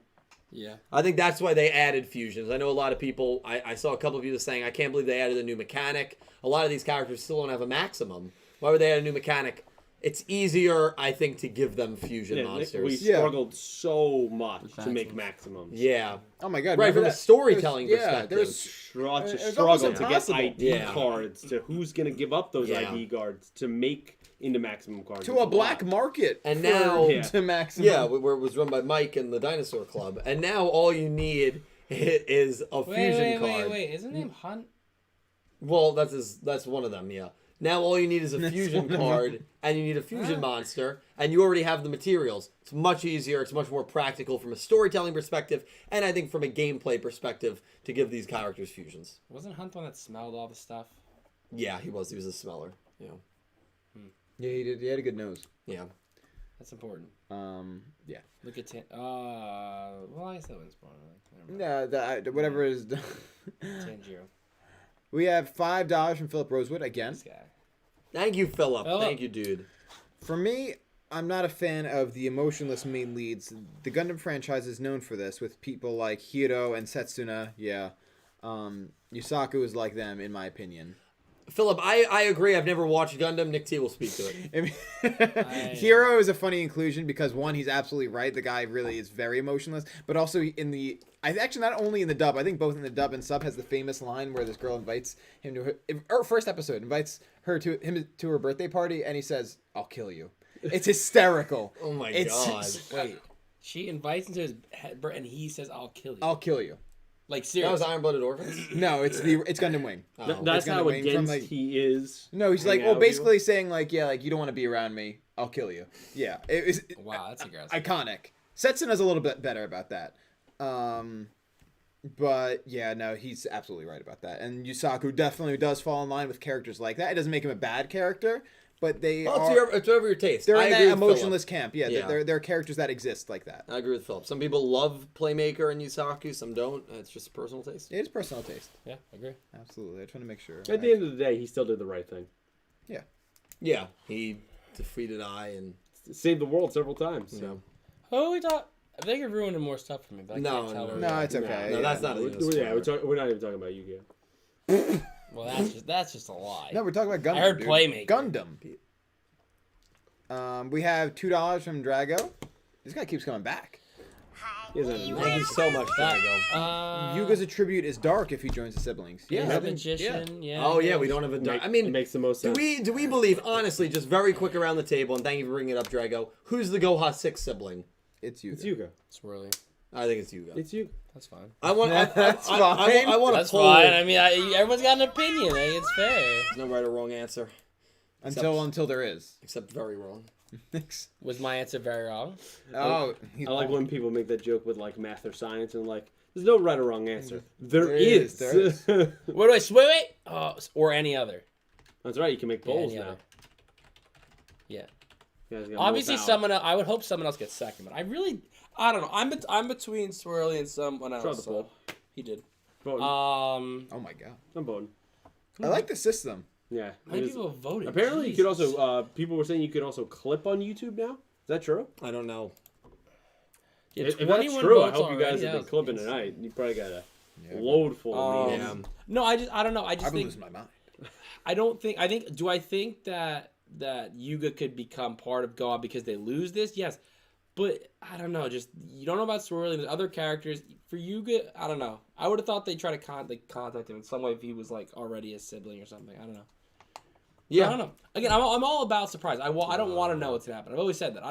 Yeah. I think that's why they added fusions. I know a lot of people, I saw a couple of you saying, I can't believe they added a new mechanic. A lot of these characters still don't have a maximum. Why would they add a new mechanic it's easier, I think, to give them fusion monsters. We struggled so much to make maximums. Yeah. Oh my god! Right, from a storytelling perspective. There's Such a It's struggle almost to get ID Yeah. cards, to who's going to give up those Yeah. ID cards to make into maximum cards. to a black market, And for- now- to maximum. Yeah, where it was run by Mike and the Dinosaur Club. And now all you need is a fusion card. Wait. Isn't his name Hunt? Well, that's one of them, yeah. Now all you need is a fusion card, and you need a fusion monster, and you already have the materials. It's much easier, it's much more practical from a storytelling perspective, and I think from a gameplay perspective to give these characters fusions. Wasn't Hunt the one that smelled all the stuff? Yeah, he was a smeller. Yeah. Yeah, he did. He had a good nose. Yeah. That's important. Yeah. Look at well, I guess that one's born. No, whatever is. Tanjiro. We have $5 from Philip Rosewood again. This guy. Thank you, Philip. Philip. Thank you, dude. For me, I'm not a fan of the emotionless main leads. The Gundam franchise is known for this, with people like Hiro and Setsuna. Yeah. Yusaku is like them, in my opinion. Philip, I agree. I've never watched Gundam. Nick T will speak to it. I mean, Hiro is a funny inclusion because, one, he's absolutely right. The guy really is very emotionless. But also in the... actually, not only in the dub. I think both in the dub and sub has the famous line where this girl invites him to her... first episode, invites her to her birthday party, and he says, "I'll kill you." It's hysterical. Oh my God. Wait. She invites him to his head, and he says, "I'll kill you." I'll kill you. Like, That seriously. was Iron-Blooded Orphans? No, it's Gundam Wing. That's Gundam how Wing against from, like- he is. No, he's like, hanging well, out with basically saying, like, yeah, like, you don't want to be around me. I'll kill you. Yeah. It was Wow, that's aggressive. iconic. Setsuna's a little bit better about that. But, yeah, no, he's absolutely right about that. And Yusaku definitely does fall in line with characters like that. It doesn't make him a bad character, but they Well, are... it's whatever your taste. They're I in agree that with emotionless Philip. camp. Yeah, Yeah. They're characters that exist like that. I agree with Philip. Some people love Playmaker and Yusaku, some don't. It's just personal taste. It is personal taste. Yeah, I agree. Absolutely. I just want to make sure. At the end of the day, he still did the right thing. Yeah. Yeah, he defeated I and... Saved the world several times. So. Yeah. Oh, we thought... I think you're ruining more stuff for me, but I No, can't tell her. No, it's okay. No, that's not We're, even a yeah, spoiler. we're not even talking about Yu-Gi-Oh. Well, that's just a lie. No, we're talking about Gundam. I heard dude. Playmaker. Gundam. We have $2 from Drago. This guy keeps coming back. Thank you so much, Drago. Yuga's attribute is dark if he joins the siblings. Yeah, I he's a think- magician. Yeah. Oh, yeah, we don't have a... I it mean, makes the most do sense. we believe, honestly, just very quick around the table, and thank you for bringing it up, Drago, who's the Goha 6 sibling? It's Yuga. It's Yuga. Swirly. I think it's Yuga. It's Yuga. That's fine. I want That's I fine. want to That's poll. fine. I mean, everyone's got an opinion. I think it's fair. There's no right or wrong answer, Until there is. except very wrong. Was my answer very wrong? Oh, I like when people make that joke with like math or science and like, there's no right or wrong answer. There There is. is, there is. What do I wait? Oh, or any other. That's right. You can make Yeah, polls any now. other. Yeah. You guys got more Obviously, power. someone else, I would hope someone else gets second, but I don't know. I'm between Swirly and someone else. Try the so- poll. He did. Voting. oh my god. I'm voting. I like the system. Yeah. How many it is- people voted? Apparently, you could Jesus. also. People were saying you could also clip on YouTube now. Is that true? I don't know. Yeah, If that's 21 true, I votes hope you guys already. have been That clipping was tonight. You probably got a Yeah. load full of Yeah. memes. No, I don't know. I just I've been think losing my mind. do I think that Yuga could become part of Goa because they lose this? Yes. But I don't know. Just you don't know about Swirly. There's other characters for Yuga. I don't know. I would have thought they'd try to contact him in some way if he was like already a sibling or something. I don't know. Yeah. I don't know. Again, I'm all about surprise. I don't want to know what's gonna happen. I've always said that.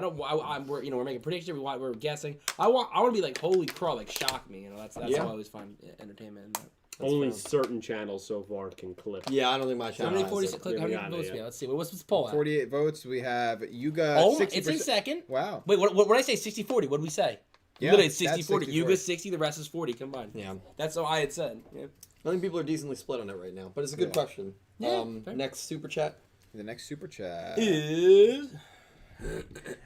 We're making predictions. We're guessing. I want to be like holy crow, like shock me. You know, that's Yeah. how I always find entertainment in that. Only fine. certain channels so far can clip. Yeah, I don't think my How channel many has 46? it. Click. How many Yeah, votes yeah. we have? Let's see. What's the poll at? 48 votes. We have Yuga. Oh, 60%. it's in second. Wow. Wait, what did I say? 60-40. What did we say? Yeah, Literally, it's that's 60-40. 60-40. Yuga 60, the rest is 40 combined. Yeah. That's what I had said. Yeah. I think people are decently split on it right now, but it's a good Yeah. question. Yeah, fair. Next super chat. The next super chat. Is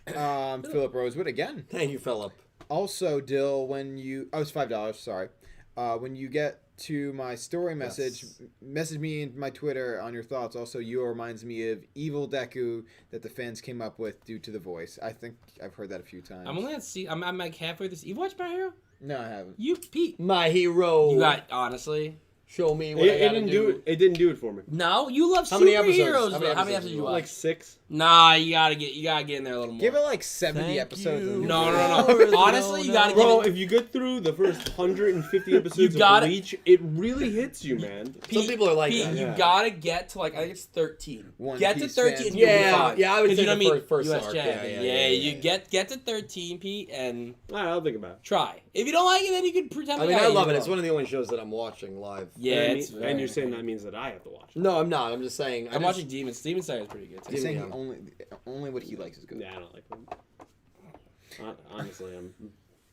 Philip Rosewood again. Thank you, Philip. Also, Dill, when you... Oh, it's $5, sorry. When you get to my story message, message me in my Twitter on your thoughts. Also, Yugioh reminds me of Evil Deku that the fans came up with due to the voice. I think I've heard that a few times. I'm only at I'm like halfway this. You watched My Hero? No, I haven't. You Pete. My hero. You got honestly. show me what I gotta do. It didn't do it for me. No, you love How many superheroes. episodes? How many episodes did you watch? Like 6. Nah, you gotta get in there a little more. Give it like 70 Thank episodes. you. and No. No, Honestly, you gotta Bro, give it. if you get through the first 150 episodes You gotta- of Bleach, it really hits you, man. Some people are like Pete, that. you Yeah. gotta get to like I think it's 13. One Get to Piece 13. fans. And you'll be Yeah, fine. yeah, I would 'Cause say you know the what I mean? first US arc. champion. Yeah. You get to 13, Pete, and All right, I'll think about it. try. If you don't like it, then you can pretend. I mean, like, I yeah, love you it. It's know. one of the only shows that I'm watching live. Yeah, and, it's and you're saying that means that I have to watch it. No, I'm not. I'm just saying. I'm watching Demon. Demon Slayer is pretty good too. He's saying Yeah. only what he likes is good. Yeah, I don't like them. Honestly,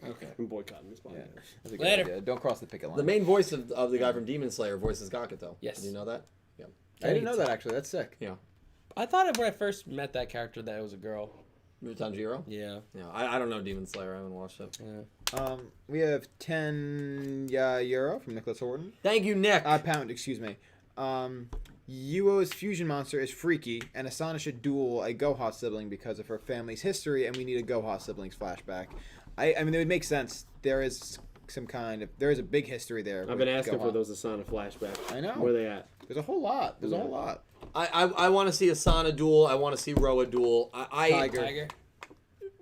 Okay. I'm boycotting this podcast. Yeah, that's a good Later. idea. Don't cross the picket line. The main voice of the guy from Demon Slayer voices Gakuto. Yes. Did you know that? Yeah. I didn't know that actually. That's sick. Yeah. I thought when I first met that character that it was a girl. Tanjiro? Yeah. Yeah. I don't know Demon Slayer. I haven't watched it. Yeah. We have 10 euro from Nicholas Horton. Thank you, Nick. Pound, excuse me. Yuo's fusion monster is freaky, and Asana should duel a Goha sibling because of her family's history, and we need a Goha siblings flashback. I mean, it would make sense. There is a big history there. I've with been asking Goha. for those Asana flashbacks. I know. Where are they at? There's a whole lot. There's a whole lot. I want to see Asana duel. I want to see Roa duel. Tiger.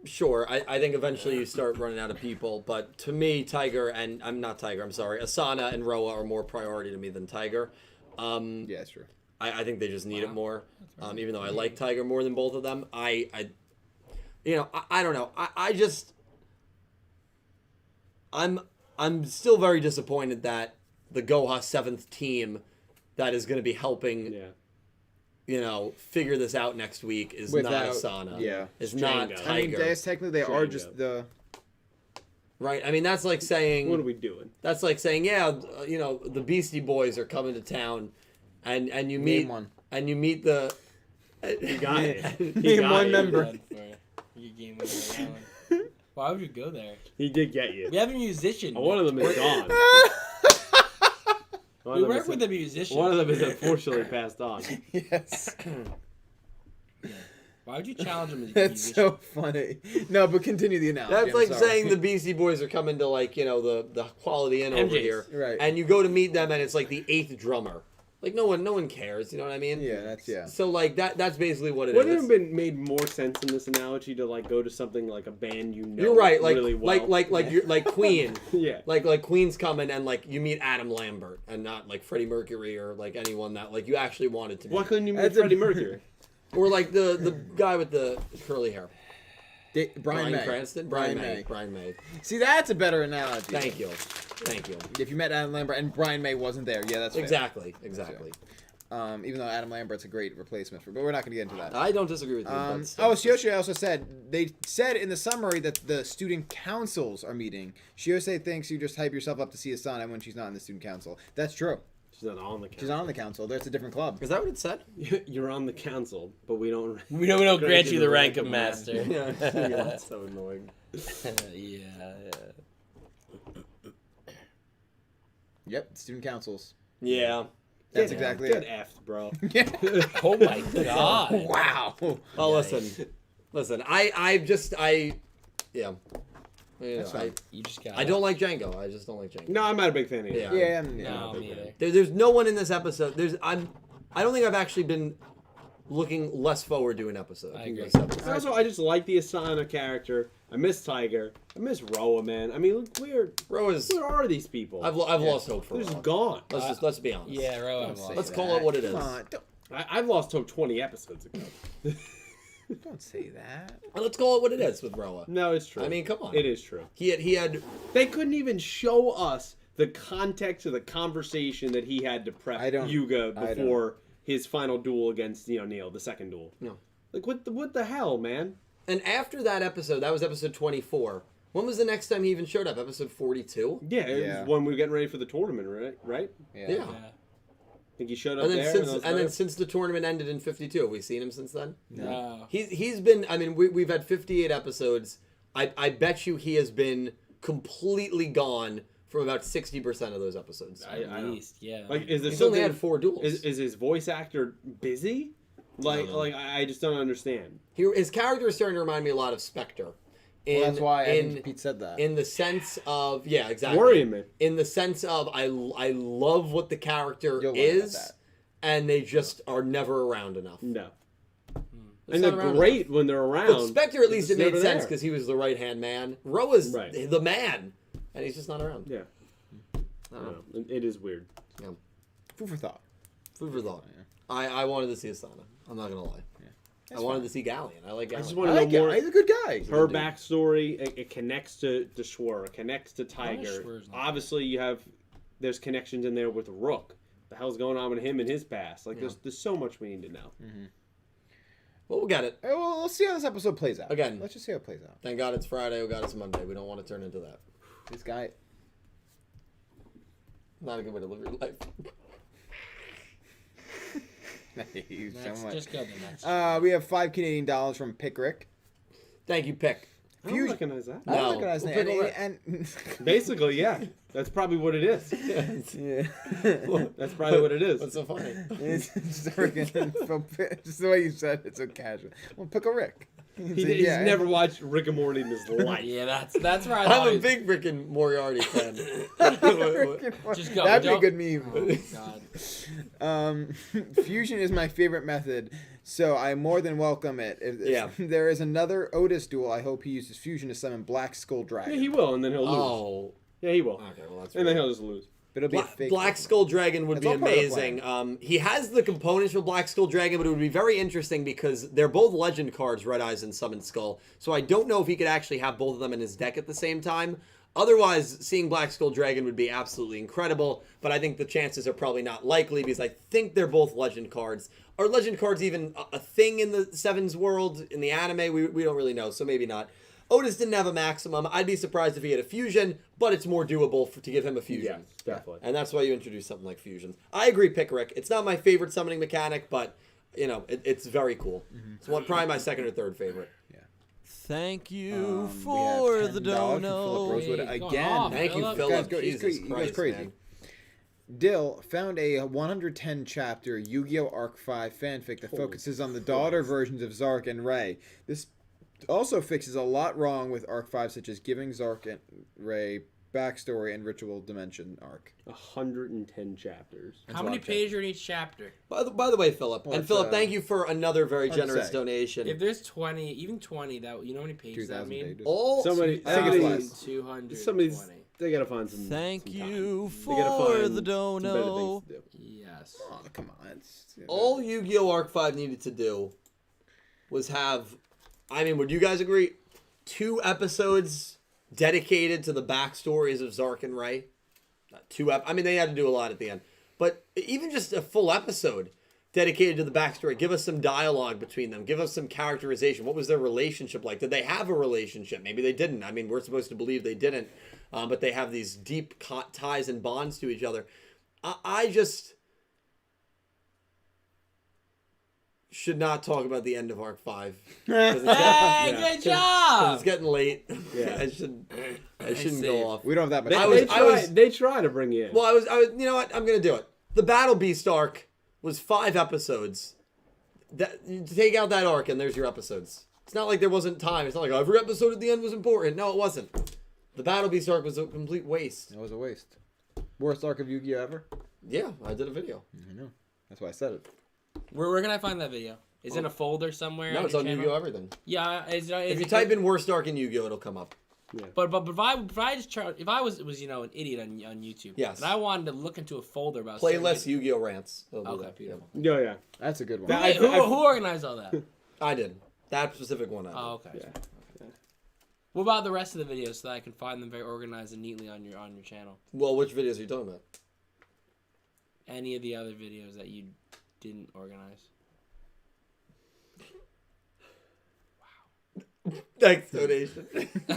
Sure. I think eventually you start running out of people, but to me, Asana and Roa are more priority to me than Tiger. Yeah, that's true. I think they just need it more. Even though I like Tiger more than both of them, I don't know. I'm still very disappointed that the Goha 7th team that is going to be helping, figure this out next week is not Asana. Yeah. It's Django. not Tiger. I mean, technically they are Django. just the... Right? I mean, that's like saying... What are we doing? That's like saying, the Beastie Boys are coming to town, and you meet... Name one. And you meet the... You got it. Name one member. Why would you go there? He did get you. We have a musician. One of them is gone. We work with a musician. One of them is unfortunately passed on. Yes. Why would you challenge him as a That's musician? so funny. No, but continue the analogy. That's I'm like sorry. saying the Beastie Boys are coming to, the Quality Inn over MJ's. here. Right. And you go to meet them, and it's like the 8th drummer. Like, no one cares, you know what I mean? Yeah, So, that's basically what it is. Wouldn't it have been made more sense in this analogy to go to something like a band You're right, really well? like Queen. Yeah. Like Queen's coming and you meet Adam Lambert and not like Freddie Mercury or anyone that you actually wanted to meet. Why couldn't you meet That's Freddie Mercury? Or the guy with the curly hair. Brian May. Cranston? Brian Brian May. See, that's a better analogy. Thank you. If you met Adam Lambert and Brian May wasn't there, yeah, that's fair. Exactly. Even though Adam Lambert's a great replacement but we're not going to get into that. I don't disagree with you. Shiosei also said, they said in the summary that the student councils are meeting. Shiosei thinks you just hype yourself up to see Asana when she's not in the student council. That's true. She's not on the council. She's not on the council. That's a different club. Is that what it said? You're on the council, but we don't grant you the rank of master. Yeah, that's so annoying. Yeah. Yep, student councils. Yeah. That's exactly Get it. effed, bro. Oh my god. Wow. Oh, listen. Yeah. That's fine. You just got. I don't like Django. I just don't like Django. No, I'm not a big fan of it. Yeah. Yeah, No, me either. There's no one in this episode. I don't think I've actually been looking less forward to an episode. I agree. This episode. Also, I just like the Asana character. I miss Tiger. I miss Roa, man. I mean, look, Roa's. where are these people? I've lost hope for They're Roa. just gone. Let's be honest. Yeah, Rowan. Don't say Let's that. call it what it is. Come on, I've lost hope 20 episodes ago. don't say that. Let's call it what it is with Roa. No, it's true. I mean, come on. It is true. He had. They couldn't even show us the context of the conversation that he had to prep Yuga before his final duel against Neil, the second duel. No. Like, what the hell, man? And after that episode, that was episode 24. When was the next time he even showed up? Episode 42? Yeah, it was when we were getting ready for the tournament, right? Yeah. I think he showed up And then there. since the tournament ended in 52, have we seen him since then? No. He's been. I mean, we've had 58 episodes. I bet you he has been completely gone from about 60% of those episodes. At least, yeah. Like, is there He's something? only had 4 duels. Is his voice actor busy? I just don't understand. His character is starting to remind me a lot of Spectre. That's why I think Pete said that. In the sense of exactly. Worrying me. In the sense of I love what the character You'll learn is, about that. and they just are never around enough. No. It's And not they're around great when they're around. But Spectre, at least it It's made never sense there. because he was the right hand man. Ro is Right. the man, and he's just not around. Yeah. I don't know. It is weird. Yeah. Food for thought. Food for thought. Yeah. I wanted to see Asana. I'm not gonna lie. I wanted to see Galleon. I like I just Galleon. want I to like know him. more. He's a good guy. Her backstory, it connects to Schwer, it connects to Schwer's Tiger. not- Obviously, there's connections in there with Rook. The hell's going on with him and his past? Like, there's so much we need to know. Well, we'll get it. Well, let's see how this episode plays out. Again. Let's just see how it plays out. Thank God it's Friday. Oh God it's Monday. We don't want to turn into that. This guy. Not a good way to live your life. Thank you so Next, much. just go to the next. We have $5 Canadian from Pickrick. Thank you, Pick. I don't recognize that. I don't No. recognize Well, that. Pickle And Basically, yeah. That's probably what it is. yeah. That's probably what it is. What's so funny? It's just the way you said it, it's so casual. Well, Pickle Rick. He's never watched Rick and Morty in his life. Yeah, that's where I thought I'm a he was- big Rick and Moriarty fan. Just go. That'd be a don't- good meme. Oh God. Fusion is my favorite method, so I more than welcome it. If there is another Otis duel, I hope he uses fusion to summon Black Skull Dragon. Yeah, he will, and then he'll lose. Oh. Yeah, he will. Okay, well that's And then he'll just lose. But it'll be a fake Black Skull Dragon would It's be all part of the amazing. He has the components for Black Skull Dragon, but it would be very interesting because they're both legend cards, Red Eyes and Summon Skull. So I don't know if he could actually have both of them in his deck at the same time. Otherwise, seeing Black Skull Dragon would be absolutely incredible, but I think the chances are probably not likely because I think they're both legend cards. Are legend cards even a thing in the Sevens world, in the anime? We don't really know, so maybe not. Otis didn't have a maximum. I'd be surprised if he had a fusion, but it's more doable to give him a fusion. Yeah, definitely. And that's why you introduce something like fusions. I agree, Pickrick. It's not my favorite summoning mechanic, but, you know, it's very cool. It's probably my second or third favorite. Thank you We for have the $10 from Philip dono. Rosewood Hey, go again. off. Thank you, Philip. Philip. He's Jesus he Christ, goes crazy. man. Dill found a 110 chapter Yu-Gi-Oh! Arc 5 fanfic that focuses on the daughter versions of Zark and Ray. This also fixes a lot wrong with Arc 5, such as giving Zark and Ray backstory and ritual dimension arc. 110 chapters. How many pages are in each chapter? By the way, Philip. Well, and it's, Philip, thank you for another very hard to generous say. donation. If there's 20, even 20, that you know how many pages that 2,000 mean? pages. All Somebody, I think it's somebody, less. 220. somebody's, they gotta find some. Thank some time. you They gotta for find the some better dono. things to do. Yes. Oh, come on. all Yu-Gi-Oh! Arc 5 needed to do was have, I mean, would you guys agree? 2 episodes dedicated to the backstories of Zark and Ray. I mean, they had to do a lot at the end. But even just a full episode dedicated to the backstory. Give us some dialogue between them. Give us some characterization. What was their relationship like? Did they have a relationship? Maybe they didn't. I mean, we're supposed to believe they didn't. But they have these deep ties and bonds to each other. I just should not talk about the end of Arc 5. 'Cause it's Hey, Yeah. good job! it's getting late. Yeah. I shouldn't see. go off. We don't have that much They, time. they try to bring you in. Well, I was, you know what? I'm gonna do it. The Battle Beast arc was 5 episodes. That you take out that arc and there's your episodes. It's not like there wasn't time. It's not like every episode at the end was important. No, it wasn't. The Battle Beast arc was a complete waste. It was a waste. Worst arc of Yu-Gi-Oh! Ever? Yeah, I did a video. I know. That's why I said it. Where can I find that video? Is it in a folder somewhere? No, it's your on channel? Yu-Gi-Oh! Everything. Yeah, If you type in worst arc in Yu-Gi-Oh! It'll come up. But if I was you know an idiot on YouTube, Yes. and I wanted to look into a folder about Playlist certain- Yu-Gi-Oh! Rants. It'll do Okay, that. beautiful. Yeah, yeah. That's a good one. That- Who organized all that? I did. That specific one I did. Oh, okay. Yeah. What about the rest of the videos so that I can find them very organized and neatly on your channel? Well, which videos are you talking about? Any of the other videos that you didn't organize? Thanks, donation.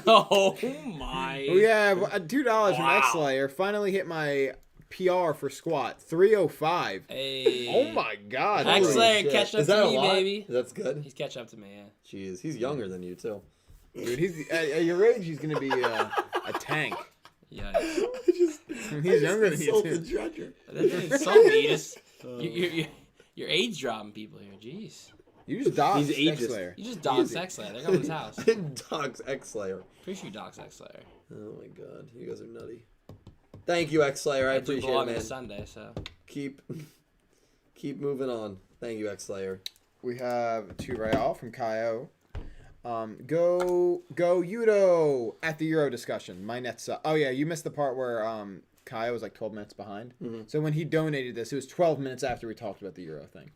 Oh my! We have $2 from Wow. X-Slayer. Finally hit my PR for squat. 305. Hey. Oh my god. X-Slayer. Holy shit. catch up Is that to a me, lot? baby. That's good. He's catching up to me. Yeah. Jeez, he's younger than you too. Dude, he's at your age, he's gonna be a tank. Yikes. He's younger than you Insulted too. Dredger. That didn't insult me. You just, you're age dropping people here. Jeez. You just doxed He's ageist. X-Slayer. You just doxed X-Slayer. They're coming to his house. Dogs X-Slayer. Pretty sure you doxed X-Slayer. Oh my god, you guys are nutty. Thank you, X-Slayer. I do appreciate it, belong on man. a Sunday, so. Keep moving on. Thank you, X-Slayer. We have 2 Real from Kaio. Go Yudo at the Euro discussion. My net suck. Oh yeah, you missed the part where Kaio was like 12 minutes behind. So when he donated this, it was 12 minutes after we talked about the Euro thing.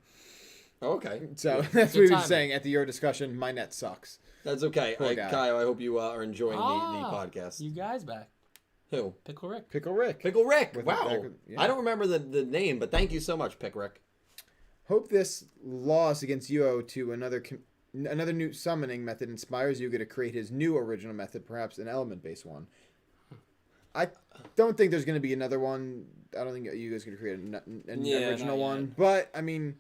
Oh, okay. So that's Good what he was timing. saying at the Euro discussion. My net sucks. That's okay. Poor guy. Kyle, I hope you are enjoying the podcast. You guys back. Who? Pickle Rick. Pickle Rick. Pickle Rick. With Wow. back with- yeah. I don't remember the name, but thank you so much, Pick Rick. Hope this loss against Yugioh to another new summoning method inspires Yuga to create his new original method, perhaps an element-based one. I don't think there's going to be another one. I don't think Yuga's going to create an original not one. yet. But, I mean,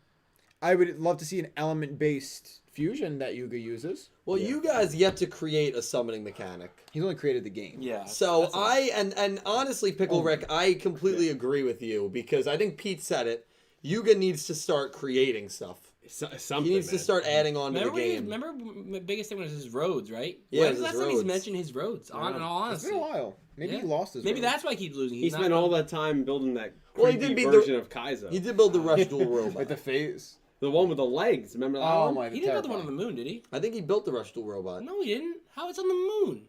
I would love to see an element-based fusion that Yuga uses. Well, you guys yet to create a summoning mechanic. He's only created the game. Yeah. So that's and honestly, Pickle Rick, I completely agree with you because I think Pete said it. Yuga needs to start creating stuff. Something. He needs to start adding on to the Remember, game. remember the biggest thing was his roads, right? Yeah, When's the his last time he's roads. mentioned his roads? In all It's honesty. been a while. Maybe Yeah. he lost his Maybe road. that's why he keeps losing. He He's spent not- all that time building that Well, he creepy did beat version of Kaizo. He did build the Rush Duel robot. With the face. The one with the legs. Remember that Oh one? my He didn't build the one on the moon, did he? I think he built the Rush Duel robot. No, he didn't. How it's on the moon?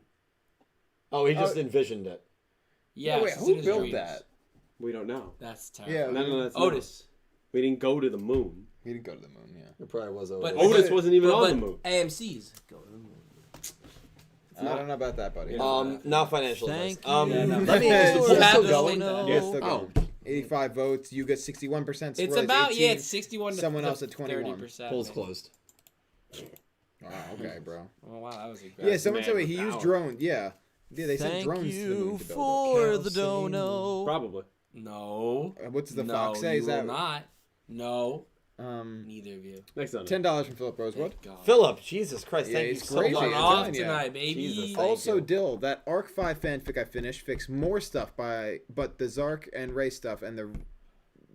Oh, he just envisioned it. Yeah. wait, who built that? We don't know. That's terrible. Yeah. No, that's Otis. We didn't go to the moon. He didn't go to the moon, yeah. It probably was But Otis. Otis wasn't even on the moon. AMC's go to the moon. I don't know about that, buddy. Not financial Thank advice. you. Yeah, no. Let me. Yeah, Is the it's poll just still the going? window. Yeah, it's still Oh, going. 85 votes. You got 61%. It's Roy's about 18. it's 61 to Someone else at 21. 30%. poll's closed. Oh, okay, bro. Oh wow, that was a Yeah, someone mad said with he that used one. drones. Yeah. Yeah, they sent Thank drones to the moon you to build for the Kelsey. dono. Probably. No. it. What's the no, fox say? you Is will that not. No. Neither of you. Next on. $10 from Philip Rosewood? Thank God. Philip, Jesus Christ, Yeah, thank you he's so crazy. much. Fucking I'm off telling you. tonight, baby. Jesus, Thank Also, you. Dill, that Arc 5 fanfic I finished fixed more stuff but the Zark and Ray stuff and the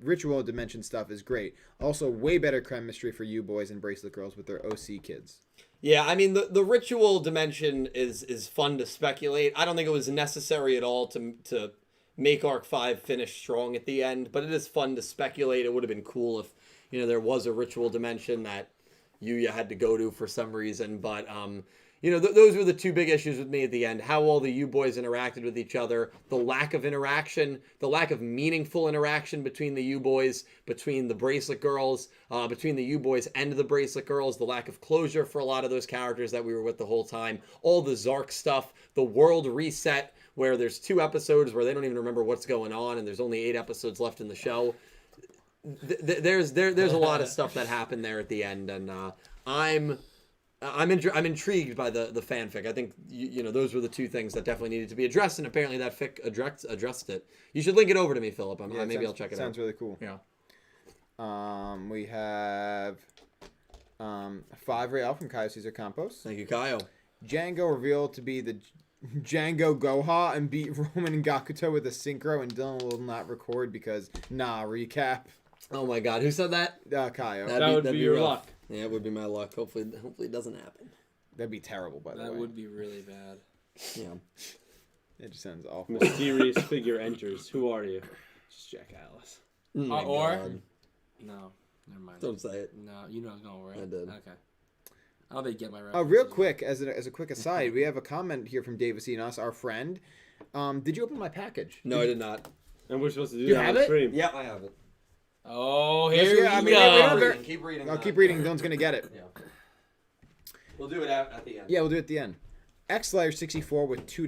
Ritual Dimension stuff is great. Also, way better chemistry for you boys and Bracelet Girls with their OC kids. Yeah, I mean the ritual dimension is fun to speculate. I don't think it was necessary at all to make Arc 5 finish strong at the end, but it is fun to speculate. It would have been cool if there was a ritual dimension that Yuya had to go to for some reason, but those were the two big issues with me at the end. How all the U-boys interacted with each other, the lack of interaction, the lack of meaningful interaction between the U-boys, between the Bracelet Girls, between the U-boys and the Bracelet Girls, the lack of closure for a lot of those characters that we were with the whole time, all the Zark stuff, the world reset where there's 2 episodes where they don't even remember what's going on and there's only 8 episodes left in the show. There's a lot of stuff that happened there at the end, and I'm intrigued by the fanfic. I think those were the 2 things that definitely needed to be addressed, and apparently that fic addressed it. You should link it over to me, Philip. Maybe I'll check it out. Sounds really cool. Yeah. We have 5 Real from Kyle Caesar Campos. Thank you, Kyle. Django revealed to be the Django Goha and beat Roman and Gakuto with a synchro, and Dylan will not record because recap. Oh my God, who said that? Kyle. That would be your rough. luck. Yeah, it would be my luck. Hopefully it doesn't happen. That'd be terrible, by the way. That would be really bad. Yeah. It just sounds awful. Mysterious figure enters. Who are you? Just Jack Alice. Oh my Or- God. No, never mind. Don't say it. No, you know I was going right. I did. Okay. I don't think you get my reference. Real quick, as a quick aside, we have a comment here from Davis Enos, our friend. Did you open my package? No, I did not. And we're supposed to do You that have on it? stream. Yeah, I have it. Oh, Yes, here yeah, I we mean, go. we don't have Keep reading. I'll keep reading. Dylan's gonna get it. Yeah. We'll do it at the end. Yeah, we'll do it at the end. X-Slayer 64 with $2.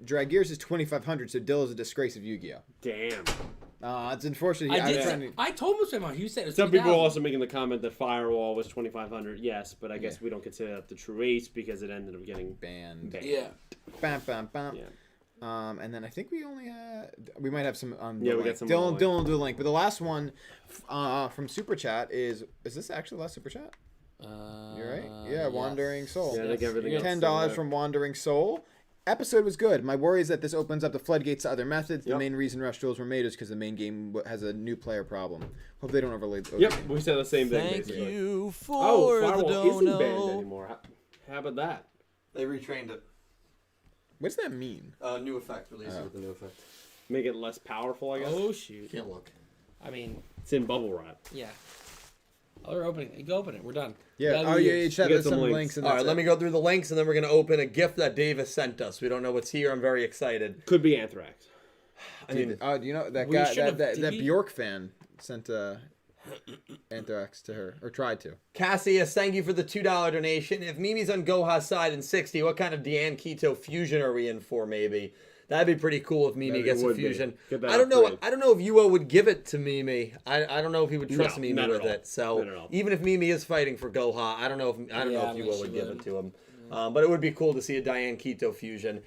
Dragears is 2,500. So Dill is a disgrace of Yu-Gi-Oh. Damn. It's unfortunate. I was did. trying Say, to- I told him you said it was Some people 3,000. are also making the comment that Firewall was 2,500. Yes, but I guess we don't consider that the true ace because it ended up getting banned. Yeah. Bam, bam, bam. Yeah. And then I think we might have some on the Yeah, we link. got some on the Dylan will do the link. But the last one from Super Chat is this actually the last Super Chat? You're right. Yeah, yes. Wandering Soul. Yeah, I think everything else. $10 from Wandering Soul. episode was good. My worry is that this opens up the floodgates to other methods. Yep. The main reason Rush Duels were made is because the main game has a new player problem. Hope they don't overlay. Yep, we said the same thing. Thank basically. you for Oh, the Firewall isn't banned dono. anymore. How about that? They retrained it. What does that mean? New effect released with the new effect. Make it less powerful, I guess. Oh shoot. Can't look. I mean, It's in bubble wrap. yeah. Oh, they're opening. You go open it. We're done. Yeah. Gotta Oh, be yeah. yours. Yeah. get There's some some links. links. And All right, that's let it. me go through the links, and then we're going to open a gift that Davis sent us. We don't know what's here. I'm very excited. Could be Anthrax. I mean, Oh, do you know that We guy? should've- That did we- Bjork fan sent Anthrax to her, or tried to. Cassius, thank you for the $2 donation. If Mimi's on Goha's side in 60, what kind of Deanne Keto fusion are we in for, maybe? That'd be pretty cool if Mimi That gets a would be. fusion. Get that I don't know. upgrade. I don't know if Yugo would give it to Mimi. I don't know if he would trust No, Mimi not at with all. it. So Not at all. even if Mimi is fighting for Goha, I don't know if Yeah, Yugo she would give would. it to him. But it would be cool to see a Diane Keto fusion.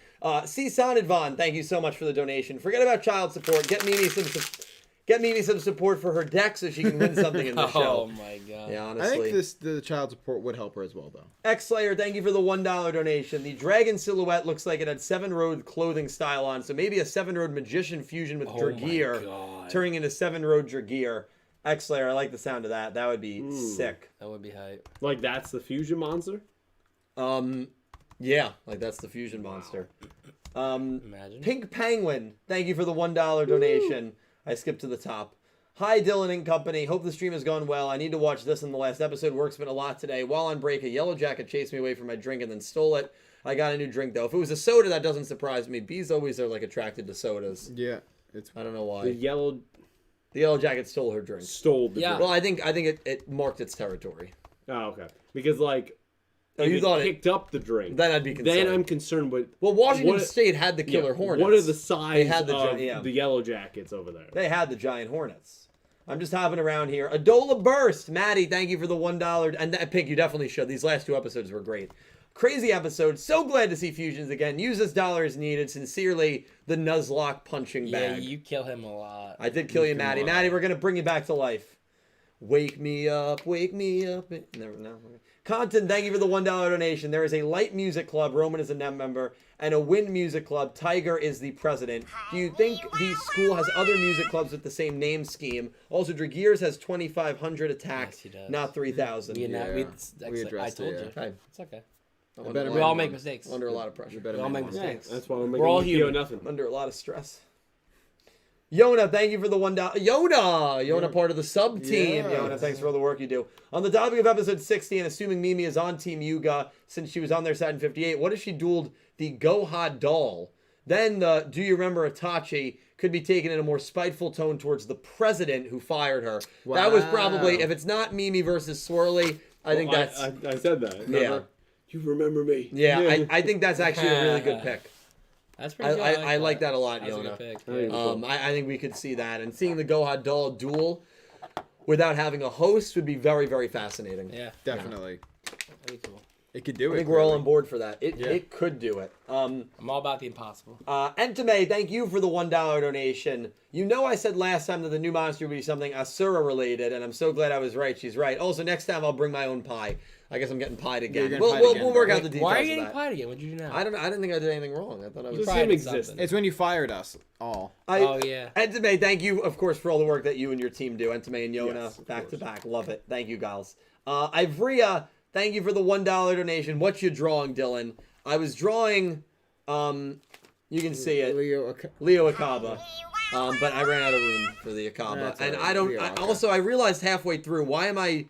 C. Sonadvan, thank you so much for the donation. Forget about child support. Get Mimi some support for her deck so she can win something in the Oh show. my god. Yeah, I honestly. think the child support would help her as well, though. X Slayer, thank you for the $1 donation. The dragon silhouette looks like it had Seven Road clothing style on, so maybe a Seven Road magician fusion with Oh my Dragir, God. turning into Seven Road Dragir. X Slayer, I like the sound of that. That would be sick. That would be hype. Like, that's the fusion monster? Yeah, like that's the fusion monster. Imagine. Pink Penguin, thank you for the $1 donation. I skipped to the top. Hi, Dylan and company. Hope the stream has gone well. I need to watch this in the last episode. Work's been a lot today. While on break, a yellow jacket chased me away from my drink and then stole it. I got a new drink, though. If it was a soda, that doesn't surprise me. Bees always are, like, attracted to sodas. Yeah, it's. I don't know The why. yellow The yellow jacket stole her drink. stole the Yeah. drink. Well, I think it marked its territory. Oh, okay. Because, like, Oh, if you it thought picked up the drink, Then I'd be concerned. then I'm concerned with... Well, Washington what- State had the killer yeah, hornets. What are the size had the of yeah. the yellow jackets over there? They had the giant hornets. I'm just hopping around here. Adola Burst. Maddie, thank you for the $1. And Pink, you definitely should. These last two episodes were great. Crazy episode. So glad to see fusions again. Use this dollar as needed. Sincerely, the Nuzlocke punching Yeah, bag. you kill him a lot. I did kill you, Maddie. Maddie, we're going to bring you back to life. Wake me up, wake me up. Never, no. Content, thank you for the $1 donation. There is a light music club. Roman is a member. And a wind music club. Tiger is the president. Do you think the school has other music clubs with the same name scheme? Also, Dragears has 2,500 attack, Yes, he does. not 3,000. We, Yeah, I addressed told it, you. yeah. Okay. It's okay. I'm better We all man make one. mistakes. under a lot of pressure. Better We all man make one. mistakes. That's why we're We're all making Yugioh human. nothing. I'm under a lot of stress. Yona, thank you for the $1. Yona, part of the sub team. Yeah. Yona, thanks for all the work you do. On the topic of episode 60, and assuming Mimi is on Team Yuga since she was on their side in 58, what if she dueled the Goha doll? Then the Do You Remember Itachi could be taken in a more spiteful tone towards the president who fired her. That was probably, Wow. if it's not Mimi versus Swirly, I think that's, I said that. yeah. Remember? You remember me. Yeah, I think that's actually a really good pick. That's pretty good. I like that a lot, That was a Yona. good pick. I think- I think we could see that. And seeing the Goha doll duel without having a host would be very, very fascinating. Yeah, Definitely. that'd be cool. It could do it. I think we're all clearly. on board for that. Yeah. It could do it. I'm all about the impossible. Entame, thank you for the $1 donation. You know I said last time that the new monster would be something Asura related, and I'm so glad I was right. She's right. Also, next time I'll bring my own pie. I guess I'm getting pied again. getting We'll, pied we'll, again, we'll work bro. out the details Why are you of getting that. pied again? What'd you do now? I didn't think I did anything wrong. I thought I was Just Pride him in existing. something. It's when you fired us all. Oh, yeah. Entame, thank you, of course, for all the work that you and your team do. Entame and Yona, Yes, of back to course. back. Love it. Thank you, guys. Ivrea, thank you for the $1 donation. What you drawing, Dylan? I was drawing, you can see it, Leo Akaba. But I ran out of room for the Akaba. That's And all right. I don't, Leo, okay. also, I realized halfway through, why am I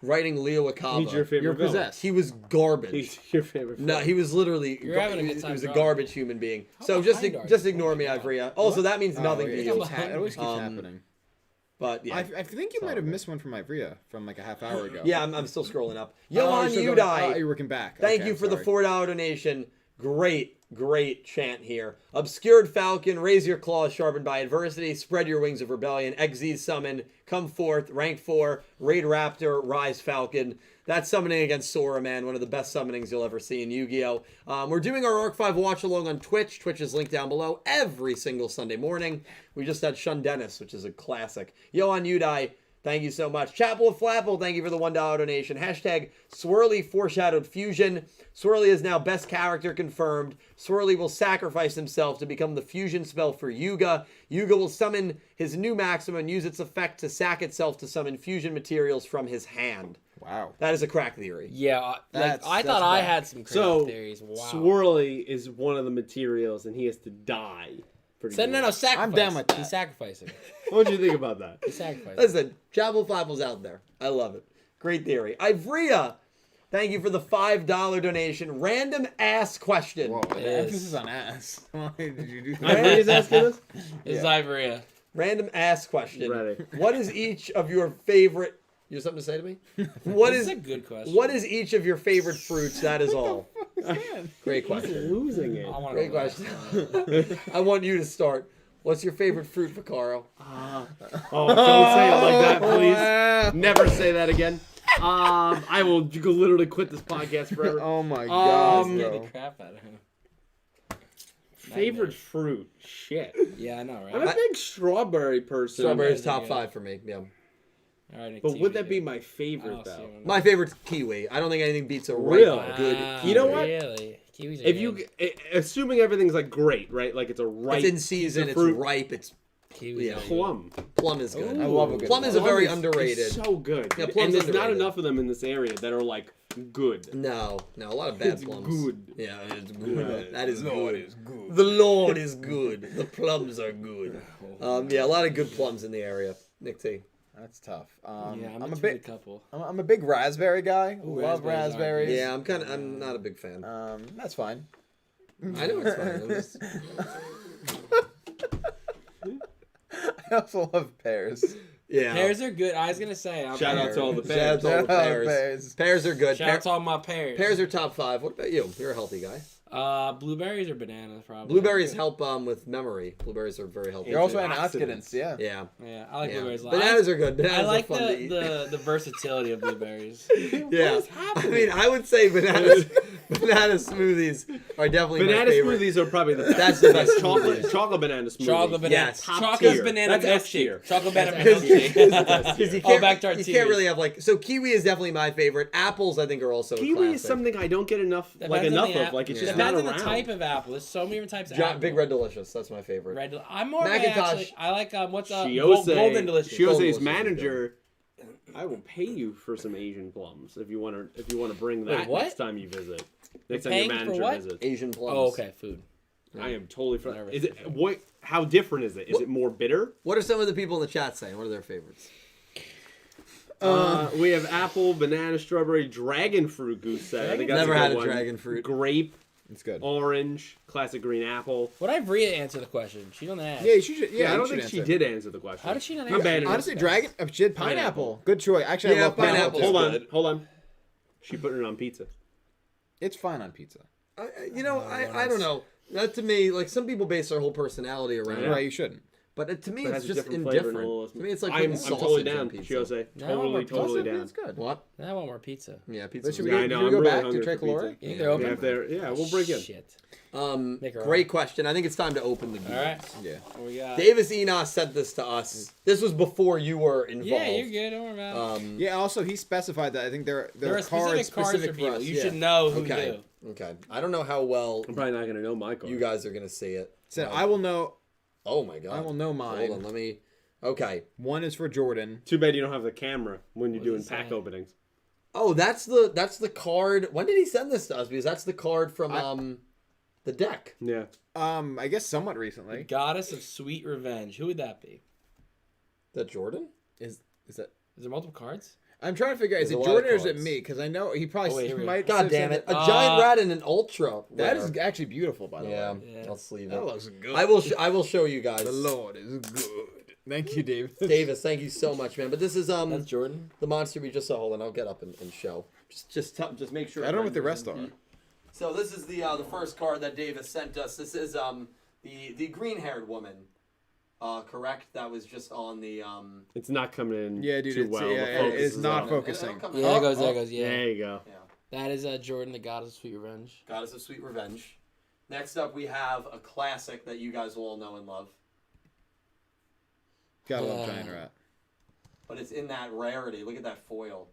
writing Leo Akaba? He's your favorite You're villain. possessed. He was garbage. He's your favorite No, villain. he was literally, You're having a good he time was a drawing. garbage human being. How So just behind are you? just ignore me, Ivrea. Also, that means Oh, nothing it to keeps you. it always keeps Um, happening. But yeah. I think you might have missed one from Ivrea from like a half hour ago. Yeah, I'm still scrolling up. Oh, Johan you're still going- Udai, Oh, you're working back. thank Okay, you for the sorry. $4 donation. Great chant here. Obscured Falcon, raise your claws sharpened by adversity, spread your wings of rebellion, Xyz summon, come forth, rank 4, raid Raptor, rise Falcon. That's summoning against Sora, man. One of the best summonings you'll ever see in Yu-Gi-Oh! We're doing our Arc 5 watch along on Twitch. Twitch is linked down below every single Sunday morning. We just had Shun Dennis, which is a classic. Johan Udai, Thank you so much. Chapel of Flapple, thank you for the $1 donation. Hashtag Swirly foreshadowed fusion. Swirly is now best character confirmed. Swirly will sacrifice himself to become the fusion spell for Yuga. Yuga will summon his new maximum and use its effect to sack itself to summon fusion materials from his hand. Wow. That is a crack theory. Yeah, That's I thought I bad. had some crazy So, theories. Wow. Swirly is one of the materials, and he has to die. So, no, sacrifice. I'm down with that. He's sacrificing. What do you think about that? He's sacrificing. Listen, Chapel of Flapple's out there. I love it. Great theory. Ivrea, thank you for the $5 donation. Random ass question. Whoa, the Yes. emphasis on ass. Why did you do Ivrea that? is asking us? It's Ivoria. Random ass question. Ready. What is each of your favorite... You have something to say to me? What This is is a good question. What is each of your favorite fruits? That is all. Great He's question. losing it. I wanna Great go question. I want you to start. What's your favorite fruit, Vaccaro? Oh, don't say it like that, please. Never say that again. I will literally quit this podcast forever. Oh my god, Scared the bro. crap out of him. Favorite fruit? Shit. Yeah, I know, I'm right? a big strawberry person. Strawberry's Yeah. top 5 for me. Yeah. All right, But would that be TV. my I favorite, don't see though? one. My favorite's kiwi. I don't think anything beats a ripe, Really? good Wow, kiwi. You know what? Really? Kiwis are If good. you, assuming everything's like great, right? Like it's a ripe It's in season. piece It's of fruit. ripe. It's Kiwis yeah. are good. Plum. plum is good. I love a good Plum is a very underrated. It's so good. Yeah, and plum's there's not underrated. enough of them in this area that are like good. No, a lot of bad It's plums. good. Yeah, it's good. Yeah. That is Lord good. is good. The Lord is good. The plums are good. Yeah, a lot of good plums in the area. Nick T. That's tough. Yeah, I'm a into bit. the couple. I'm a big raspberry guy. Love raspberries are raspberries. good. Yeah, I'm not a big fan. That's fine. I know it's fine. I'm just... I also love pears. Yeah. Pears are good. I was gonna say. Shout out to all the Shout out pears. to all the Shout out pears. pears. Pears are good. Shout out to all my pears. Pears are top 5. What about you? You're a healthy guy. Blueberries or bananas, probably. Blueberries help with memory. Blueberries are very healthy. You're also Antioxidants. antioxidants. Yeah. Yeah. Yeah, I like Yeah. blueberries a lot. Bananas are good. Bananas I like are fun to eat. the versatility of blueberries. Yeah. is I happening? mean, I would say banana smoothies are definitely Banana my favorite. smoothies are probably the best. That's the best chocolate smoothie. chocolate banana smoothie. Chocolate banana. Yes. Top Chocolate tier. banana That's S tier. milkshake. Chocolate banana Because milkshake. you Oh, back to our can't, you can't TVs. really have like so kiwi is definitely my favorite. Apples I think are also a Kiwi classic. is something I don't get enough Depends like on enough the of. app- Like it's Yeah. just not Depends on around. the type of apple. There's so many different types of Giant, apple. Big Red Delicious. That's my favorite. Red. I'm more of a Macintosh. actually. I like what's Shiose, golden delicious. Golden Shiose's Delicious is manager. I will pay you for some Asian plums if you want to bring that what? next time you visit. Next time paying your for manager what? visits. Asian plums. Oh, okay, food. I am totally fine. Never Is it what? How different is it? Is it more bitter? What are some of the people in the chat saying? What are their favorites? We have apple, banana, strawberry, dragon fruit goose set. I think that's Never a good had a one. dragon fruit. Grape, It's good. orange, classic green apple. Would Ivrea answer the question? She don't ask. Yeah, you should. Yeah, I you don't should think she answer. did answer the question. How did she not I'm answer? bad at it. Honestly, dragon. She did pineapple. Pineapple. Good choice. Actually, Yeah, I love pineapple. pineapple. Hold on. She put it on pizza. It's fine on pizza. I don't know. That to me, like some people base their whole personality around Yeah. it. Right, you shouldn't. But to me, It it's has a just different flavor and a indifferent. little- To me, it's like I'm putting totally sausage down. on pizza. Chiose. No, Totally Sausage, down. It's good. What? I want more pizza. Yeah, pizza. But should was we, good. I know, should we I'm go really back to hungry for Tricolore? pizza. You think they're open? We'll break in. Shit. Great Make her run. question. I think it's time to open the game. All right. Yeah. What we got? Davis Enos sent this to us. This was before you were involved. Yeah, you're good. Don't worry about it. Yeah. Also, he specified that I think there There are are cards specific cards for specific for people. us. You yeah. should know who Okay. you. Okay. I don't know how well I'm probably not gonna know my card. you guys are gonna see it. Said I will know. Oh my god. I will know mine. Hold on. Let me. Okay. One is for Jordan. Too bad you don't have the camera when you're What doing does it pack say? openings. Oh, that's the card. When did he send this to us? Because that's the card from the deck. Yeah. I guess somewhat recently. Goddess of Sweet Revenge. Who would that be? That Jordan? Is that? Is there multiple cards? I'm trying to figure out. Is There's it a lot of Jordan or is it cards. me? Because I know he probably Oh, wait, here we go. might. God have damn said it! A giant rat and an ultra. That rare. is actually beautiful, by the Yeah, way. Yeah. I'll sleeve That it. looks good. I will show you guys. The Lord is good. Thank you, Dave. Davis, thank you so much, man. But this is That's Jordan. the monster we just saw. Hold on, I'll get up and show. Just make sure. I don't know what the rest are. So this is the first card that Davis sent us. This is the green-haired woman. Correct. That was just on the It's not coming in Yeah, dude, too it's- well. yeah, The it focus is not on focusing. It'll come Yeah, out. there goes. There Oh, goes. Yeah. There you go. yeah. That is Jordan, the Goddess of Sweet Revenge. Goddess of Sweet Revenge. Next up, we have a classic that you guys will all know and love. Gotta love Giant Rat. but it's in that rarity. Look at that foil.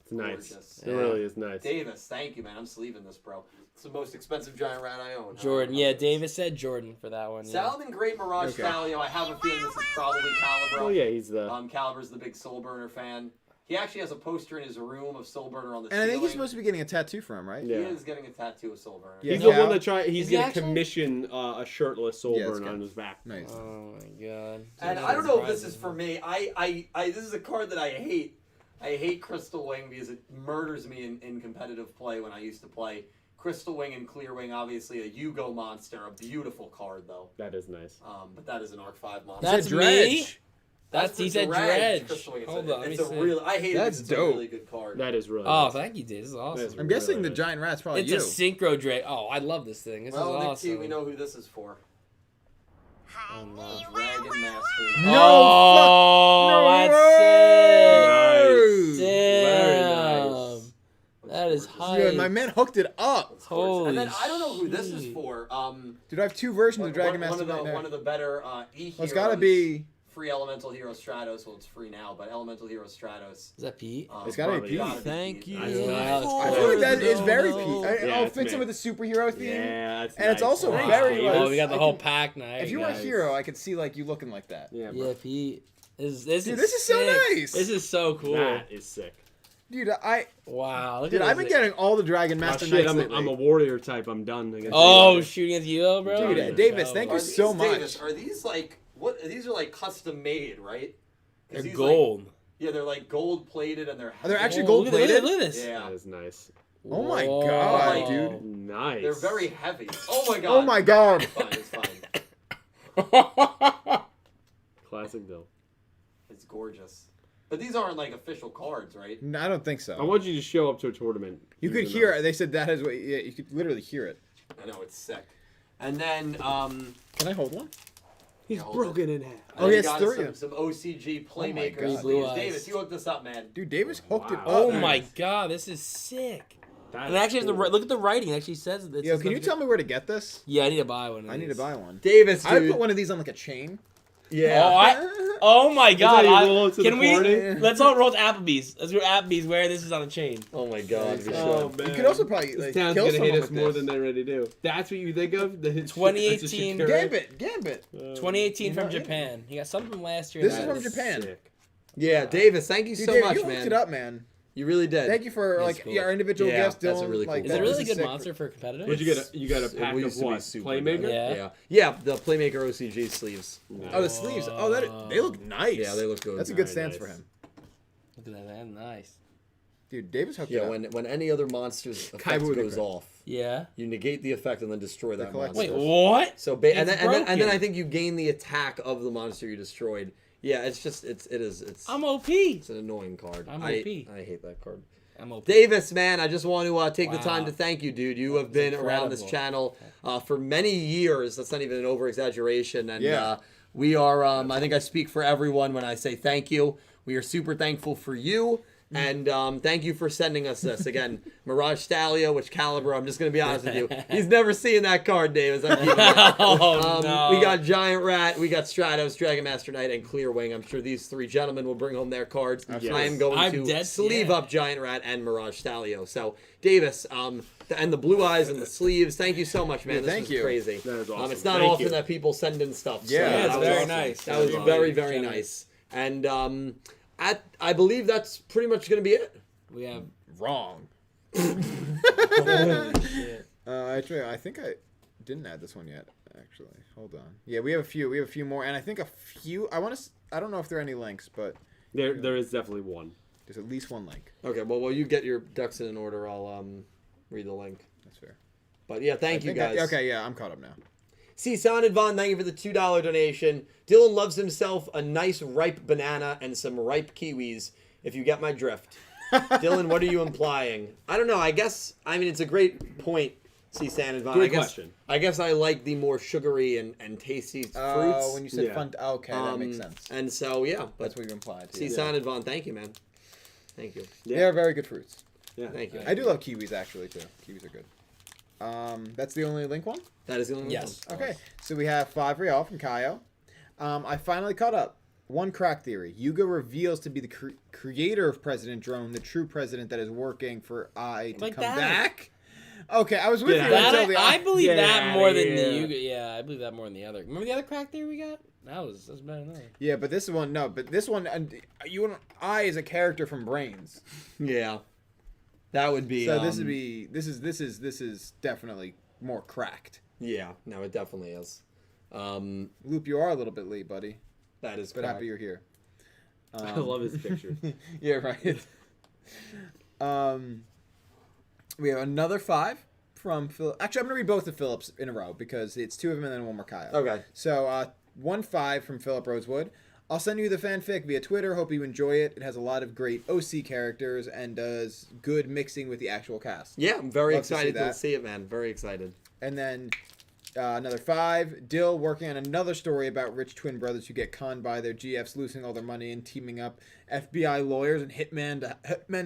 It's nice. Gorgeous. It really is nice. Davis, thank you, man. I'm sleeving this, bro. It's the most expensive giant rat I own. Jordan. Yeah, Davis said Jordan for that one. Yeah. Saladin Great Mirage Stalio. I have a feeling this is probably Calibro. Oh yeah, he's the. Caliber's the big Soul Burner fan. He actually has a poster in his room of Soul Burner on the And ceiling. I think he's supposed to be getting a tattoo from him, right? He is getting a tattoo of Soul Burner. Yeah. He's the Cal? one that tried. He's Is he gonna actually? commission a shirtless soul Yeah, it's burn Cal. on his back. Nice. Oh my god. And I don't know if this is for me. I this is a card that I hate. I hate Crystal Wing because it murders me in competitive play when I used to play. Crystal Wing and Clear Wing, obviously a Yugo monster, a beautiful card though. That is nice. But that is an Arc 5 monster. That's He said Dredge. me. That's for he said Dredge. Dredge. Crystal Wing. Hold on, let me it's a see. real. I hate That's it. It's dope. a really good card. That is really. Oh, nice. thank you, dude. This is awesome. That's I'm guessing really the nice. giant rat's probably It's you. a synchro Drake. Oh, I love this thing. This Well, is Nick awesome. T, we know who this is for. Oh, no. Dragon Master. Oh, that's sick. Very Damn. nice. That is hype. Dude, my man hooked it up. Holy And then I don't know who this is shit. for. Dude, I have two versions of Dragon Master right now. One of the better e-heroes. Well, it's gotta be. Free Elemental Hero Stratos. Well, it's free now, but Elemental Hero Stratos. Is that Pete? It's gotta be Probably Pete. gotta be Thank Pete. you. Nice. I feel like that is very Pete. It Yeah, all it's fits in me. with the superhero theme. Yeah, that's And it's nice. also Nice. very, like, Oh, we got the I whole can- pack now. If you were a Nice. hero, I could see like you looking like that. Yeah, bro. Yeah, Pete. This Dude, this is so sick. nice. This is so cool. That is sick. Dude, Wow. Look Dude, at I've this been thing. getting all the Dragon Oh, Master shit, Knights I'm a lately. warrior type. I'm done against. Oh, Yuga. shooting against Yugo, bro. Dude, Davis, thank you Are so these, much. Davis, are these like what? These are like custom made, right? 'Cause They're these, gold. Like, yeah, they're like gold plated and they're. Are they actually Oh, gold look at this, plated? Look at this. Yeah. That is nice. Oh my Whoa. god, dude. Nice. They're very heavy. Oh my god. Oh my god. It's fine. It's fine. Classic Bill. It's gorgeous. But these aren't like official cards, right? No, I don't think so. I want you to show up to a tournament. You could hear it. They said that is what. Yeah, you could literally hear it. I know it's sick. And then Can I hold one? He's hold broken in half. and then he you has got three. some OCG Oh my playmakers. God. Blue eyes. Davis, you hooked us up, man. Dude, Davis hooked it Wow. up. Oh Nice. my god, this is sick. That And is actually, cool. look at the writing. It actually says it. Yo, can you tell me where to get this? Yeah, I need to buy one. Of I need to these. buy one. Davis, I dude. put one of these on like a chain. Yeah. Oh my god! how you roll it to Can the we? party? Let's all roll to Applebee's. Let's go to Applebee's. Where this is on a chain. Oh my god. we Oh, should. man. You could also probably This like, town's kill gonna someone hate us with more this. than they already do. That's what you think of? The 2018 Gambit. 2018 from know, yeah. Japan. He got something from last year. This that is from is- Japan. Sick. Yeah, Davis, thank you Dude, so David, much, you hooked man. it up, man. You really did. Thank you for That's like cool. our individual Yeah, gifts, Dylan. that's a really like, cool Is it That a is really this good sick. monster for competitive? What'd you get? You got a It pack used of to be what? super Playmaker? good. Yeah. Yeah, the Playmaker OCG sleeves. Oh, the sleeves. Oh, they look nice. Yeah, they look good. That's a good Very stance for nice. him. Look at that, man. Nice. Dude, Davis hooked Yeah, it up. when any other monster's effect Kaibu goes Decree. off, Yeah. you negate the effect and then destroy that collect- monster. Wait, what? So It's and then broken. I think you gain the attack of the monster you destroyed. Yeah, it's just it's I'm OP. it's an annoying card. I'm I OP. hate that card. I'm OP. Davis, man, I just want to take the time Wow. to thank you, dude. You have been around this channel for many years. That's not even an over-exaggeration. And Yeah. we are, I think I speak for everyone when I say thank you. We are super thankful for you. And thank you for sending us this. Again, Mirage Stalio, which Caliber, I'm just going to be honest with you. He's never seen that card, Davis. I'm keeping it. Oh, no. We got Giant Rat, we got Stratos, Dragon Master Knight, and Clear Wing. I'm sure these three gentlemen will bring home their cards. Absolutely. I am going I'm to dead- sleeve yeah. up Giant Rat and Mirage Stalio. So, Davis, and the blue eyes and the sleeves, thank you so much, man. Yeah, this thank was you. crazy. That is awesome. It's not Thank often you. that people send in stuff. So Yeah, Yeah, it's that was very awesome. nice. That was very, very generous. nice. And I believe that's pretty much going to be it. We have. Wrong. Actually, I think I didn't add this one yet. Actually, hold on. Yeah, we have a few. We have a few more, and I think a few. I don't know if there are any links, but There is definitely one. there's at least one link. Okay, well, while you get your ducks in order, I'll read the link. That's fair. But yeah, thank you guys. Okay, yeah, I'm caught up now. See, Sonid Vaughn, thank you for the $2 donation. Dylan loves himself a nice ripe banana and some ripe kiwis, if you get my drift. Dylan, what are you implying? I don't know. I mean, it's a great point, see, Sonid Vaughn. Good question. I guess I like the more sugary and tasty fruits. When you said Yeah. fun, okay, that makes sense. And so, yeah. But That's what you implied. see, Yeah. Sonid Vaughn, thank you, man. Thank you. They are very good fruits. Yeah. Thank you. I do love kiwis actually too. Kiwis are good. That's the only link one. That is the only Yes. one. Okay, so we have 5 real from Kaio. I finally caught up. one crack theory. Yuga reveals to be the creator of President Drone, the true president that is working for I to Like come that. back. Okay, I was with you That until the I believe Get that outta more than here. the Yuga. Yeah, I believe that more than the other. Remember the other crack theory we got? That was better than that. Yeah, but this one, no. But this one, I is a character from Brains. Yeah. That would be. So this is definitely more cracked. Yeah, no, it definitely is. Loop, you are a little bit late, buddy. That is But correct. happy you're here. I love his picture. Yeah, right. We have another 5 from Phil. Actually, I'm gonna read both of Phillips in a row because it's 2 of them and then 1 more Kyle. Okay. So 1-5 from Philip Rosewood. I'll send you the fanfic via Twitter. Hope you enjoy it. It has a lot of great OC characters and does good mixing with the actual cast. Yeah, I'm very Love to see excited to that. see it, man. Very excited. And then another 5. Dill working on another story about rich twin brothers who get conned by their GFs losing all their money and teaming up FBI lawyers and hitmen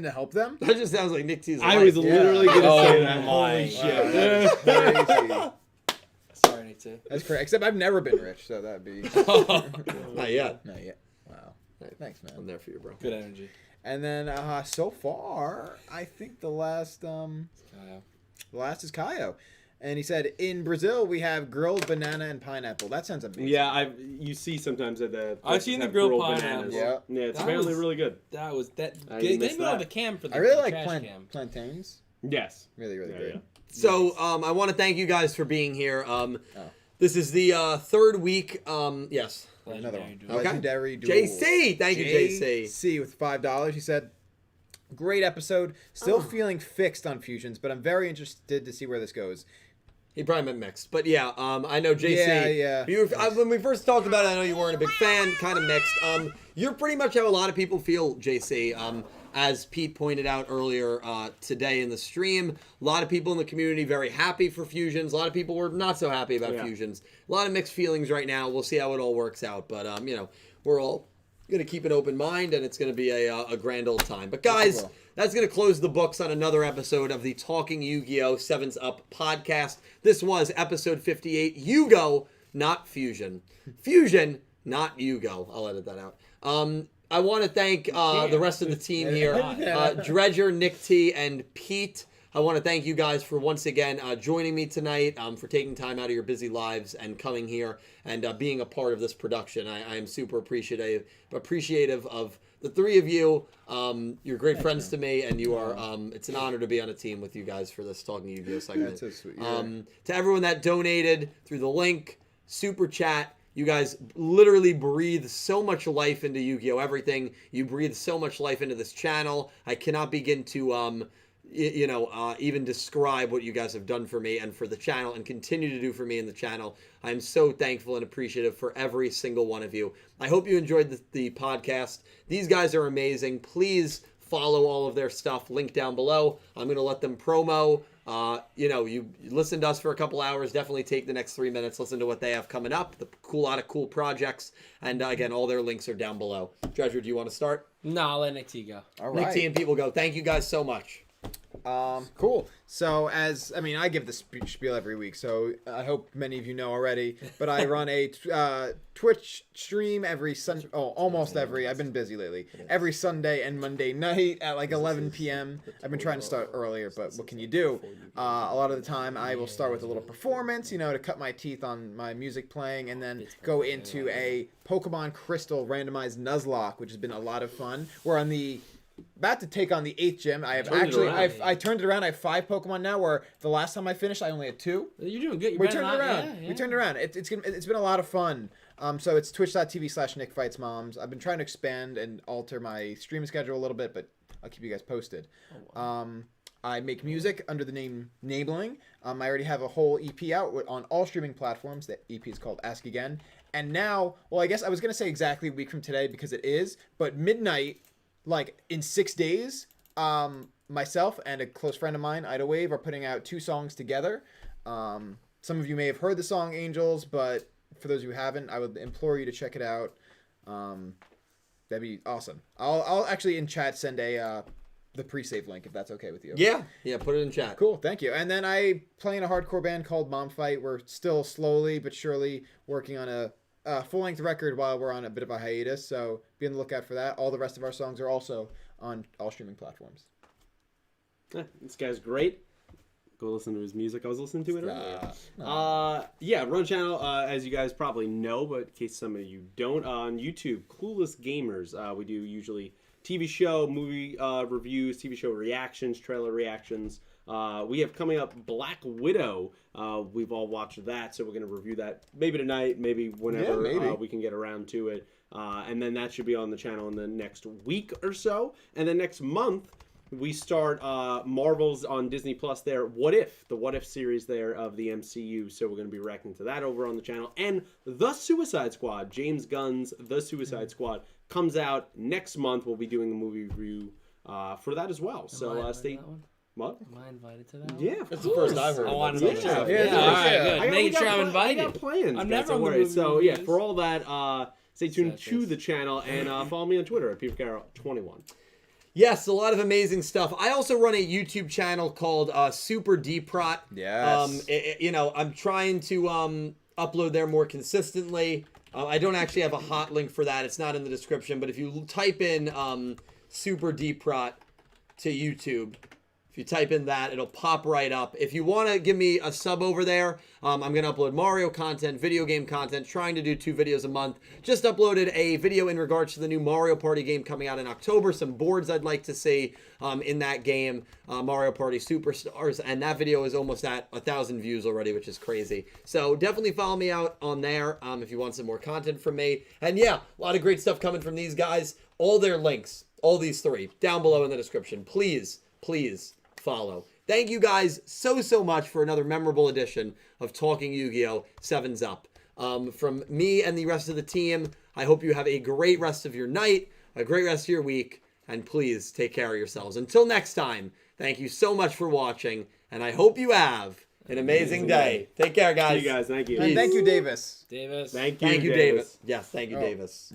to help them. That just sounds like Nick T's I life. was literally going to Oh say that. my Holy shit. Wow, crazy. Sorry, Nick too. That's correct. Except I've never been rich, so that'd be Not yet. not yet. Wow. Thanks, I'm man. there for you, bro. Good energy. And then so far, I think the last is Kaio. And he said, in Brazil, we have grilled banana and pineapple. That sounds amazing. Yeah, you see sometimes at the. I've seen the have grilled bananas. pineapple. Yeah. Yeah, it's That apparently was- really good. That was that. you Get missed me on that. the cam for the I really like trash cam. plantains. Yes. Really, really Yeah, great. yeah. So I want to thank you guys for being here. This is the 3rd week. Yes. Another Legendary one. duel. Okay. Legendary Duel. JC. Thank you, JC. JC with $5. He said, great episode. Still feeling fixed on fusions, but I'm very interested to see where this goes. He probably meant mixed, but yeah, I know JC. Yeah. When we first talked about it, I know you weren't a big fan, kind of mixed. You're pretty much how a lot of people feel, JC. As Pete pointed out earlier today in the stream, a lot of people in the community very happy for fusions. A lot of people were not so happy about fusions. A lot of mixed feelings right now. We'll see how it all works out, but we're all gonna keep an open mind, and it's gonna be a grand old time. But guys, that's going to close the books on another episode of the Talking Yu-Gi-Oh! 7's Up podcast. This was episode 58, Yugo, not Fusion. Fusion, not Yugo. I'll edit that out. I want to thank the rest of the team here. Dredger, Nick T, and Pete. I want to thank you guys for once again joining me tonight, for taking time out of your busy lives and coming here and being a part of this production. I am super appreciative of the 3 of you. You're great friends to me, and you are. It's an honor to be on a team with you guys for this Talking Yu-Gi-Oh! segment. That's so sweet. To everyone that donated through the link, super chat, you guys literally breathe so much life into Yu-Gi-Oh! Everything. You breathe so much life into this channel. I cannot begin to even describe what you guys have done for me and for the channel and continue to do for me in the channel. I'm so thankful and appreciative for every single one of you. I hope you enjoyed the podcast. These guys are amazing. Please follow all of their stuff. Link down below. I'm going to let them promo. You listened to us for a couple hours. Definitely take the next 3 minutes. Listen to what they have coming up. Lot of cool projects. And again, all their links are down below. Treasure, do you want to start? No, I'll let Nick T go. All right. Nick T and people go. Thank you guys so much. Cool. So I give the spiel every week, so I hope many of you know already, but I run a Twitch stream every Sunday, I've been busy lately, every Sunday and Monday night at like 11 p.m. I've been trying to start earlier, but what can you do? A lot of the time I will start with a little performance, to cut my teeth on my music playing, and then go into a Pokemon Crystal randomized Nuzlocke, which has been a lot of fun. We're on the about to take on the 8th gym. I turned it around. I have 5 Pokemon now, where the last time I finished I only had 2. You're doing good. We turned it around. We turned it around. It's been a lot of fun. So it's twitch.tv/NickFightsMoms. I've been trying to expand and alter my stream schedule a little bit, but I'll keep you guys posted. I make music under the name Nabling. I already have a whole EP out on all streaming platforms. The EP is called Ask Again. And now, I guess I was going to say exactly a week from today because it is, but midnight, like in 6 days, myself and a close friend of mine, Ida Wave, are putting out 2 songs together. Some of you may have heard the song Angels, but for those of you who haven't, I would implore you to check it out. That'd be awesome. I'll actually in chat send the pre-save link if that's okay with you. Yeah, put it in chat. Cool, thank you. And then I play in a hardcore band called Mom Fight. We're still slowly but surely working on a full-length record while we're on a bit of a hiatus, so be on the lookout for that. All the rest of our songs are also on all streaming platforms. This guy's great. Go listen to his music. I was listening to it earlier. Yeah, run channel, as you guys probably know, but in case some of you don't, on YouTube, Clueless Gamers. We do usually TV show, movie reviews, TV show reactions, trailer reactions. We have coming up Black Widow. We've all watched that, so we're going to review that maybe tonight, maybe whenever we can get around to it. And then that should be on the channel in the next week or so. And then next month, we start Marvel's on Disney Plus there. The What If series there of the MCU. So we're going to be reacting to that over on the channel. And The Suicide Squad, James Gunn's The Suicide Squad, comes out next month. We'll be doing a movie review for that as well. So stay. What? Am I invited to that one? Yeah, That's the first I've heard. I want about to it. know. Yeah. Yeah, all right, good. Making sure I'm invited. I got plans. I'm guys, never on the worry. movie So yeah, reviews. for all that, stay tuned to the channel and follow me on Twitter at PeterCarroll21. Yes, a lot of amazing stuff. I also run a YouTube channel called Super Deprot. Yes. I'm trying to upload there more consistently. I don't actually have a hot link for that. It's not in the description. But if you type in Super Deprot to YouTube, if you type in that, it'll pop right up. If you want to give me a sub over there, I'm going to upload Mario content, video game content, trying to do 2 videos a month. Just uploaded a video in regards to the new Mario Party game coming out in October. Some boards I'd like to see in that game, Mario Party Superstars. And that video is almost at 1,000 views already, which is crazy. So definitely follow me out on there if you want some more content from me. And yeah, a lot of great stuff coming from these guys. All their links, all these 3, down below in the description. Please follow. Thank you guys so much for another memorable edition of Talking Yu-Gi-Oh! 7's Up. From me and the rest of the team, I hope you have a great rest of your night, a great rest of your week, and please take care of yourselves. Until next time, thank you so much for watching, and I hope you have an amazing day. Take care, guys. See you guys. Thank you. And thank you, Davis. Davis. Thank you, Davis. Yes, thank you, Davis.